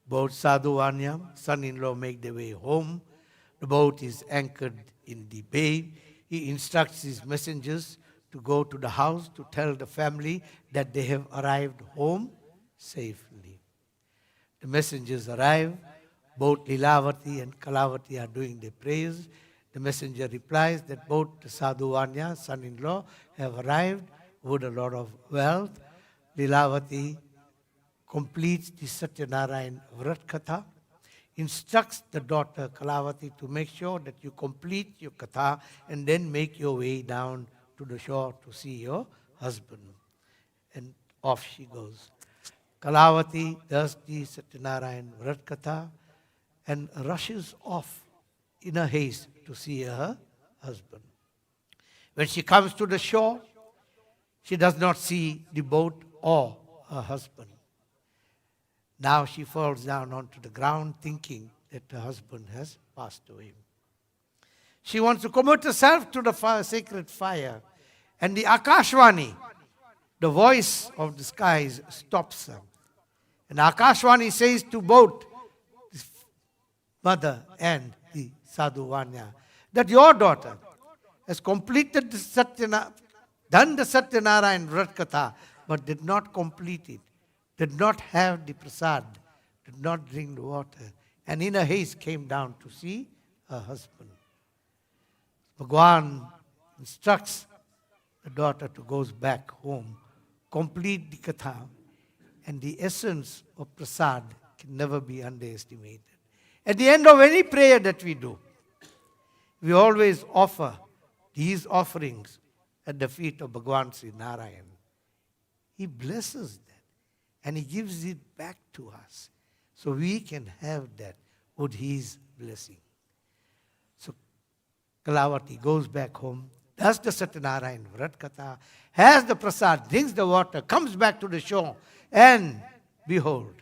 Both Sadhu Vanya, son-in-law, make their way home. The boat is anchored in the bay. He instructs his messengers to go to the house to tell the family that they have arrived home safely. The messengers arrive. Both Lilavati and Kalavati are doing their prayers. The messenger replies that both the Sadhu Vanya, son-in-law, have arrived with a lot of wealth. Lilavati completes the Satya Narayan Vrat Katha, instructs the daughter Kalavati to make sure that you complete your Katha and then make your way down to the shore to see your husband. And off she goes. Kalavati does the Satya Narayan Vrat Katha and rushes off in a haste to see her husband. When she comes to the shore, she does not see the boat or her husband. Now she falls down onto the ground thinking that her husband has passed away. She wants to commit herself to the sacred fire. And the Akashvani, the voice of the skies, stops her. And Akashvani says to both the mother and the Sadhu Vanya that your daughter has completed the done the Satya Narayan Vrat Katha, but did not complete it. Did not have the prasad, did not drink the water, and in a haste came down to see her husband. Bhagwan instructs the daughter to go back home, complete the katha, and the essence of prasad can never be underestimated. At the end of any prayer that we do, we always offer these offerings at the feet of Bhagwan Sri Narayan. He blesses that. And he gives it back to us. So we can have that with his blessing. So Kalavati goes back home, does the Satya Narayan Vrat Katha, has the prasad, drinks the water, comes back to the shore, and behold,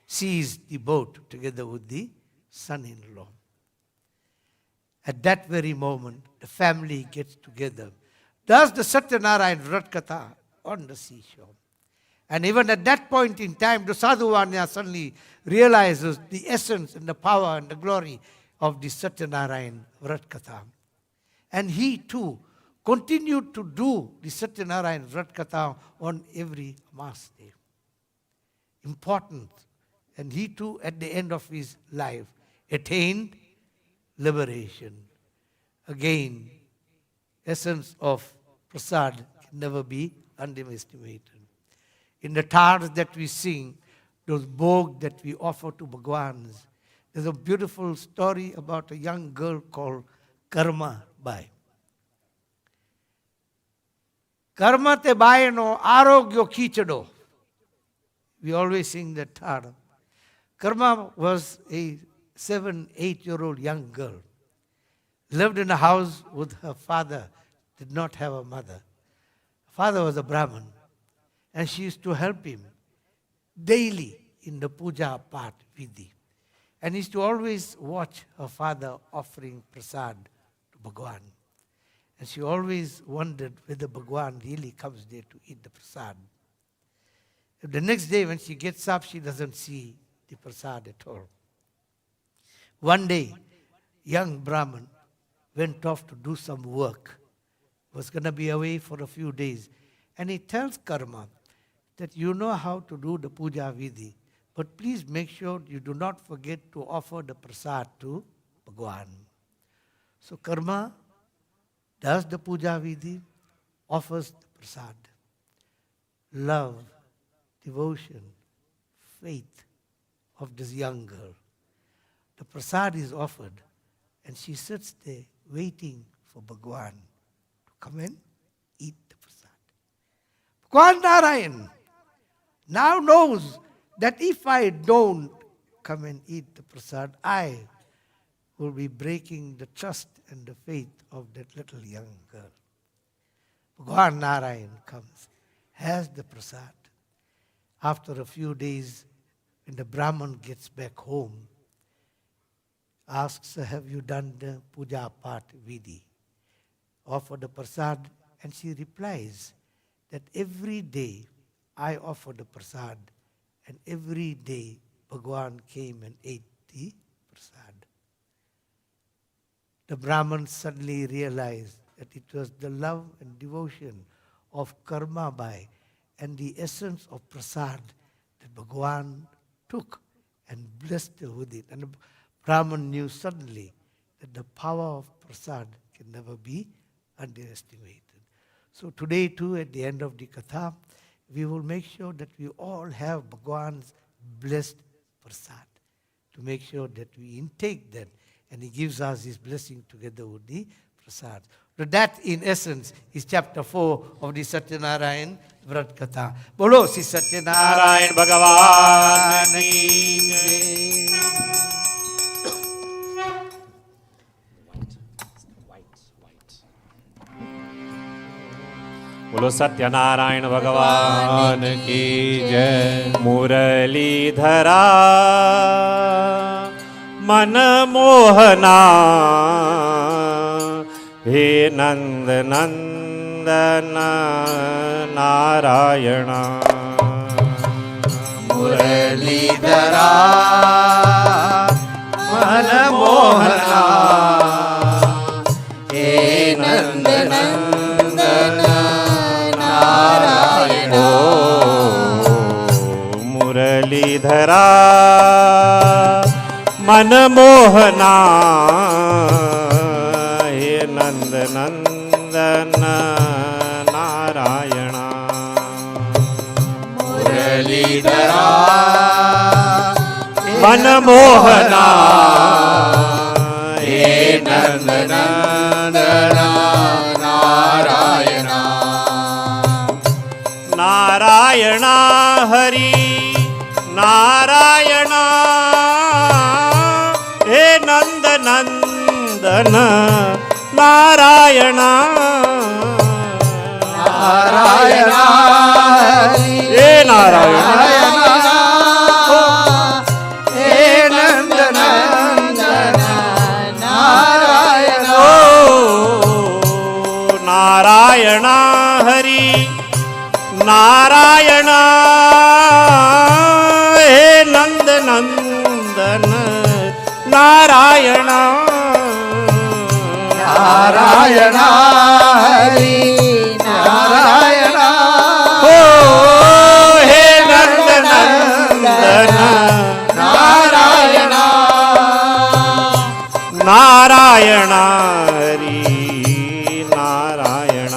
sees the boat together with the son-in-law. At that very moment, the family gets together, does the Satya Narayan Vrat Katha on the seashore. And even at that point in time, the Sadhu Vanya suddenly realizes the essence and the power and the glory of the Satya Narayan Vrat Katha. And he too continued to do the Satya Narayan Vrat Katha on every Mass day. Important. And he too, at the end of his life, attained liberation. Again, essence of prasad can never be underestimated. In the Thaars that we sing, those bhog that we offer to Bhagwans, There's a beautiful story about a young girl called Karma Bai. Karma te bai no arogyo khichado. We always sing that Thaar. Karma was a 7-8-year-old young girl. Lived in a house with her father, did not have a mother. Father was a Brahmin, and she used to help him daily in the puja part, vidhi. And used to always watch her father offering prasad to Bhagwan. And she always wondered whether Bhagwan really comes there to eat the prasad. The next day when she gets up, she doesn't see the prasad at all. One day, young Brahman went off to do some work. Was going to be away for a few days. And he tells Karma that you know how to do the puja vidhi, but please make sure you do not forget to offer the prasad to Bhagwan. So Karma does the puja vidhi, offers the prasad. Love, devotion, faith of this young girl. The prasad is offered, and she sits there waiting for Bhagwan to come and eat the prasad. Bhagwan Narayan now knows that if I don't come and eat the prasad, I will be breaking the trust and the faith of that little young girl. Bhagwan Narayan comes, has the prasad. After a few days, when the Brahman gets back home, asks her, have you done the puja part vidhi? Offer the prasad, and she replies that every day I offer the prasad, and every day Bhagwan came and ate the prasad. The Brahman suddenly realized that it was the love and devotion of Karma Bai and the essence of prasad that Bhagwan took and blessed her with it. And the Brahman knew suddenly that the power of prasad can never be underestimated. So today too, at the end of the Katha, we will make sure that we all have Bhagwan's blessed prasad, to make sure that we intake that, and he gives us his blessing together with the prasad. So that in essence is chapter 4 of the Satya Narayan Vrat Katha. Bolo si Satya Narayan Bhagavan ki jai. बोलो सत्यनारायण भगवान की जय। मुरलीधरा मन मोहना हे नंद नंदन नारायण। मुरलीधरा मन मोहना हे नंद नंदन नारायण। मुरलीधरा मन मोहना हे नंद नंदन नारायण। मुरलीधरा मन मोहना हे नंद नंदन नारायण। नारायण हरि नारायण हे नंद नंदन नारायण। नारायण हे नारायण हे नंद नंदन नारायण। नारायण हरि नारायण हे नंद नंदन नारायण। नारायण हरि नारायण ओ हे नंद नंदन नारायण। नारायण हरि नारायण।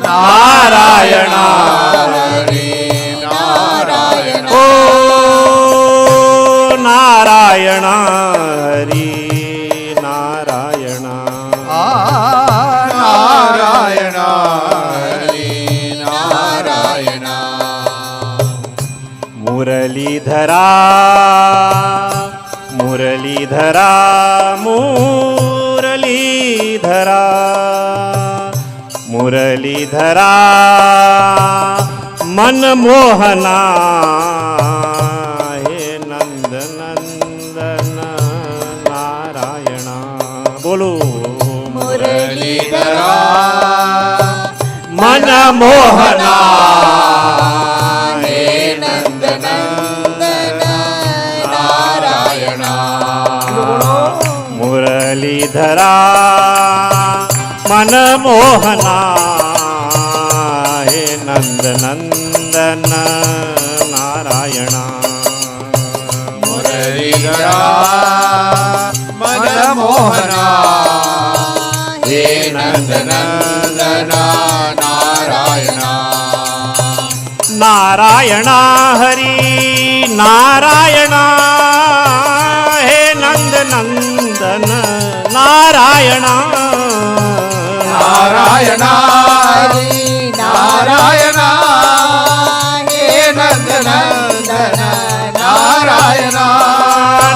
नारायण हरि नारायण। ओ नारायण નારાયણ હરિ નારાયણ નારાયણ હરિ નારાયણ મુરલીધરા મુરલીધરા મુરલીધરા મુરલીધરા મનમોહના હે નંદ નંદન નારાયણ બોલો મુરલીધરા મનમોહના હે નંદ નંદન નારાયણ મુરલીધરા મનમોહના હે નંદ નંદન નારાયણ મુરલીધરા મનમોહના હે નંદ નંદન નારાયણ નારાયણ હરિ નારાયણ હે નંદ નંદન નારાયણ નારાયણ હરિ નારાયણ હે નંદ નંદન નારાયણ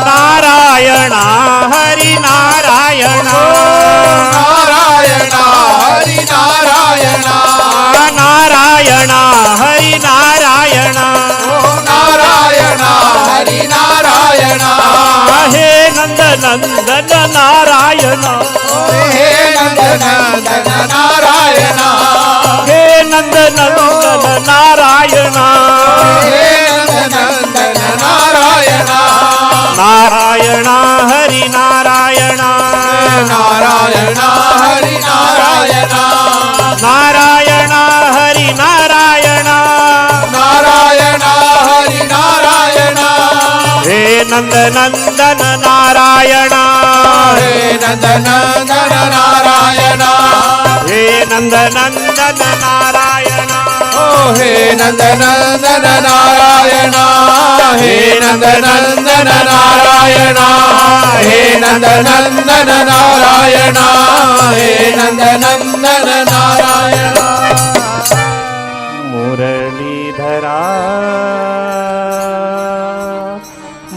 નારાયણ હરિ નારાયણ નારાયણ હરિ નારાયણ નારાયણ હરિ નારાયણ નારાયણ હરિ નારાયણ હે નંદ નંદન નારાયણ હે નંદ નંદન નારાયણ હે નંદ નંદન નારાયણ હે નંદ નંદન નારાયણ નારાયણ હરિ નારાયણ નારાયણ હરિ નારાયણ નારાયણ હરિ નારાયણ નારાયણ હરિ નારાયણ હે નંદ નંદન નારાયણ હે નંદ નંદન નારાયણ હે નંદ નંદન નારાયણ ઓ હે નંદ નંદન નારાયણ હે નંદ નંદન નારાયણ હે નંદ નંદન નારાયણ હે નંદ નંદન નારાયણ મુરલીધરા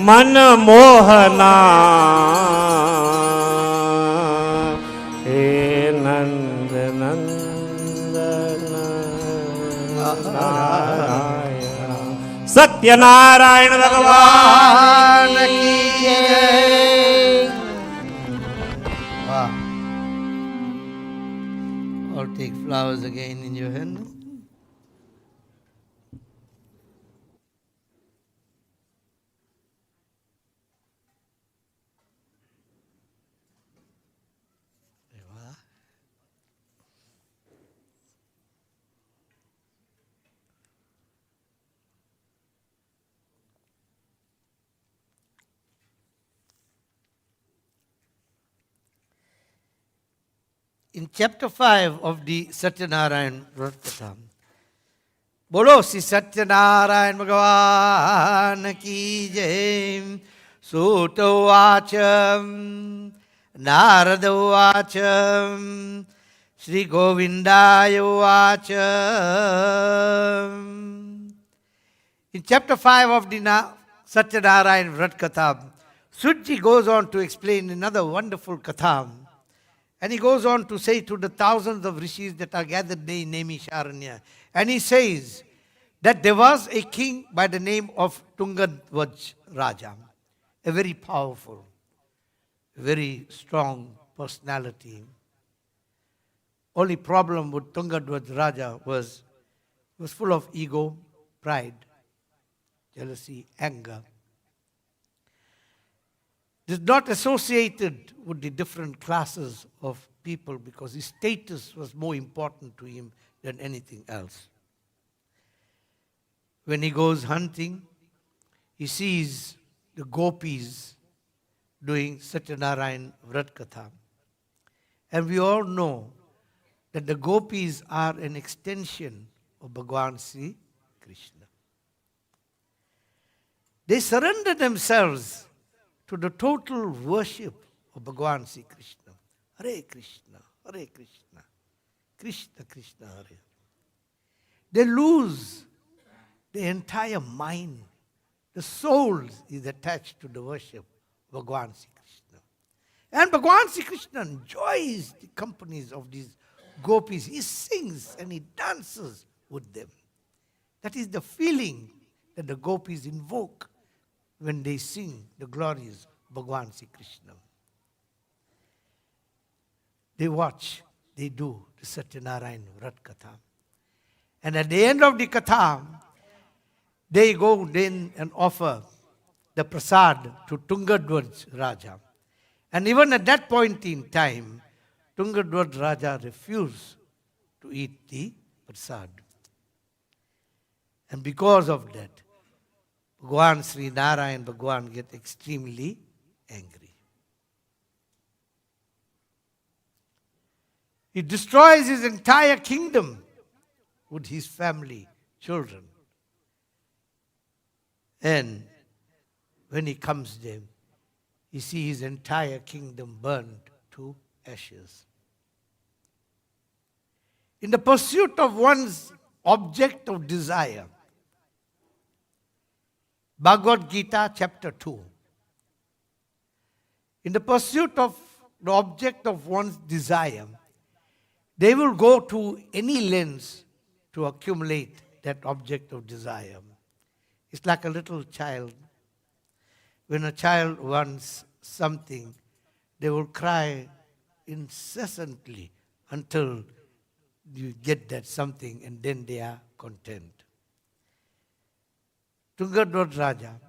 મનમોહના હે નંદ નંદન નારાયણ સત્યનારાયણ ભગવાન કી જય. Wow. Or take flowers again in your hand. In chapter 5 of the Satya Narayan Vrat Katha, Bolo Sri Satya Narayan Bhagavan ki jai, Sutta Vacham, Narada Vacham, Sri Govindaya Vacham. In chapter 5 of the Satya Narayan Vrat Katha, Sudji goes on to explain another wonderful katha. And he goes on to say to the thousands of rishis that are gathered in Naimisharanya. And he says that there was a king by the name of Tungandvaj Raja, a very powerful, very strong personality. Only problem with Tungandvaj Raja was full of ego, pride, jealousy, anger. It is not associated with the different classes of people because his status was more important to him than anything else. When he goes hunting, he sees the gopis doing Satyanarayan Vrat Katha. And we all know that the gopis are an extension of Bhagavan Sri Krishna. They surrender themselves to to the total worship of Bhagavan Sri Krishna. Hare Krishna, Hare Krishna, Krishna Krishna, Hare. They lose the entire mind. The soul is attached to the worship of Bhagavan Sri Krishna. And Bhagavan Sri Krishna enjoys the companies of these gopis. He sings and he dances with them. That is the feeling that the gopis invoke when they sing the glories of Bhagavan Sri Krishna. They watch, they do the Satya Narayan Vrat Katha. And at the end of the Katha, they go then and offer the prasad to Tungadwaj Raja. And even at that point in time, Tungadwaj Raja refused to eat the prasad. And because of that, Bhagavan Sri Narayan Bhagavan get extremely angry. He destroys his entire kingdom with his family, children. And when he comes there, he sees his entire kingdom burned to ashes. In the pursuit of one's object of desire, Bhagavad Gita chapter 2. In the pursuit of the object of one's desire, they will go to any lengths to accumulate that object of desire. It's like a little child. When a child wants something, they will cry incessantly until you get that something, and then they are content. Tungadwaj Raja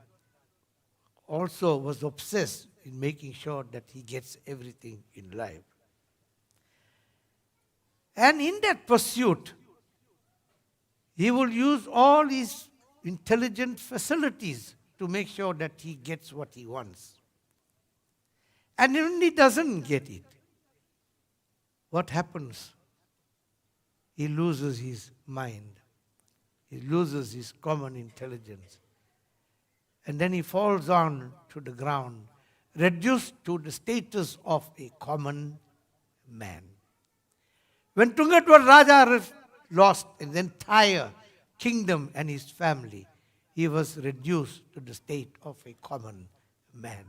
also was obsessed in making sure that he gets everything in life. And in that pursuit, he will use all his intelligent facilities to make sure that he gets what he wants. And when he doesn't get it, what happens? He loses his mind. He loses his common intelligence. And then he falls on to the ground, reduced to the status of a common man. When Tungadwaj Raja lost his entire kingdom and his family, he was reduced to the state of a common man.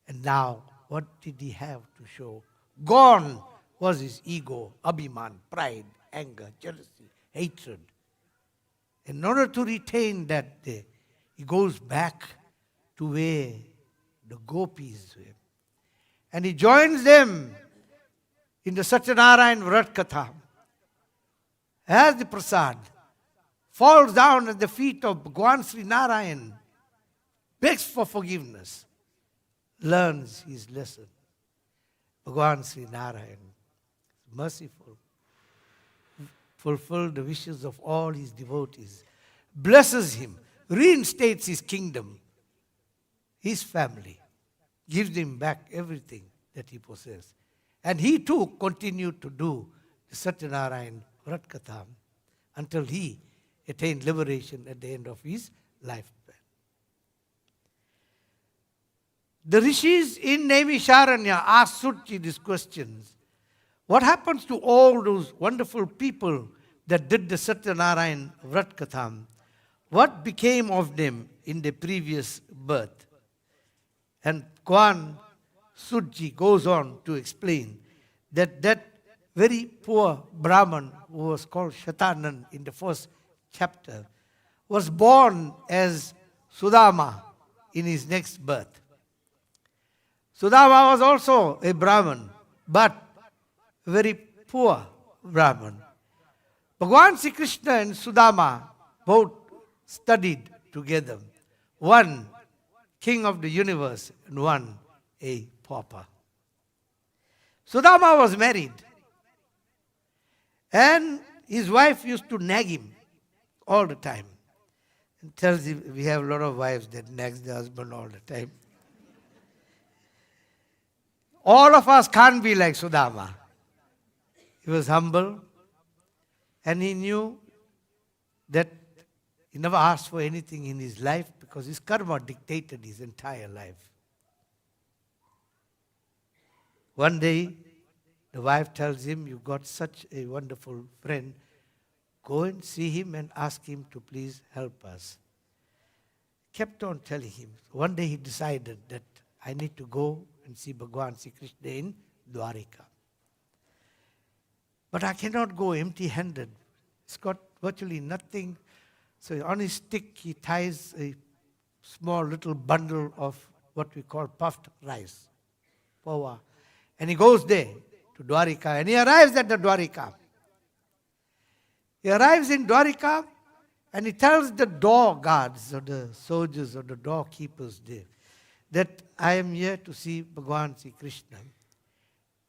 And now, what did he have to show? Gone was his ego, abhiman, pride, anger, jealousy, hatred. In order to retain that, he goes back to where the gopis were. And he joins them in the Satya Narayan Vrat Katha. As the prasad falls down at the feet of Bhagavan Sri Narayan, begs for forgiveness, learns his lesson. Bhagavan Sri Narayan, merciful, fulfilled the wishes of all his devotees, blesses him, reinstates his kingdom, his family, gives him back everything that he possessed. And he too continued to do the Satya Narayan Vrat Katha until he attained liberation at the end of his lifespan. The rishis in Naimisharanya asked Suchi these questions. What happens to all those wonderful people that did the Satya Narayan Vrat Katha? What became of them in the previous birth? And Kwan Suji goes on to explain that that very poor Brahman who was called Shatanan in the first chapter was born as Sudama in his next birth. Sudama was also a Brahman, but a very poor Brahman. Bhagavan Sri Krishna and Sudama both studied together. One king of the universe and one a pauper. Sudama was married, and his wife used to nag him all the time. And tells him, we have a lot of wives that nags the husband all the time. All of us can't be like Sudama. He was humble, and he knew that He never asked for anything in his life because his karma dictated his entire life. One day, the wife tells him, "You've got such a wonderful friend. Go and see him and ask him to please help us." Kept on telling him. One day he decided that I need to go and see Bhagwan Sri Krishna in Dwarika. But I cannot go empty-handed. He's got virtually nothing. So on his stick he ties a small little bundle of what we call puffed rice, powa. And he goes there to Dwarika, and he arrives at the Dwarika. He arrives in Dwarika and he tells the door guards or the soldiers or the doorkeepers there that I am here to see Bhagwan Sri Krishna.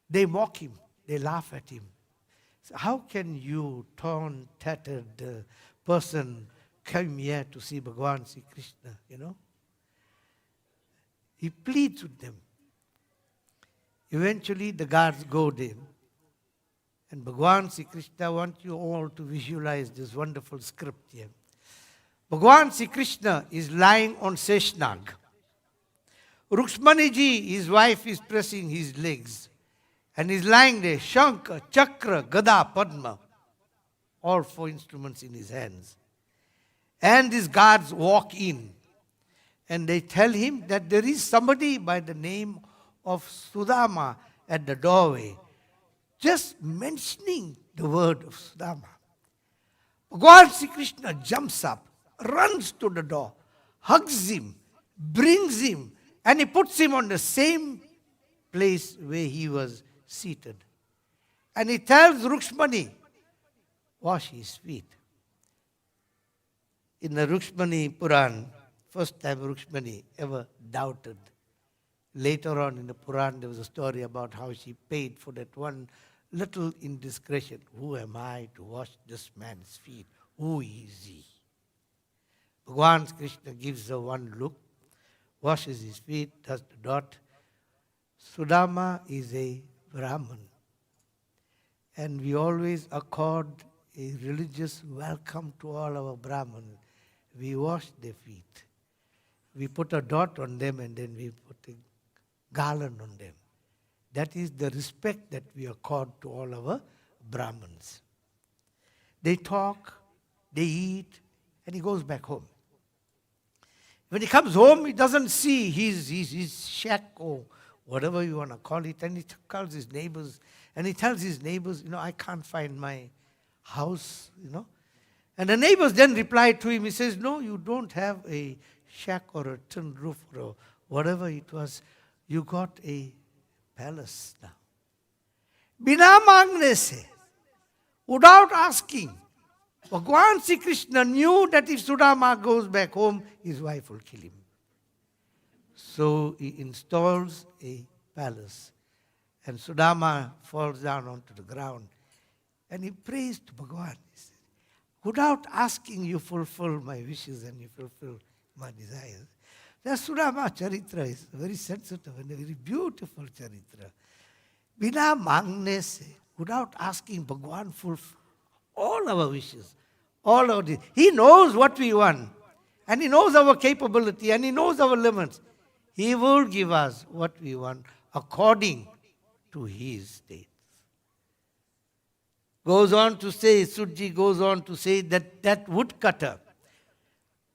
They mock him. They laugh at him. So how can you, torn, tattered person, come here to see Bhagwan Sri Krishna, He pleads with them. Eventually the guards go there. And Bhagwan Sri Krishna wants you all to visualize this wonderful script here. Bhagwan Sri Krishna is lying on Seshnag. Ruksmaniji, his wife, is pressing his legs. And he's lying there, Shankha, Chakra, Gada, Padma. All 4 instruments in his hands. And these guards walk in. And they tell him that there is somebody by the name of Sudama at the doorway. Just mentioning the word of Sudama. Bhagwan Sri Krishna jumps up, runs to the door, hugs him, brings him, and he puts him on the same place where he was seated. And he tells Rukshmani, wash his feet. In the Rukshmani Puran, first time Rukshmani ever doubted. Later on in the Puran, there was a story about how she paid for that one little indiscretion. Who am I to wash this man's feet? Who is he? Bhagwan Krishna gives her one look, washes his feet, does the dot. Sudama is a Brahman. And we always accord a religious welcome to all our Brahmins. We wash their feet. We put a dot on them and then we put a garland on them. That is the respect that we accord to all our Brahmins. They talk, they eat, and he goes back home. When he comes home, he doesn't see his shack or whatever you want to call it, and he calls his neighbors, and he tells his neighbors, I can't find my house, And the neighbors then reply to him, he says, no, you don't have a shack or a tin roof or whatever it was. You got a palace now. Bina mangne se, without asking, Bhagwan Sri Krishna knew that if Sudama goes back home, his wife will kill him. So he installs a palace. And Sudama falls down onto the ground. And he prays to Bhagwan. He says, without asking, you fulfill my wishes and you fulfill my desires. The Sudama Charitra is very sensitive and a very beautiful Charitra. Bina mangne se, without asking, Bhagwan fulfill all our wishes, all our desires. He knows what we want. And He knows our capability and He knows our limits. He will give us what we want according to His states. Goes on to say, Sudji goes on to say that woodcutter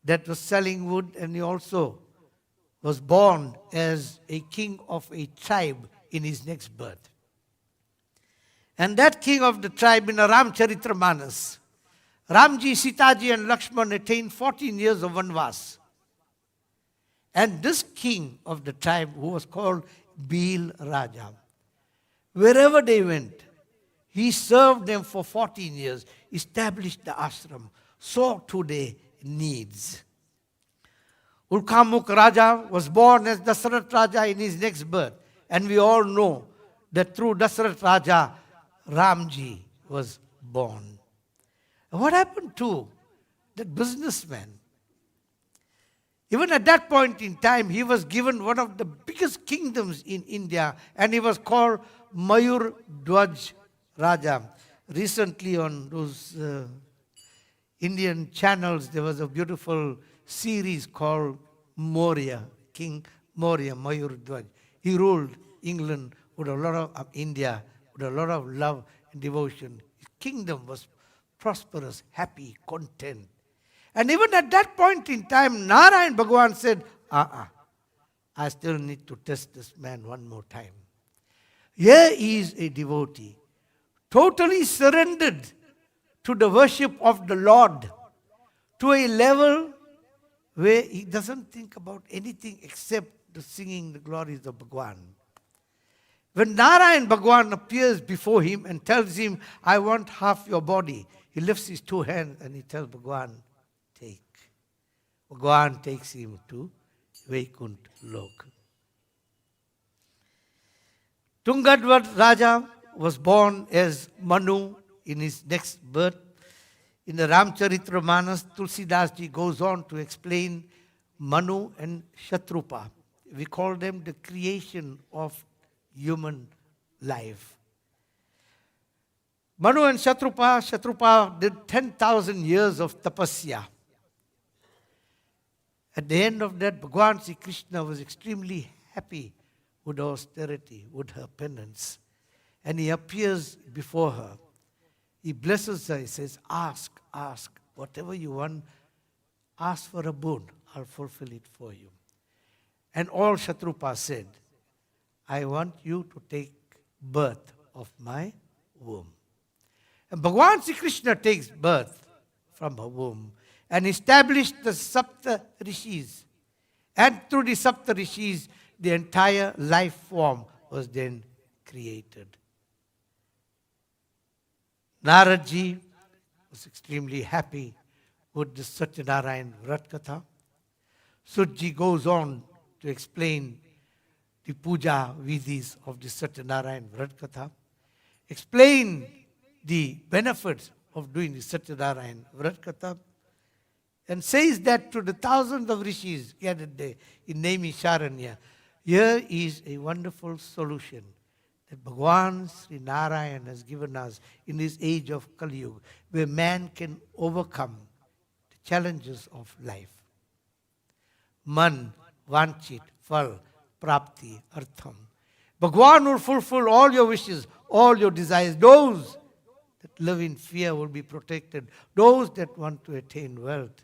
that was selling wood, and he also was born as a king of a tribe in his next birth. And that king of the tribe in a Ramcharitramanas, Ramji, Sitaji and Lakshman attained 14 years of Vanvas. And this king of the tribe, who was called Bil Raja, wherever they went, he served them for 14 years, established the ashram, saw to their needs. Ulkamuk Raja was born as Dasarath Raja in his next birth. And we all know that through Dasarath Raja, Ramji was born. And what happened to that businessman? Even at that point in time, he was given one of the biggest kingdoms in India, and he was called Mayur Dwaj Raja. Recently on those Indian channels, there was a beautiful series called Maurya, King Maurya, Mayurdhwaj. He ruled England with a lot of India, with a lot of love and devotion. His kingdom was prosperous, happy, content. And even at that point in time, Narayan Bhagavan said, I still need to test this man one more time. Here is a devotee, totally surrendered to the worship of the Lord, to a level where he doesn't think about anything except the singing the glories of Bhagavan. When Narayan Bhagavan appears before him and tells him, I want half your body, he lifts his two hands and he tells Bhagavan, take. Bhagavan takes him to Vaikunt Lok. Tungadvat Raja was born as Manu in his next birth. In the Ramcharitramanas, Tulsidas ji goes on to explain Manu and Shatrupa. We call them the creation of human life. Manu and Shatrupa did 10,000 years of tapasya. At the end of that, Bhagavan Sri Krishna was extremely happy with her austerity, with her penance. And he appears before her. He blesses her. He says, ask, whatever you want, ask for a boon. I'll fulfill it for you. And all Shatrupa said, I want you to take birth of my womb. And Bhagavan Sri Krishna takes birth from her womb and established the Sapta Rishis. And through the Sapta Rishis, the entire life form was then created. Naradji was extremely happy with the Satyanarayan Vrat Katha. Sudji goes on to explain the puja vidhis of the Satyanarayan Vrat Katha, explain the benefits of doing the Satyanarayan Vrat Katha, and says that to the thousands of rishis gathered there in Naimisharanya, here is a wonderful solution that Bhagavan Sri Narayan has given us in this age of Kali Yuga, where man can overcome the challenges of life. Man, vanchit, fal, prapti, artham. Bhagavan will fulfill all your wishes, all your desires. Those that live in fear will be protected. Those that want to attain wealth.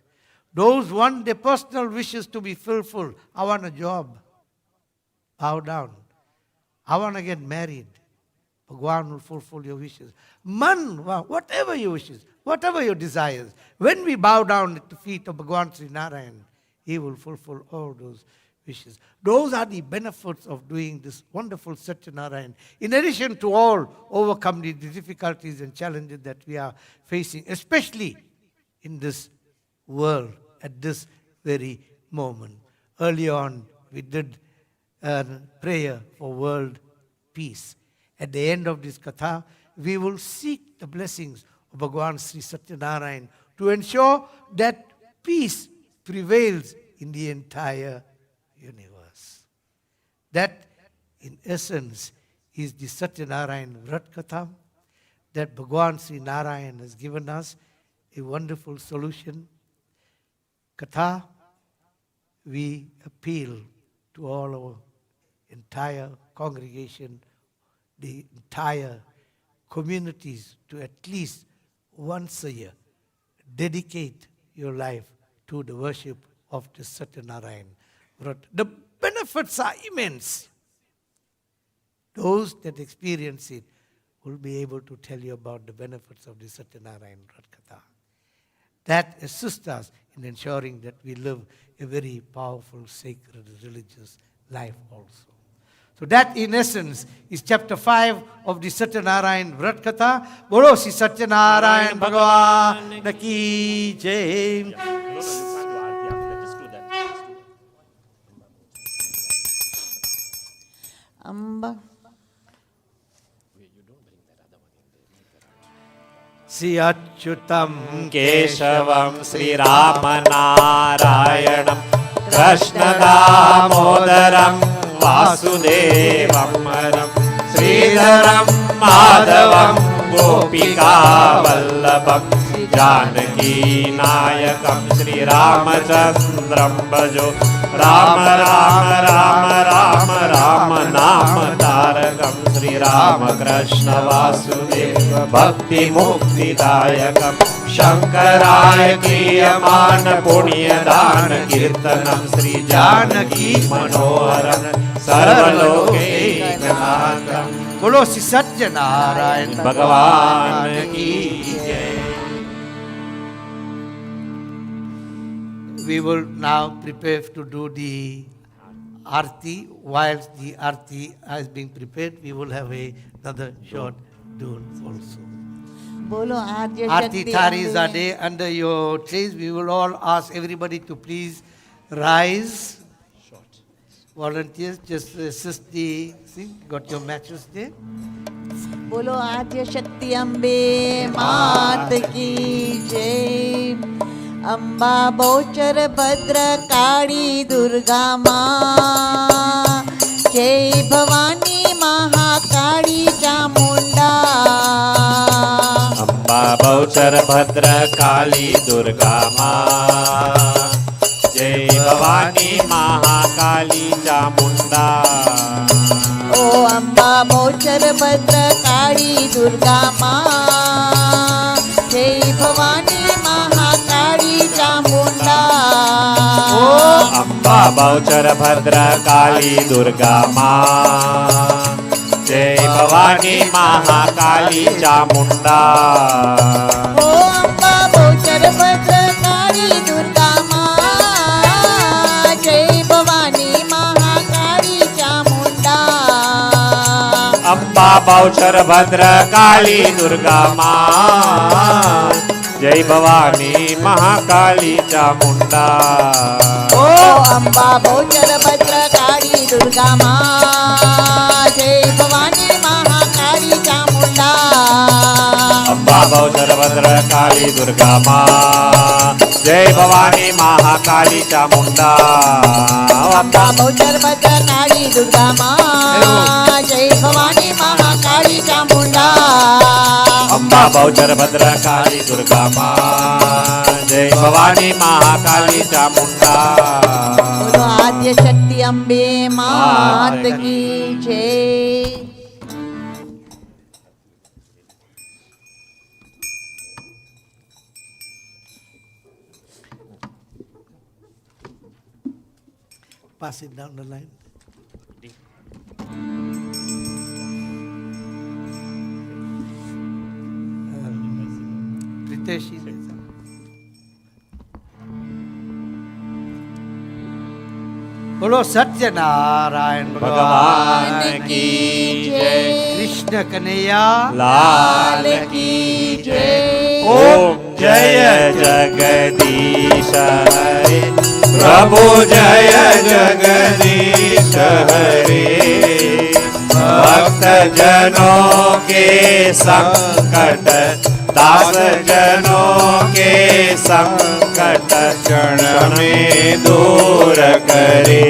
Those want their personal wishes to be fulfilled. I want a job. Bow down. I want to get married. Bhagavan will fulfill your wishes. Man, whatever your wishes, whatever your desires. When we bow down at the feet of Bhagavan Sri Narayan, he will fulfill all those wishes. Those are the benefits of doing this wonderful Satyanarayan. In addition to all overcome the difficulties and challenges that we are facing, especially in this world at this very moment. Early on, we did a prayer for world peace. At the end of this katha, we will seek the blessings of Bhagavan Sri Satyanarayan to ensure that peace prevails in the entire universe. That, in essence, is the Satyanarayan Vrat Katha, that Bhagavan Sri Narayan has given us a wonderful solution. Katha, we appeal to all our entire congregation, the entire communities, to at least once a year dedicate your life to the worship of the Satyanarayan Vrat. The benefits are immense. Those that experience it will be able to tell you about the benefits of the Satyanarayan Vrat Katha. That assists us in ensuring that we live a very powerful, sacred, religious life also. So that, in essence, is chapter 5 of the Satyanarayan Vrat Katha. Bolo si Satyanarayan Bhagavan ki jai. Amba. Sri Achyutam Keshavam Sri Ramanarayanam Krishna Damodaram Vasudevam Maram Sridharam Madhavam Gopika Vallabham Janaki नायकं श्रीरामचन्द्रं भजो राम राम राम राम राम नाम तारकं श्रीरामकृष्ण वासुदेव भक्ति मुक्तिदायकं शंकराय क्रियमान पुण्यदान कीर्तनं श्री जानकी मनोहरं सर्वलोकैकनाथं। बोलो श्री सत्य नारायण भगवान की जय। We will now prepare to do the Aarti. While the Aarti is being prepared, we will have another short tune also. બોલો આદ્ય Aarti Shakti Thaar is Ambe. there under your trees. We will all ask everybody to please rise. Volunteers, just assist the thing. Got your matches there? બોલો આદ્ય શક્તિ અંબે માત की जय। અંબા બહુચર ભદ્ર કાળી દુર્ગા માँ જય ભવાની મહાકાળી ચામુંડા। अम्बा बहुचर भद्र काली दुर्गा माँ जय भवानी महाकाली चामुंडा। ओ અંબા બહુચર ભદ્ર કાળી દુર્ગા માँ જય ભવાની મહાકાળી ચામુંડા। ओ अम्बा बहुचर भद्र काली दुर्गा माँ जय भवानी महाकाली चामुंडा। ओ અંબા બહુચર ભદ્ર કાળી દુર્ગા માँ જય ભવાની મહાકાળી ચામુંડા। अम्बा बहुचर भद्र काली दुर्गा माँ जय भवानी महाकाली चामुंडा। ओ અંબા બહુચર ભદ્ર કાળી દુર્ગા માँ જય ભવાની મહાકાળી ચામુંડા। अम्बा बहुचर भद्र काली दुर्गा माँ जय भवानी महाकाली चामुंडा। અંબા બહુચર ભદ્ર કાળી દુર્ગા માँ જય ભવાની મહાકાળી ચામુંડા। अम्बा बहुचर भद्र काली दुर्गा माँ जय भवानी महाकाली चामुंडा। बोलो आद्य शक्ति अंबे मात की जय। Pass it down the line. Pritesh is there. बोलो सत्य नारायण भगवान की जय। कृष्ण कन्हैया लाल की जय। ओम जय जगदीश हरे प्रभु जय जगदीश हरे भक्त जनों के संकट दास जनों के संकट क्षण में दूर करे।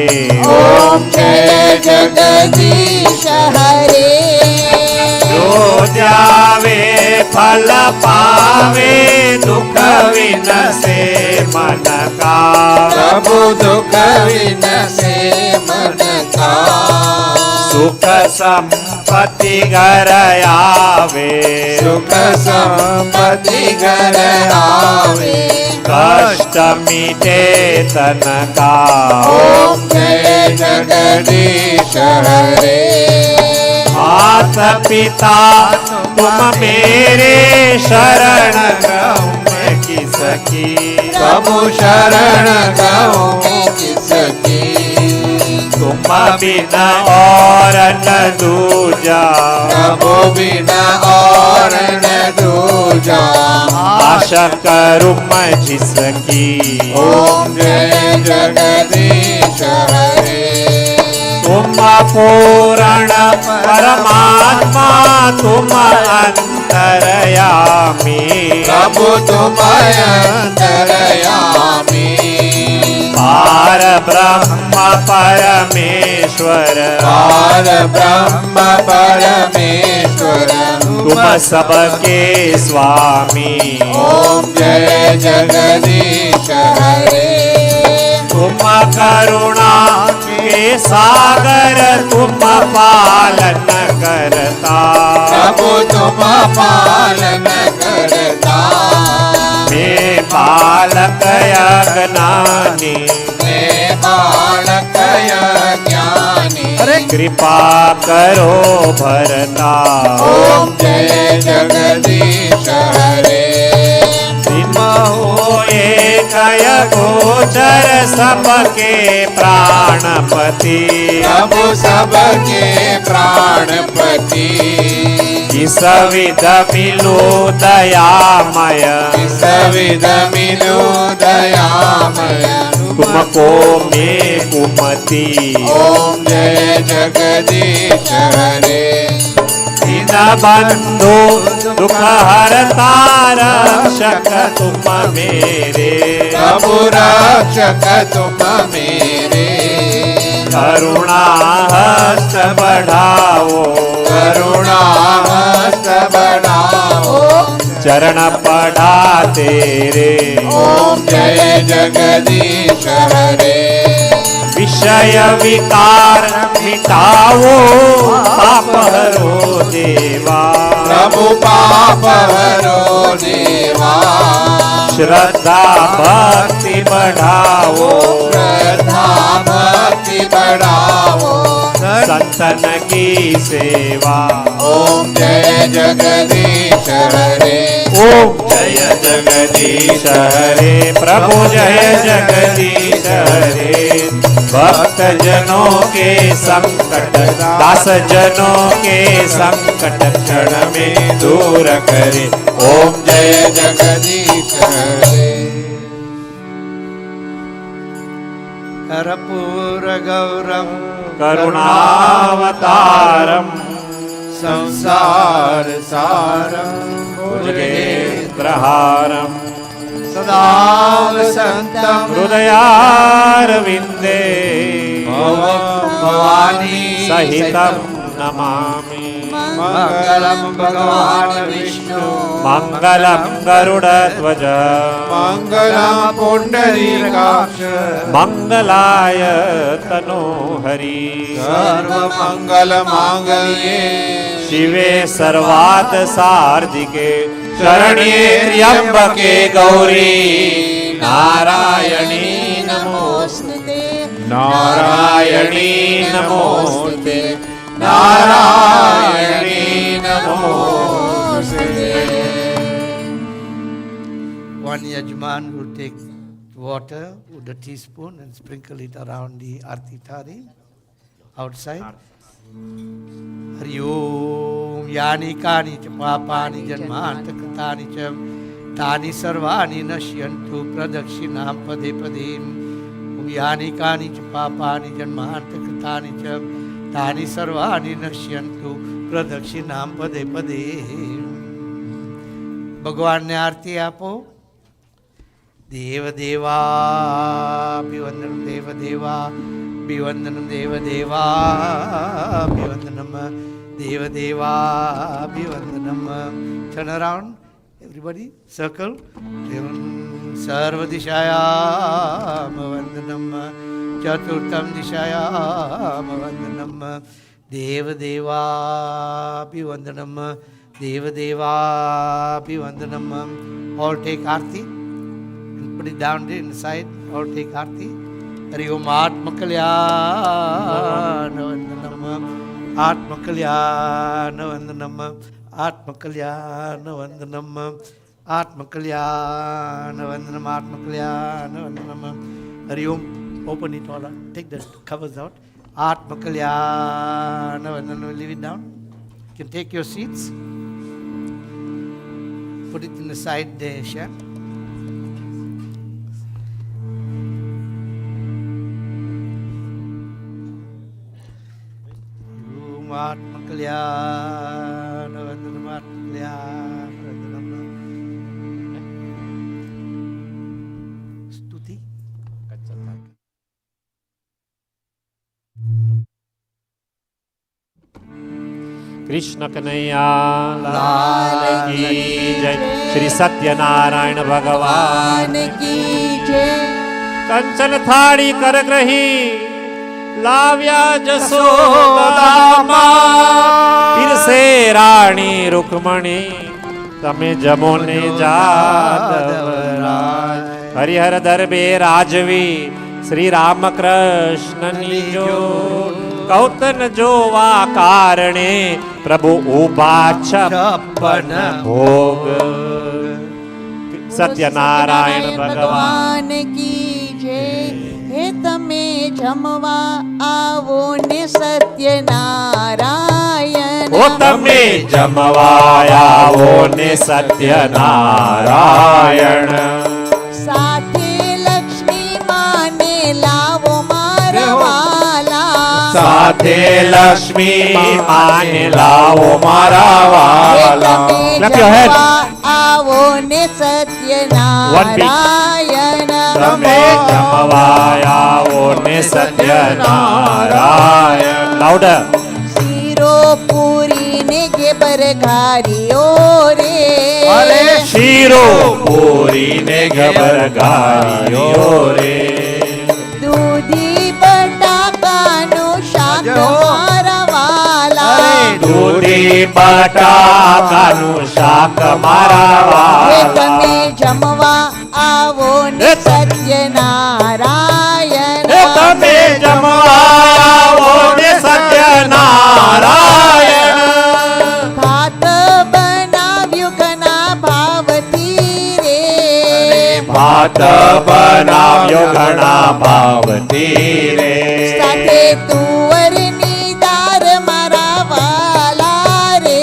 ओम जय जगदीश हरे जो जावे फल पावे दुख विनसे मन का। प्रभु दुख विनसे मन का। सुख संपत्ति घर आवे सुख संपत्ति घर आवे। कष्ट मिटे तन का। ओम जय जगदीश हरे मात पिता तुम मेरे शरण गहूँ मैं किसकी। प्रभु शरण गहूँ किसकी। तुम बिना और न दूजा प्रभु बिना और न दूजा। आशा करूँ मैं जिसकी। ओम जय जगदीश हरे तुम पूर्ण परमात्मा तुम अंतरयामी। प्रभु तुम अंतरयामी। पार ब्रह्म परमेश्वर ईश्वर पार ब्रह्म परमेश्वर तुम सबके स्वामी ओम जय जगदीश हरे तुम करुणा के सागर तुम पालन करता प्रभु तुम पालन करता मैं बालक अज्ञानी मैं बालक ज्ञानी कृपा करो भरता ओम जय जगदीश हरे हो एक गोचर सबके प्राणपति प्रभु सबके प्राणपति किस विध मिलो दयामय सविध मिलो दयामय तुमको मैं कुमति ओम जय जगदीश हरे दीन बंधु दुख हरता रक्षक तुम मेरे प्रभु रक्षक तुम मेरे करुणा हस्त बढ़ाओ करुणा हस्त बढ़ाओ चरण पढ़ा तेरे ओम जय जगदीश हरे विषय विकार मिटाओ पाप हरो देवा प्रभु पाप हरो देवा श्रद्धा भक्ति बढ़ाओ श्रद्धा भक्ति बढ़ाओ संतन की सेवा ओम जय जगदीश हरे ओम जय जगदीश हरे प्रभु जय जगदीश हरे भक्त जनों के संकट दास जनों के संकट क्षण में दूर करे ओम जय जगदीश हरे कर्पूर गौरम करुणावतारम संसार सारम भुजगेन्द्रहारम सदा वसन्तं हृदयारविन्दे भवानी सहितं नमामि मंगलम भगवान विष्णु मङ्गलं गरुडध्वज मंगलम पुंडरीकाक्ष मङ्गलाय तनोहरि सर्वमंगल मांगल्ये शिवे सर्वार्थ सार्धिके शरण्ये त्र्यंबके गौरी नारायणी नमोस्तुते नारायणी नमोस्तुते नारायणी नमोस्तुते. One yajman will take water with a teaspoon and sprinkle it around the Aarti thari outside. Hari Om Yani Kani Cha Papani Janmantakatani Cha Tani Sarvani Nashyantu Pradakshinam Pade Padim Om Yani Kani Cha Papani Janmantakatani Cha Tani Sarvani Nashyantu Pradakshinam Pade Padim. भगवान ने आरती आपो देव देवा अभिवंदनम देव देवा अभिवंदनम देव देवा अभिवंदनम देव देवा अभिवंदनम. Turn around, everybody, circle. सर्व दिशायाम वंदनम चतुर्थम दिशायाम वंदनम देव देवा अभिवंदनम देव देवापि vandanam. All take Aarti and put it down there inside. All take Aarti. Hari Om Atma Kalyana Vandanam Atma Kalyana Vandanam Atma Kalyana Vandanam Atma Kalyana Vandanam Atma Kalyana Vandanam. Hari Om. Open it all up. Take the covers out. Atma Kalyana Vandanam. Leave it down. You can take your seats. Put it in the side there, Shan. Atma Kalyana Vandanam Atma Kalyana Vandanam. Stuti. Krishna Kanaiya લાલ કી જય. શ્રી સત્યનારાયણ ભગવાન કી જય. કંચન થાળી કરગ્રહી લાવ્યા જશોદામાં, પીરસે રાણી રૂકમણી તમે જમો ને જાદવરાજ. હરિહર દરબે રાજવી શ્રી રામકૃષ્ણની જો, કૌતન જોવા કારણે પ્રભુ ઉભા છપ્પન ભોગ. સત્યનારાયણ ભગવાન કી જય. હે તમે જમવા આવો ને સત્યનારાયણ. ઓ તમે જમવા આવો ને સત્યનારાયણ. સાથે લક્ષ્મી માને લાવો મારા વાલા. સાથે લક્ષ્મી માને લાવો મારા વાલા. Clap your hands. આવો ને સત્યનારાયણ. તમે જમવા આવો ને સત્યનારાયણ. Louder. શીરો પૂરી ને ગેબર ઘારીઓ રે. શીરો પૂરી ને ગબર ગારીઓ રે. દૂધી બટાકાનું શાક મારા વાલા. દૂધી બટાકાનું શાક મારા હે વાલા. તમે જમવા આવો ને સત્યનારાયણ. હે તમે જમવા આવો ને સત્યનારાયણ. ભાત બનાવ્યું ઘણા ભાવથી રે. ભાત બનાવ્યો ઘણા ભાવથી રે. સાથે તુવરની દાળ મારા વાલા રે.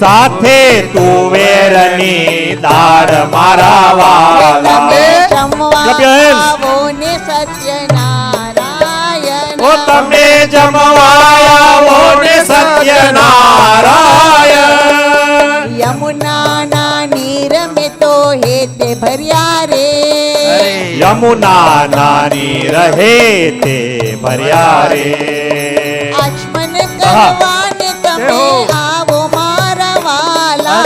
સાથે તુવેરની દાળ મારા વાલા. તમે જમવા Clap your hands. આવો ને સત્યનારાયણ. ઓ તમે જમવા આવો ને સત્યનારાયણ. યમુનાના નીર મેં તો હેતે ભર્યા રે. યમુના નાની રહે તે ભર્યા રે. આચમન કરવાને તમે આવો મારા વાલા.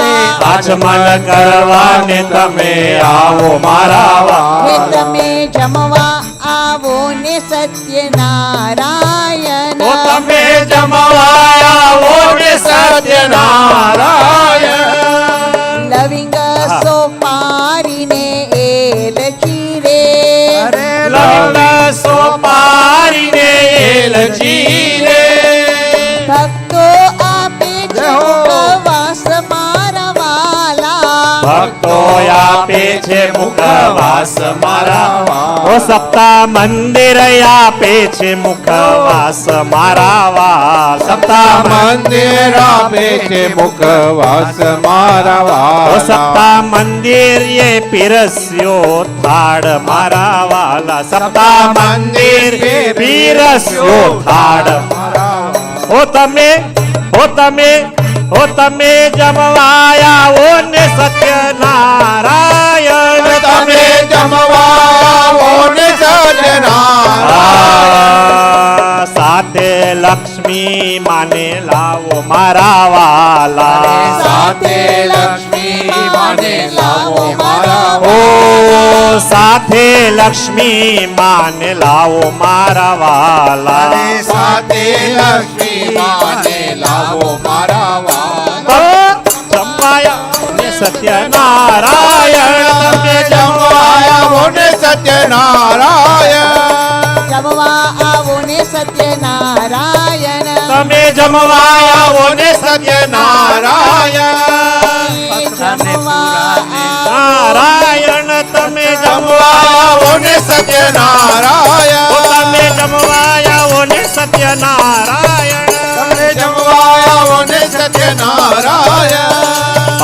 આચમન કરવાને તમે આવો મારા હે વાલા. તમે જમવા આવો ને સત્યનારાયણ. ઓ તમે જમવા આવો ને સત્યનારાયણ. લવિંગ સોપારીને એલચી રે. લવિંગ સોપારીને એલચી રે. ભક્તો આપે છે મુખવાસ મારા વાલા. ભક્તો આપે છે મુખવાસ મારા વાલા. ઓ સપ્તાહ મંદિર આપે છે મુખવાસ મારા વાલા. સપ્તાહ મંદિર આપે છે મુખવાસ મારા ઓ વાલા. સપ્તાહ મંદિર એ પીરસ્યો થાળ મારા વાલા. સપ્તાહ મંદિર પીરસ્યો થાળ. ઓ તમે જમવા આવો ને સત્યનારાયણ. તમે જમવા આવો ને સત્યનારાયણ. સાથે લક્ષ્મી માને લાવો મારા વાલા. સાથે લક્ષ્મી માને લાવો મારા ઓ સાથે લક્ષ્મી માને લાવો મારા વાલા. સાથે લક્ષ્મી માને લાવો મારા વાલા. જમવાયા ને સત્યનારાયણ. તમે જમવા આવો ને સત્યનારાયણ. જમવા આવો ને સત્યનારાયણ. તમે જમવા આવો ને સત્યનારાયણ. જમવા નારાયણ. તમે જમવા આવો ને સત્યનારાયણ. તમે જમવા આવો ને સત્યનારાયણ. તમે જમવા આવો ને સત્યનારાયણ.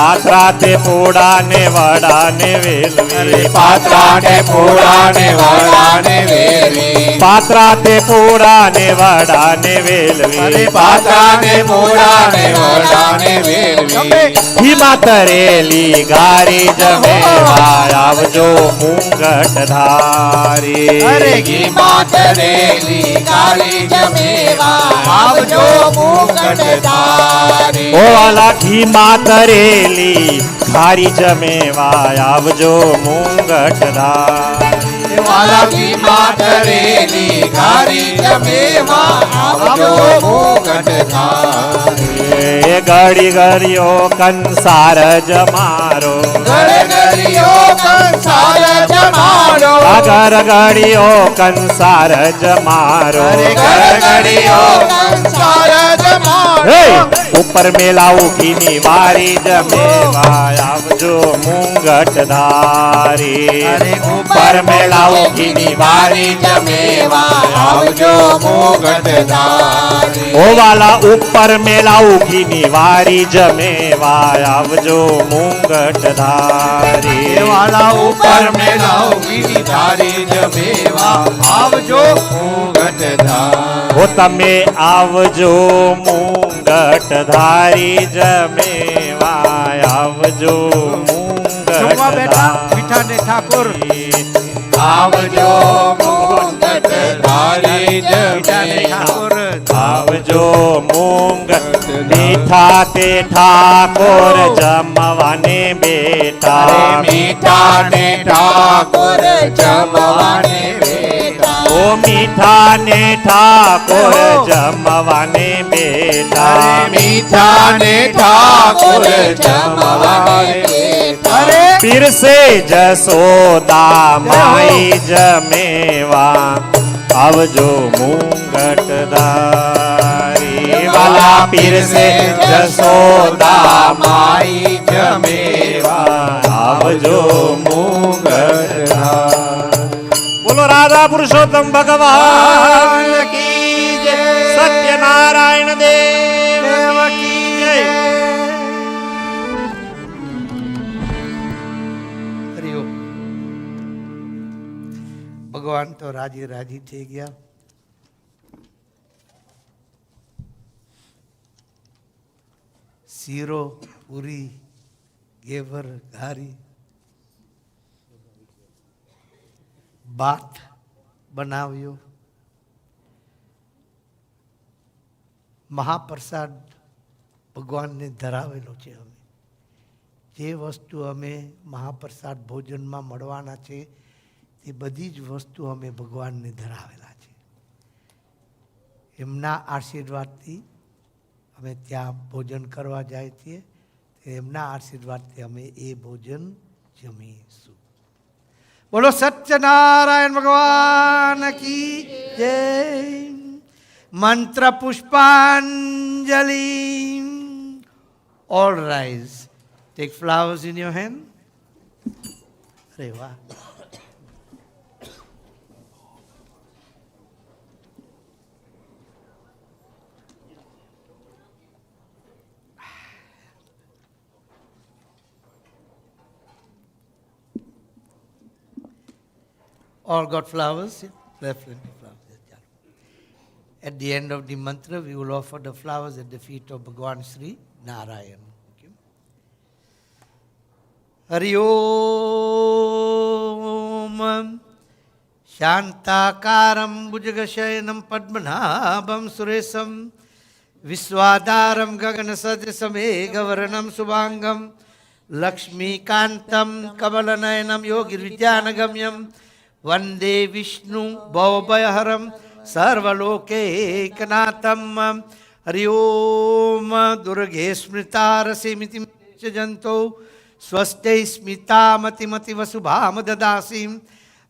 પાત્રા તે પોડા ને વડા ને વેલવી પાત્રા ને પોળા ને વડા ને વેલવી પાત્રા તે પોડા ને વડા ને વેલવી પાત્રા ને પોળા ને વડા ને વેલવી હિમા તરેલી ગારી જમેવા આવજો મુંગટ ધારી ઘી માતરેલી ગાળી જમેવા આવજો મુકટ ધારી ઓ વાલા ઘી તરેલી ગારી જમેવા આવજો મુંગટ ધારી વાલા ઘી માતરેલી ગાળી જમેવા આવજો મુકટ ધારી ગળી ગળિયો કંસાર જમારો ગળગળિયો કંસાર જમાડો અગર ગળિયો કંસાર જમારો ગળગળિયો કંસાર જમાડો ઉપર મેલાવું ઘીની વારી જમેવા આવજો મુંગટ ધારી ઉપર મેલાવું ઘીની વારી જમેવા આવજો મુકટ ધારી ઓ વાલા ઉપર મેલાવું ઘીની વારી જમેવા આવજો મુંગટ ધારી વાલા ઉપર મેલાવ ઘીની ધારી જમેવા આવજો મુકટ ધારી ઓ તમે આવજો મુંગટ ધારી જમેવા આવજો મુંગટ મીઠા ને ઠાકોર આવજો મુકટ ધારી જમેવા આવજો મુંગટ મીઠા તે ઠાકોર જમવાને બેટા મીઠા ને ઠાકોર જમવાને બેઠા ઓ મીઠા ને ઠાકોર જમવાને બેટા મીઠા ને ઠાકોર જમવાને બેઠા પીરસે જસોદા માઈ જમેવા આવજો મુંગટ ધારી વાલા પીરસે જસોદા માઈ જમેવા આવજો મુંગટ ધારી બોલો રાધા પુરુષોત્તમ ભગવાન કી જય સત્યનારાયણ દેવ કી જય હરિઓમ. ભગવાન તો રાજી રાજી થઈ ગયા. શીરો પૂરી ગેવર ઘારી ભાત બનાવ્યો. મહાપ્રસાદ ભગવાનને ધરાવેલો છે. અમે જે વસ્તુ અમે મહાપ્રસાદ ભોજનમાં મળવાના છે તે બધી જ વસ્તુ અમે ભગવાનને ધરાવેલા છે. એમના આશીર્વાદથી અમે ત્યાં ભોજન કરવા જાય છીએ. એમના આશીર્વાદથી અમે એ ભોજન જમીશું. બોલો સત્યનારાયણ ભગવાન કી જય. મંત્ર પુષ્પાંજલિ. All rise. Take flowers in your hand. અરે વાહ. All got flowers? Definitely flowers. At the end of the mantra, we will offer the flowers at the feet of Bhagwan Sri Narayan. Okay. Hari Om. Shantakaram Bhujagashayanam Padmanabham Suresam Viswadaram Gaganasajasam Egavaranam Subhangam Lakshmikantam Kamalanayanam Yogi Vidyanagamyam Vande Vishnu Bhavabhayaharam Sarvalokekanatam. Hari Om. Durge Smritarasi Janto Swaste Smita Mati Vasubham Dadasim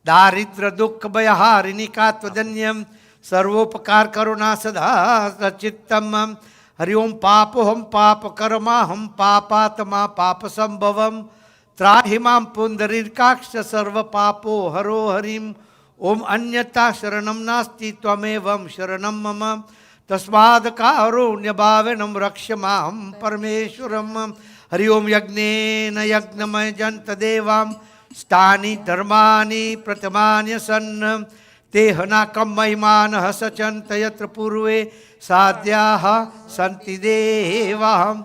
Daridra Dukha Bhayaharini Katvadanyam Sarvopakar Karuna Sada Chittam. Hari Om Papoham Papa Karamaham Papatama Papa Sambhavam Trahimam Pundarirkaksha Sarva Papo Haro Harim. Om Anyata Sharanam Nasti Tvamevam Sharanam Mama Tasmad Karunya Bhavanam Rakshamam Parameshwaram. Hari ओम यज्ञेन यज्ञमय जंत देवाम स्थानि धर्मानि प्रथमान्यसन् तेहनाकं महिमानः सचन्त यत्र पूर्वे साध्याः सन्ति देवाहं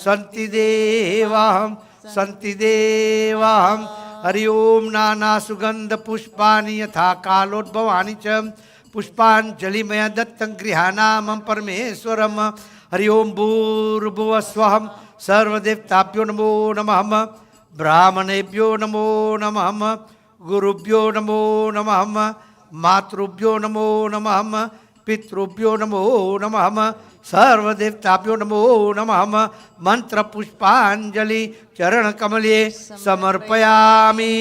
सन्ति देवाहं सन्ति देवाहं हरि ओम नाना सुगंध पुष्पानि यथा कालोद्भवानि च पुष्पांजलिमय दत्तं गृहाणामं परमेश्वरम हरि ओम भूर्भुवस्वहं सर्वदेवताभ्यो नमो नमः ब्राह्मणेभ्यो नमो नमः गुरुभ्यो नमो नमः मातृभ्यो नमो नमः पितृभ्यो नमो नमः सर्वदेवताभ्यो नमो नमः मंत्र पुष्पांजलि चरण कमले समर्पयामि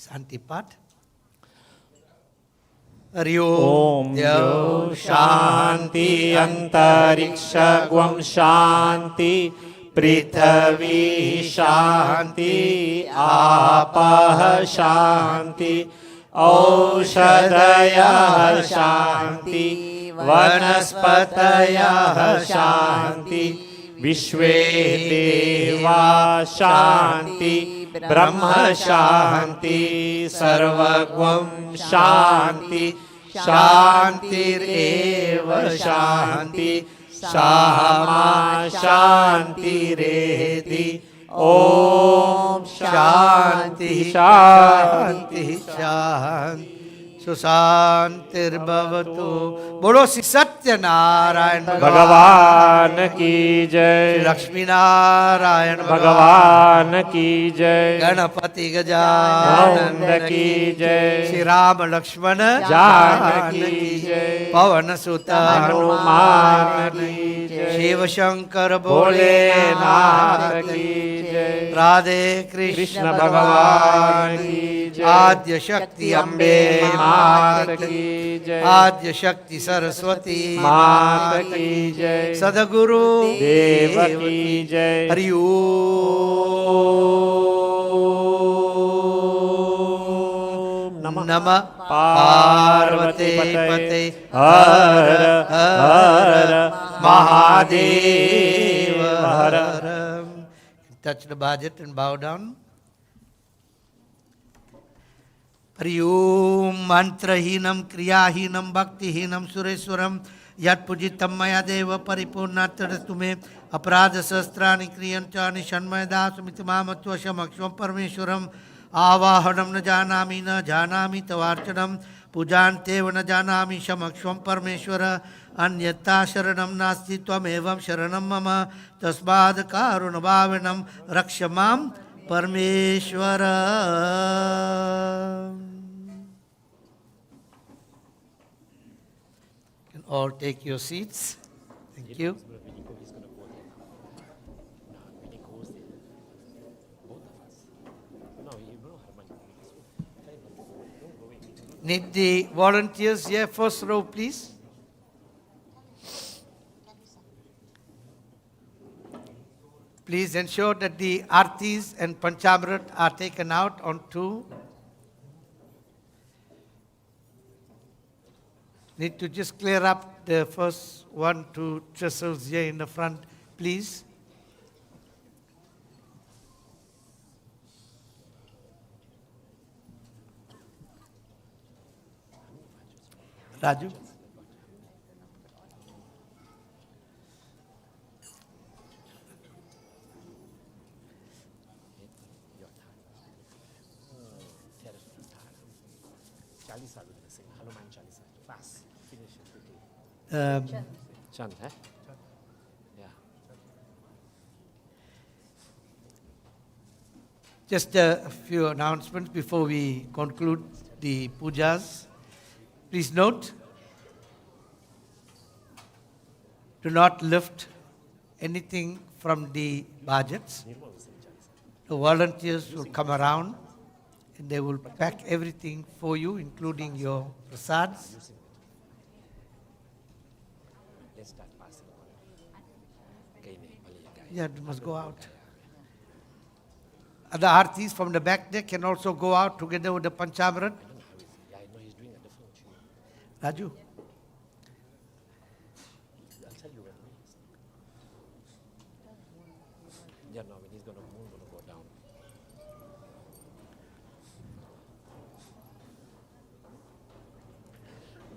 शांति पाठ हरि ओम ॐ शान्ति अन्तरिक्षगुं शान्ति पृथ्वी शान्ति आपः शान्ति औषधयः शान्ति वनस्पतयः शान्ति विश्वे देवा शान्ति ब्रह्म शान्ति सर्वगुं शान्ति शान्तिरेव शान्ति सामा शान्तिरेधि ॐ शान्ति शान्ति शान्ति सुशांतिर्भवतु बोलो श्री सत्यनारायण भगवान की जय लक्ष्मी नारायण भगवान की जय गणपति गजानन की जय श्री राम लक्ष्मण जानकी जय पवन सुत हनुमान की जय शिव शंकर भोलेनाथ भोलेनाथ की जय राधे कृष्ण कृष्ण भगवान की जय आद्य शक्ति अम्बे मात की जय आद्य शक्ति सरस्वती मात की जय सदगुरु देव की जय हरि ओम नमः पार्वती पते हर हर महादेव हर touch the budget and bow down. Hari ओम मंत्रहीनम क्रियाहीनम भक्तिहीनम सुरेश्वरम यत् पूजितं मया देव परिपूर्णार्थस्तु मे अपराध सहस्राणि क्रियन्तानि षण्मयदा सुमिति मामत्वशमक्षं परमेश्वरम आवाहनं न जानामि तवार्चनं पूजान्तेव न जानामि समक्षं परमेश्वर अन्यथा शरणं नास्ति त्वमेवं शरणं मम तस्माद् कारुणभावेनं रक्ष मां परमेश्वर. You can all take your seats. Thank you. Need the volunteers here, first row, please. Please ensure that the Aartis and Panchamrit are taken out onto. Need to just clear up the first 1, 2 trestles here in the front, please. Raju. Chant, eh? Yeah. Just a few announcements before we conclude the pujas. Please note, do not lift anything from the budgets. The volunteers will come around and they will pack everything for you, including your prasads. Let's start passing. Yeah, it must go out. Other Aartis from the back there can also go out together with the Panchamrit. Yeah, I know he's doing a different tune. Raju. Yeah, no, when he's going to moon, going to go down.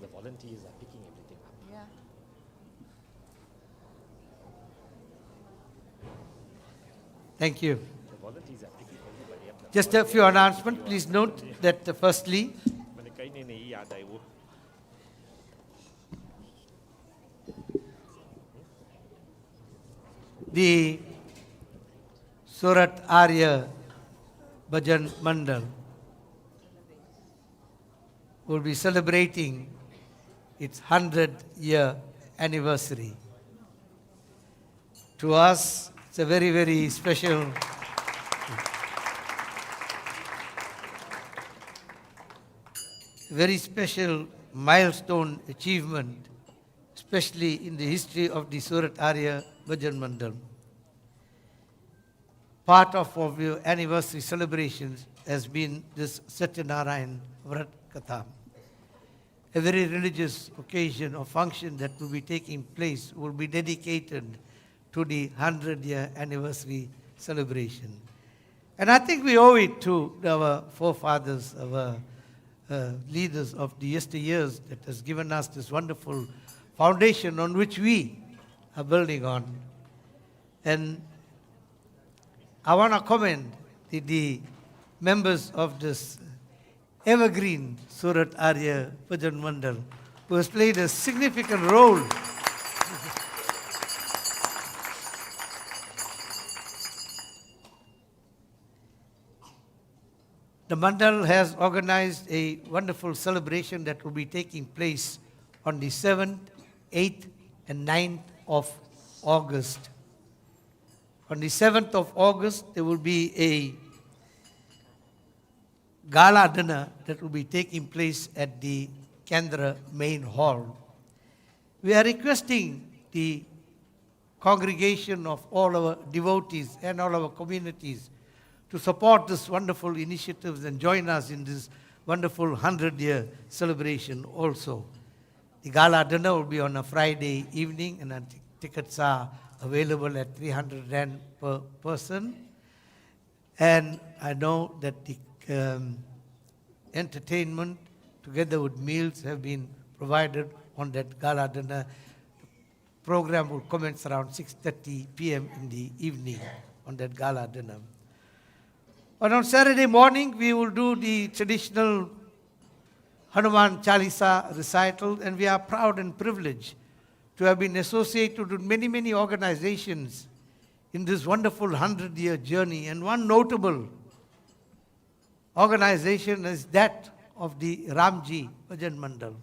The volunteers are picking everything up. Yeah. Thank you. The volunteers are picking everybody up. Just a few announcements. Please note that firstly, Mana kai ne nei ya dai wo. the Surat Arya Bhajan Mandal will be celebrating its 100-year anniversary. To us, it's a very, very special milestone achievement, especially in the history of the Surat Arya Bhajan Mandal. Part of our anniversary celebrations has been this Satya Narayan Vrat Katha. A very religious occasion or function that will be taking place will be dedicated to the 100-year anniversary celebration. And I think we owe it to our forefathers, our leaders of the yesteryears that has given us this wonderful foundation on which we are building on. And I want to commend the members of this evergreen Surat Arya Bhajan Mandal who has played a significant role The Mandal has organized a wonderful celebration that will be taking place on the 7th, 8th and 9th of August. On the 7th of August, there will be a gala dinner that will be taking place at the Kendra main hall. We are requesting the congregation of all our devotees and all our communities to support this wonderful initiatives and join us in this wonderful 100-year celebration also. The gala dinner will be on a Friday evening, and tickets are available at 300 Rand per person. And I know that the entertainment together with meals have been provided on that gala dinner. The program will commence around 6:30 p.m. in the evening on that gala dinner. And on Saturday morning, we will do the traditional Hanuman Chalisa recital, and we are proud and privileged to have been associated with many, many organizations in this wonderful 100-year journey. And one notable organization is that of the Ramji Bhajan Mandal.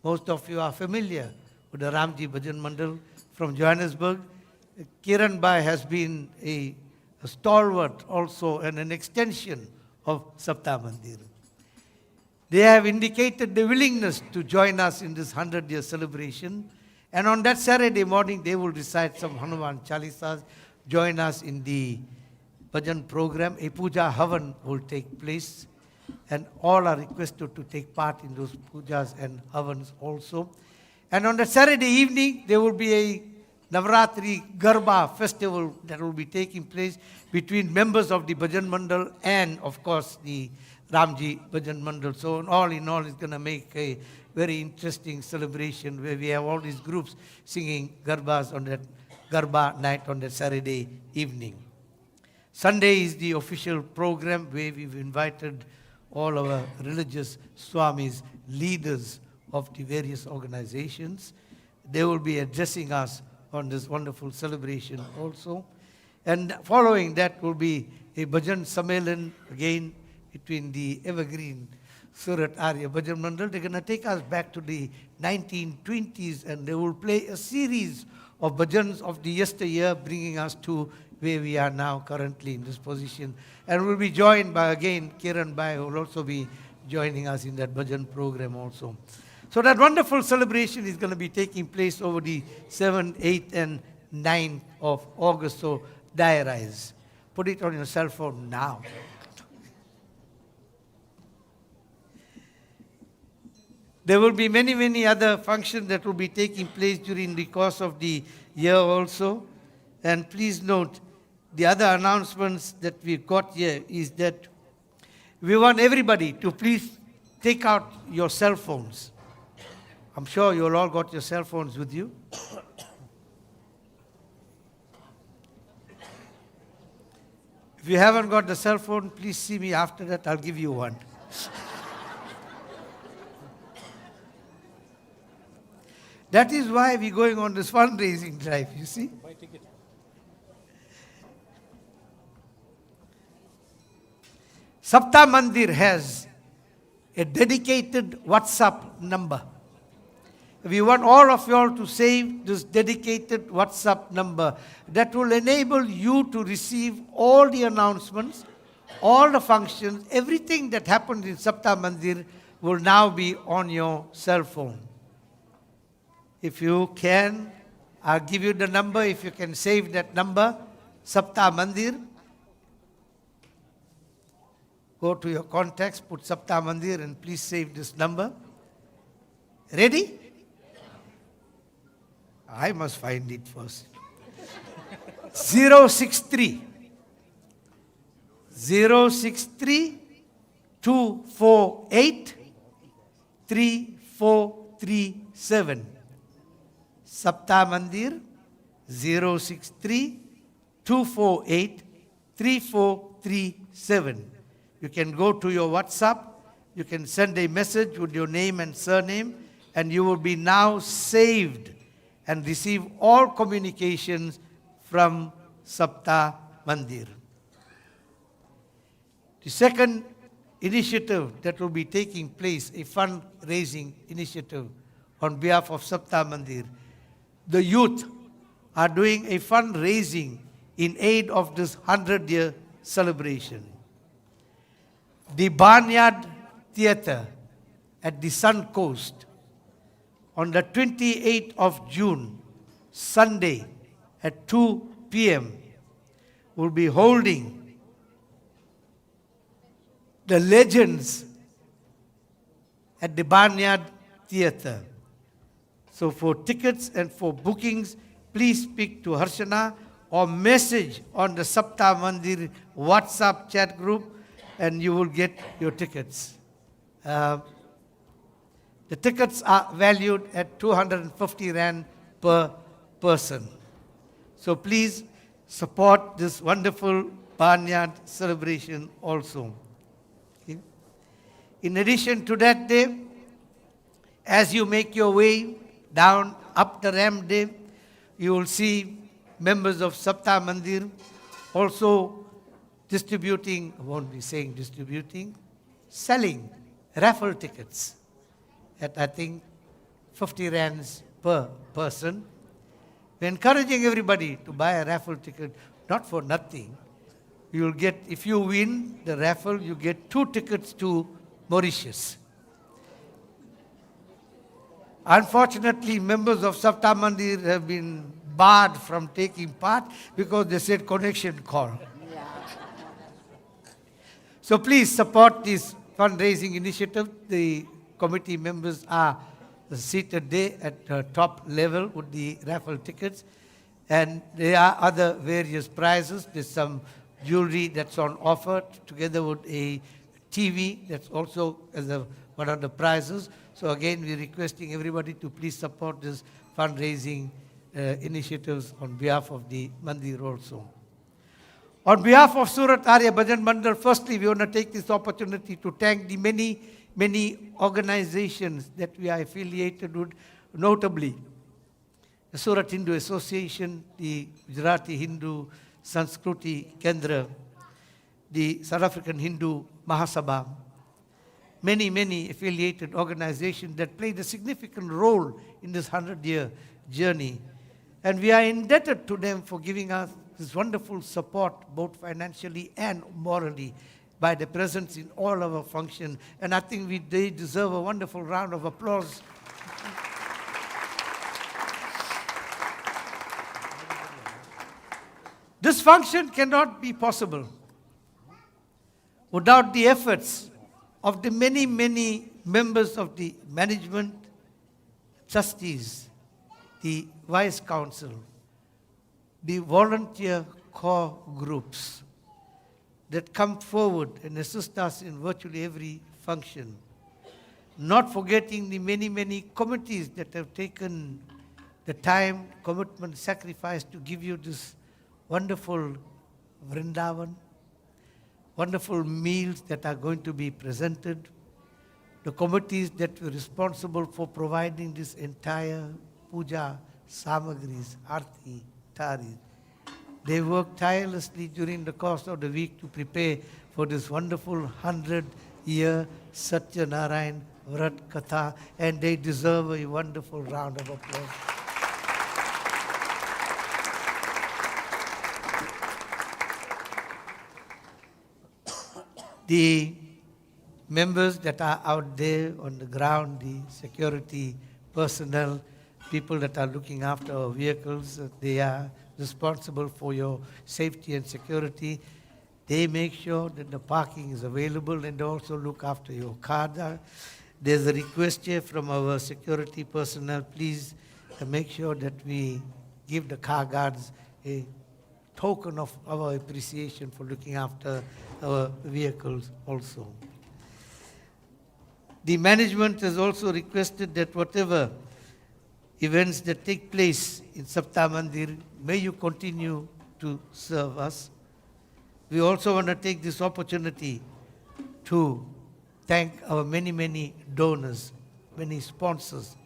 Most of you are familiar with the Ramji Bhajan Mandal from Johannesburg. Kiran Bhai has been a stalwart also and an extension of SAPTAH Mandir. They have indicated the willingness to join us in this 100-year celebration. And on that Saturday morning, they will recite some Hanuman Chalisas, join us in the Bhajan program. A Pooja Havan will take place, and all are requested to take part in those pujas and havans also. And on the Saturday evening, there will be a Navratri Garba festival that will be taking place between members of the Bhajan Mandal and, of course, the Ramji Bhajan Mandal. So in all, it's going to make a very interesting celebration where we have all these groups singing Garbas on that Garba night on that Saturday evening. Sunday is the official program where we've invited all our religious swamis, leaders of the various organizations. They will be addressing us on this wonderful celebration also. And following that will be a Bhajan Sammelan again between the evergreen Surat Arya Bhajan Mandal. They're going to take us back to the 1920s, and they will play a series of bhajans of the yesteryear, bringing us to where we are now currently in this position. And we'll be joined by, again, Kiran Bhai, who will also be joining us in that bhajan program also. So that wonderful celebration is going to be taking place over the 7th, 8th, and 9th of August. So diarize. Put it on your cell phone now. There will be many, many other functions that will be taking place during the course of the year also. And please note the other announcements that we got here is that we want everybody to please take out your cell phones. I'm sure you all got your cell phones with you. If you haven't got the cell phone, please see me after that. I'll give you one. That is why we're going on this fundraising drive, you see. SAPTAH Mandir has a dedicated WhatsApp number. We want all of you all to save this dedicated WhatsApp number that will enable you to receive all the announcements, all the functions, everything that happens in SAPTAH Mandir will now be on your cell phone. If you can, I'll give you the number. If you can save that number, SAPTAH Mandir. Go to your contacts, put SAPTAH Mandir and please save this number. Ready? I must find it first. 063 248 3437. SAPTAH Mandir 063 248 3437. You can go to your WhatsApp, you can send a message with your name and surname, and you will be now saved and receive all communications from SAPTAH Mandir. The second initiative that will be taking place, a fundraising initiative on behalf of SAPTAH Mandir. The youth are doing a fundraising in aid of this 100-year celebration. The Barnyard Theatre at the Sun Coast on the 28th of June, Sunday at 2 p.m. will be holding the legends at the Barnyard Theatre. So for tickets and for bookings, please speak to Harshana or message on the SAPTAH Mandir WhatsApp chat group and you will get your tickets. The tickets are valued at 250 Rand per person. So please support this wonderful Barnyard celebration also. Okay. In addition to that day, as you make your way down up the ramp day, you will see members of SAPTAH Mandir also distributing, I won't be saying distributing, selling raffle tickets at I think 50 rands per person. We're encouraging everybody to buy a raffle ticket, not for nothing. You will get, if you win the raffle, you get 2 tickets to Mauritius. Unfortunately, members of SAPTAH Mandir have been barred from taking part because they said connection call. So please support this fundraising initiative. The committee members are seated there at the top level with the raffle tickets. And there are other various prizes. There's some jewelry that's on offer together with a TV that's also as one of the prizes. So again, we're requesting everybody to please support this fundraising initiatives on behalf of the Mandir also. On behalf of Surat Arya Bhajan Mandal, firstly, we want to take this opportunity to thank the many organizations that we are affiliated with, notably the Surat Hindu Association, the Gujarati Hindu Sanskruti Kendra, the South African Hindu Mahasabha, many affiliated organizations that played a significant role in this 100-year journey. And we are indebted to them for giving us this wonderful support, both financially and morally, by the presence in all of our functions. And I think they deserve a wonderful round of applause. This function cannot be possible without the efforts of the many members of the management, trustees, the vice council, the volunteer core groups that come forward and assist us in virtually every function. Not forgetting the many, many committees that have taken the time, commitment, sacrifice to give you this wonderful Vrindavan, wonderful meals that are going to be presented, the committees that were responsible for providing this entire puja samagris, Aarti, Thaar. They worked tirelessly during the course of the week to prepare for this wonderful 100-year Satya Narayan Vrat Katha, and they deserve a wonderful round of applause. The members that are out there on the ground, the security personnel, people that are looking after our vehicles, they are responsible for your safety and security. They make sure that the parking is available and they also look after your car. There's a request here from our security personnel, please make sure that we give the car guards a token of our appreciation for looking after our vehicles also. The management has also requested that whatever events that take place in SAPTAH Mandir, may you continue to serve us. We also want to take this opportunity to thank our many, many donors, many sponsors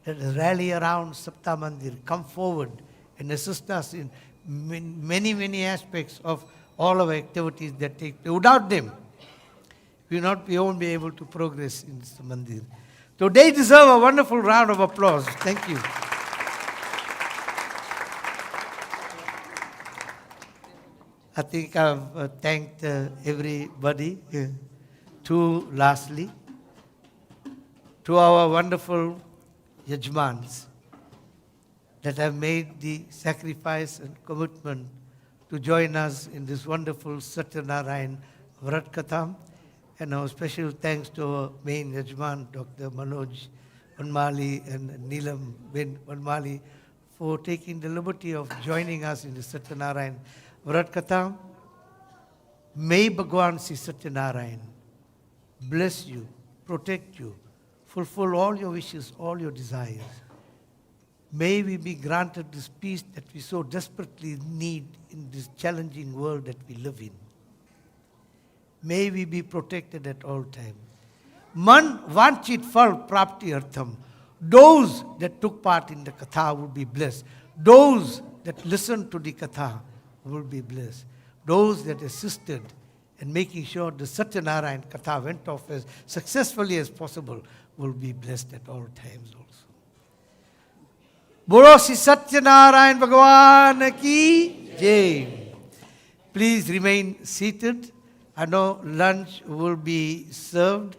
that rally around SAPTAH Mandir, come forward and assist us in many, many aspects of all our activities that take place. Without them, we won't be able to progress in this mandir. So they deserve a wonderful round of applause. Thank you. I think I've thanked everybody. Lastly, to our wonderful Yajmans that have made the sacrifice and commitment to join us in this wonderful Satya Narayan Vrat Katha. And our special thanks to our main Yajman, Dr. Manoj Vanmali and Neelam bin Vanmali, for taking the liberty of joining us in the Satya Narayan Vrat Katha. May Bhagwan Sri Satya Narayan bless you, protect you, fulfill all your wishes, all your desires. May we be granted this peace that we so desperately need in this challenging world that we live in. May we be protected at all times. Man vanchit fal prapti artham. Those that took part in the Katha will be blessed. Those that listened to the Katha will be blessed. Those that assisted in making sure the Satya Narayan Katha went off as successfully as possible will be blessed at all times also. Bolo Shri Satya Narayan Bhagavan ki Jai. Please remain seated. I know lunch will be served.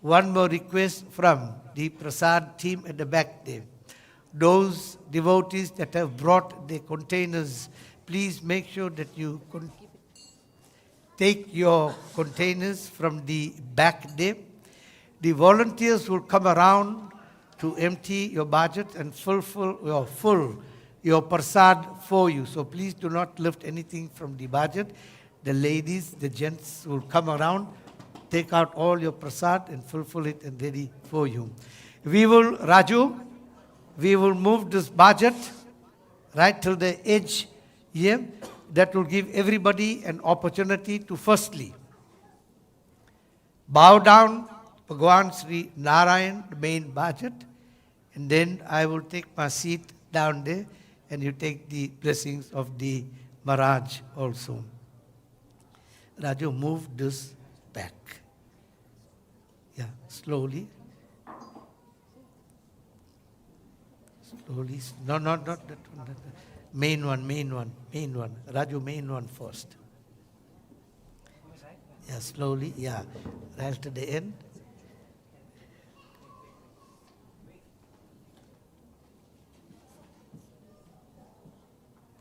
One more request from the Prasad team at the back there. Those devotees that have brought their containers, please make sure that you take your containers from the back there. The volunteers will come around to empty your budget and fulfill your prasad for you. So please do not lift anything from the budget. The ladies, the gents will come around, take out all your prasad and fulfill it and ready for you. We will move this budget right till the edge here. That will give everybody an opportunity to firstly bow down Bhagwan Sri Narayan, the main budget, and then I will take my seat down there and you take the blessings of the Maharaj also. Raju, move this back. Yeah, slowly. Slowly. No, not that one. Main one. Raju, main one first. Yeah, slowly. Yeah, right to the end.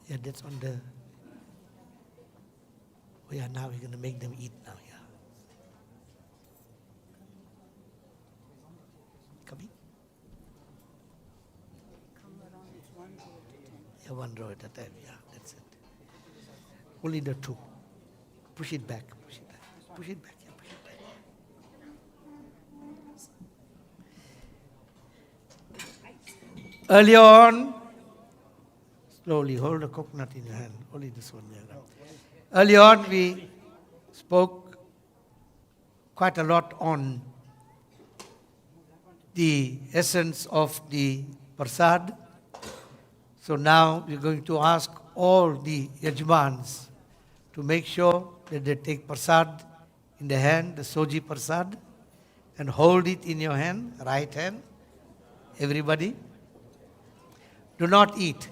Yeah, that's on the... Oh yeah, now we're going to make them eat now, yeah. Coming? Yeah, one row at a time, yeah, that's it. Only the two. Push it back. Push it back. Push it back. Yeah, push it back. Early on, slowly hold the coconut in your hand. Only this one. Yeah. Early on, we spoke quite a lot on the essence of the prasad. So now we're going to ask all the yajmans to make sure that they take prasad in the hand, the soji prasad, and hold it in your hand, right hand. Everybody. Do not eat.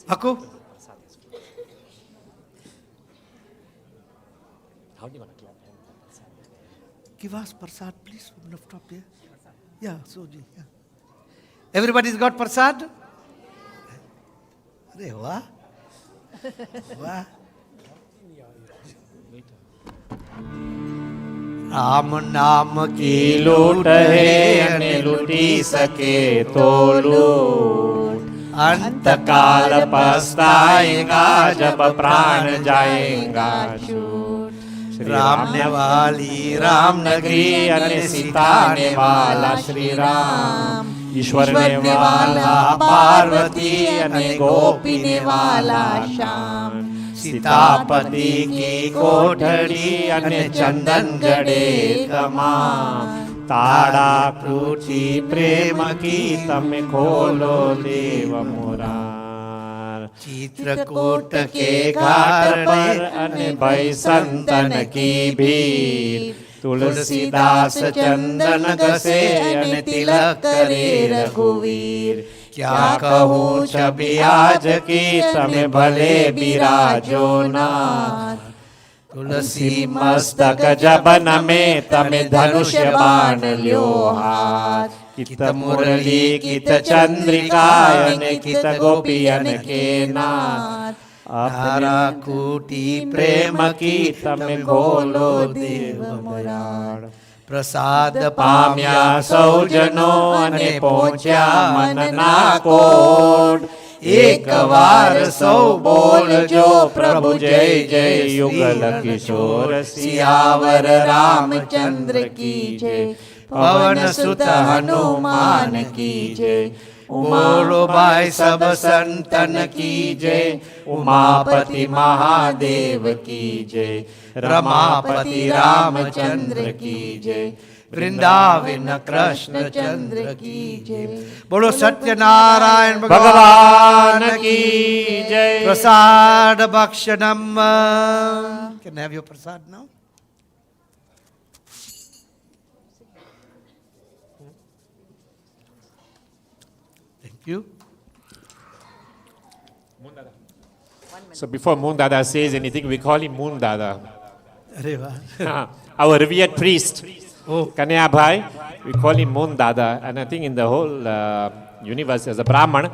Aku? How do you want to clap? Give us prasad, please, from the top here. Yeah, soji. Yeah. Everybody's got prasad? Arey, wah. Wah. Ram नाम की लूट है अने लूटी सके तो लूट अंत काल पछताएगा जब प्राण जाएगा छूट राम ने वाली राम नगरी अने सीता ने वाला श्री राम ईश्वर ने वाला पार्वती अने गोपी ने वाला श्याम सीतापति की कोठड़ी अने चंदन जड़े तमाम ताड़ा क्रूची प्रेम की तमे खोलो देव मुरार चित्रकूट के घाट पर अने भई संतन की भीड़ तुलसीदास चंदन घसे अने तिलक करे रघुवीर क्या कहूँ छवि आज की तमे भले बिराजो नाथ तुलसी मस्तक जबन में तमे धनुष्य बाण ल्यो हाथ कित मुरली कित चंद्रिका अने कित गोपियन के नाथ तारा कूटी प्रेम की तमे खोलो देव मुरार प्रसाद पाम्या सौजनो अने पहुंच्या मनना कोट एक वार सौ बोलजो प्रभु जय जय युगल किशोर सियावर रामचंद्र की जय पवन सुत हनुमान की जय बोलो भाई सब संतन की जय उमापति महादेव की जय रमापति रामचंद्र की जय वृंदावन कृष्ण चंद्र की जय बोलो सत्यनारायण भगवान की जय प्रसाद भक्षणम can have your prasad now thank you So before Moon Dada says anything, we call him Moon Dada. अरे वाह Our revered priest, Oh. Kanya Bhai, we call him Moon Dada. And I think in the whole universe, as a Brahman,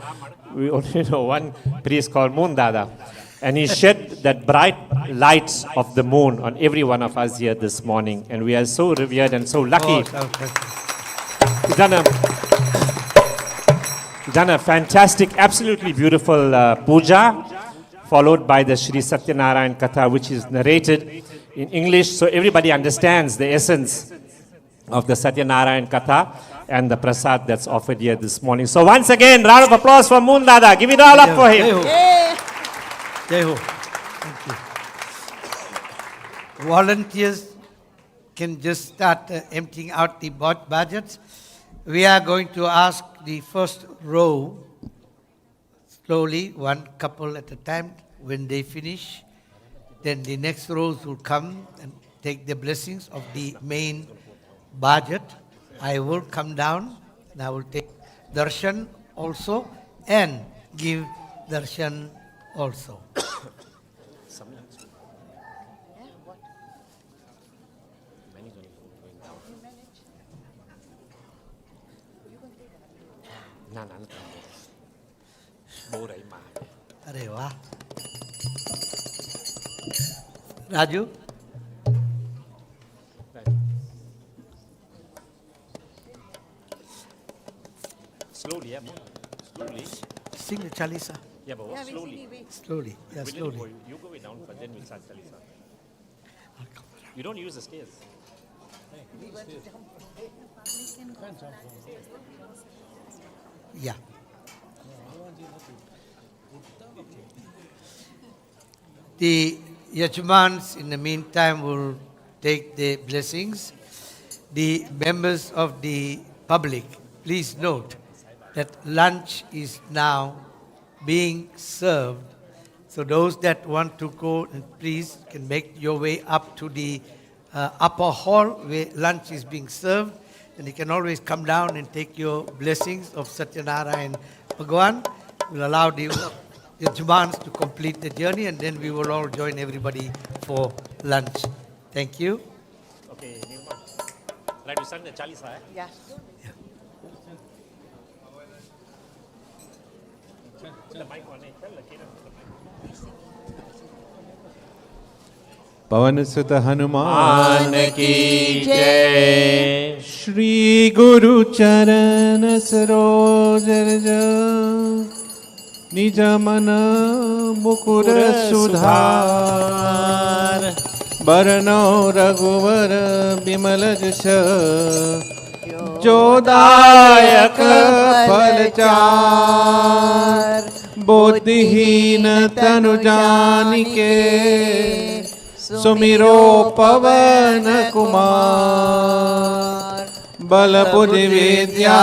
we only know one priest called Moon Dada. And he shed that bright lights of the moon on every one of us here this morning. And we are so revered and so lucky. He's done a fantastic, absolutely beautiful puja, followed by the Sri Satya Narayan Katha, which is narrated in English, so everybody understands the essence of the Satya Narayan Katha and the prasad that's offered here this morning. So once again, round of applause for Moon Dada. Give it all up for him. Jai Ho. Thank you. Volunteers can just start emptying out the budgets. We are going to ask the first row slowly, one couple at a time. When they finish, then the next rows will come and take the blessings of the main budget. I will come down and I will take darshan also and give darshan also. अरे वाह Raju? Slowly, yeah. Slowly. Sing the Chalisa. Yeah, but slowly. Slowly. Yeah, slowly. You go way down, but then we'll start Chalisa. You don't use the stairs. Yeah. The Yajamans in the meantime will take the blessings. The members of the public, please note that lunch is now being served. So those that want to go, please can make your way up to the upper hall where lunch is being served. And you can always come down and take your blessings of Satya Narayan Bhagwan. We'll allow the Yajamans to complete the journey, and then we will all join everybody for lunch. Thank you. Okay, Nirma. Right, we start the Chalisa, eh? Yeah. Put the mic on it. Tell the kid. पवन सुत हनुमान की जय। श्री गुरु चरण सरोज रज निज मन मुकुर सुधार बरनौ रघुवर बिमल जस जो दायक फलचार बुद्धिहीन तनु जानिके सुमिरो पवन कुमार बल बुद्धि विद्या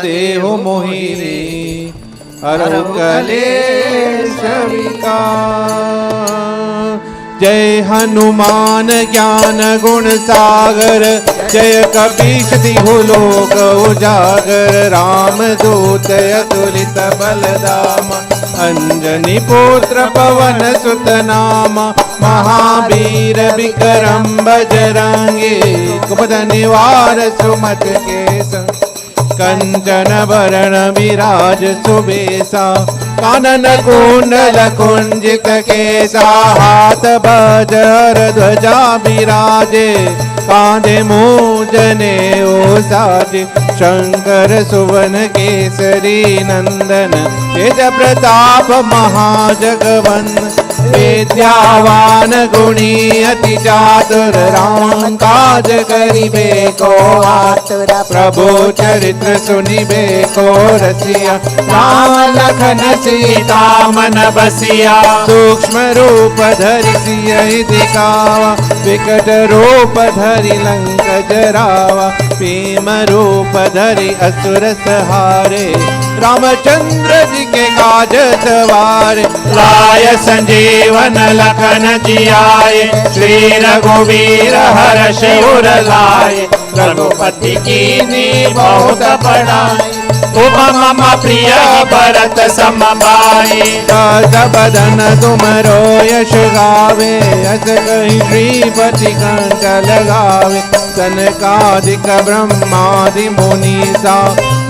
देहु मोहि हरहु कलेश विकार। जय हनुमान ज्ञान गुण सागर जय कपीश तिहु लोक उजागर राम दूत अतुलित बलधाम अंजनी पुत्र पवन सुत नाम महावीर विक्रम बजरंगी कुमद निवार सुमत केस कंचन वरण विराज सुबेसा कानन कुंडल कुंजित केसा हाथ बजर ध्वजा विराजे कांधे मूंजने ओसाजे शंकर सुवन केसरी नंदन तेज प्रताप महाजगवंदन विद्यावान गुणी अति चातुर राम काज करिबे को आतुर प्रभु चरित्र सुनिबे को रसिया राम लखन सीता मन बसिया सूक्ष्म रूप धरि सियहि दिखावा विकट रूप धरि लंक जरावा भीम रूप धरि असुर संहारे रामचंद्र जी के काज सवारे लाय संजीवन लखन जियाए श्री रघुवीर हर्ष उर लाए रघुपति कीन्ही बहुत बड़ाई तुम मम प्रिय भरत सम भाई बदन तुम रो यश गावे यश कहि श्रीपति कंठ लगावे सनकादिक ब्रह्मादि मुनीसा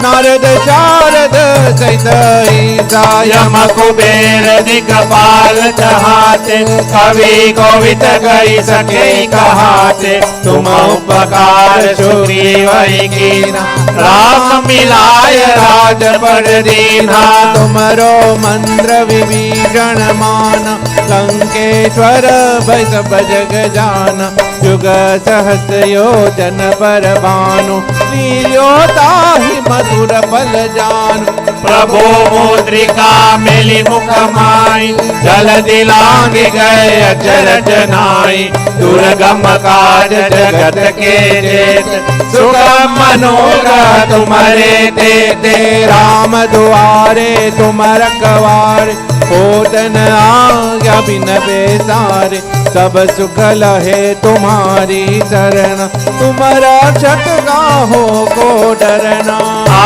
नारद शारद सहित ईसा यम कुबेर दिक्पाल चहाते कवि कोविद कहि सके कहाते तुम उपकार सुग्रीव कीना राम मिलाय राजपद दीना तुमरो मंत्र विभीषण मान लंकेश्वर भय सब जग जाना जुग सहस्र योजन पर भानु लील्यो ताहि मधुर फल जान प्रभु मुद्रिका मिली मुख माई जल दिलांग गए अचरज नाई दुर्गम काज जगत के जेत सुगम मनोरथ तुम्हारे देते राम दुआरे तुम रखवारे होतन आज्ञा बिन बेसारे सब सुख लहे तुम्हारी शरण तुम रक्षक गाहो को डरना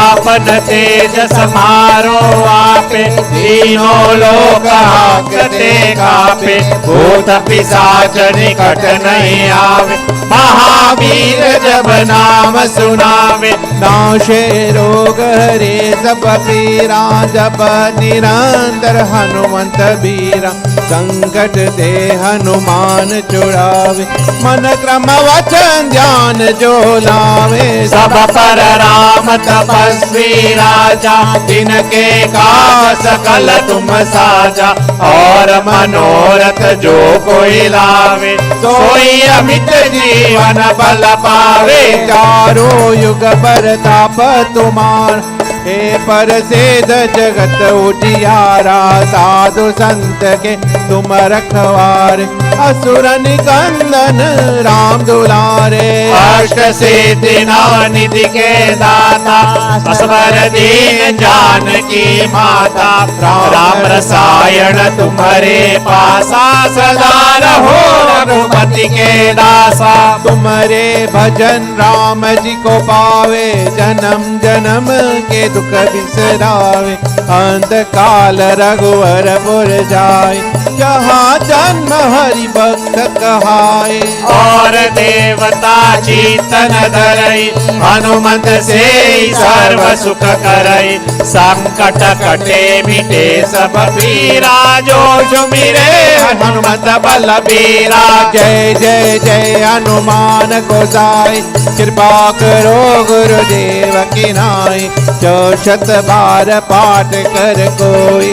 आपन तेज समारो आपे, तीनों लोक हाकते कापे, भूत पिशाच निकट नहीं आवे, महावीर जब नाम सुनावे, नाशे रोग हरे सब पीरा, जब निरंतर हनुमंत बीरा, संकट ते हनुमान छुड़ावे, मन क्रम वचन ध्यान जो लावे, सब पर राम तपस्वी राजा, जिनके काज सकल तुम साजा, और मनोरथ जो कोई लावे, सोई अमित जीवन बल पावे, चारों युग परताप तुम्हार, हे पर सेध जगत उजियारा, साधु संत के तुम रखवार, असुर निकंदन राम दुलारे, अष्ट सिद्धि नवनिधि के दाता, असवर दीन जानकी माता, राम रसायन तुम्हारे पासा, सदा रहो रघुपति के दासा, तुम्हारे भजन राम जी को पावे, जन्म जन्म के दुख बिसरावे, अंत काल रघुवर पुर जाए, जहाँ जन्म हरि भक्त कहाए, और देवता चीतन धरई, हनुमत से सर्व सुख करई, संकट कटे मिटे सब पीरा, जो सुमिरे हनुमत बलबीरा, जय जय जय हनुमान गोसाई, कृपा करो गुरुदेव की नाई, जो शत बार पाठ कर कोई,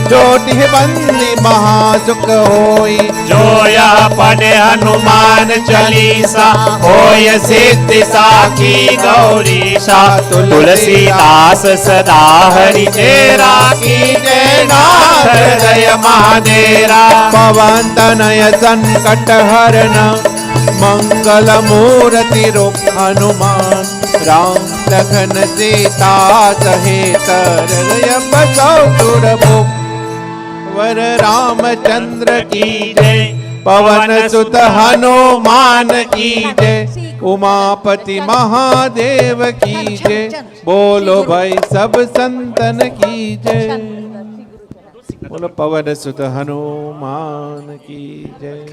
चोटी बंदी महासुख होई, जो यह पढ़े हनुमान चालीसा, होय सिद्धि साखी गौरीशा, तुलसीदास सदा हरि तेरा, की जय नाथ हृदय महादेरा, पवन तनय संकट हरन, मंगल मूर्ति रूप हनुमान, राम लखन सीता सहित हृदय बसौ सुरभूप, वर रामचंद्र की जय, पवन सुत हनुमान की जय, उमापति महादेव की जय, बोलो भाई सब संतन की जय, बोलो पवन सुत हनुमान की जय।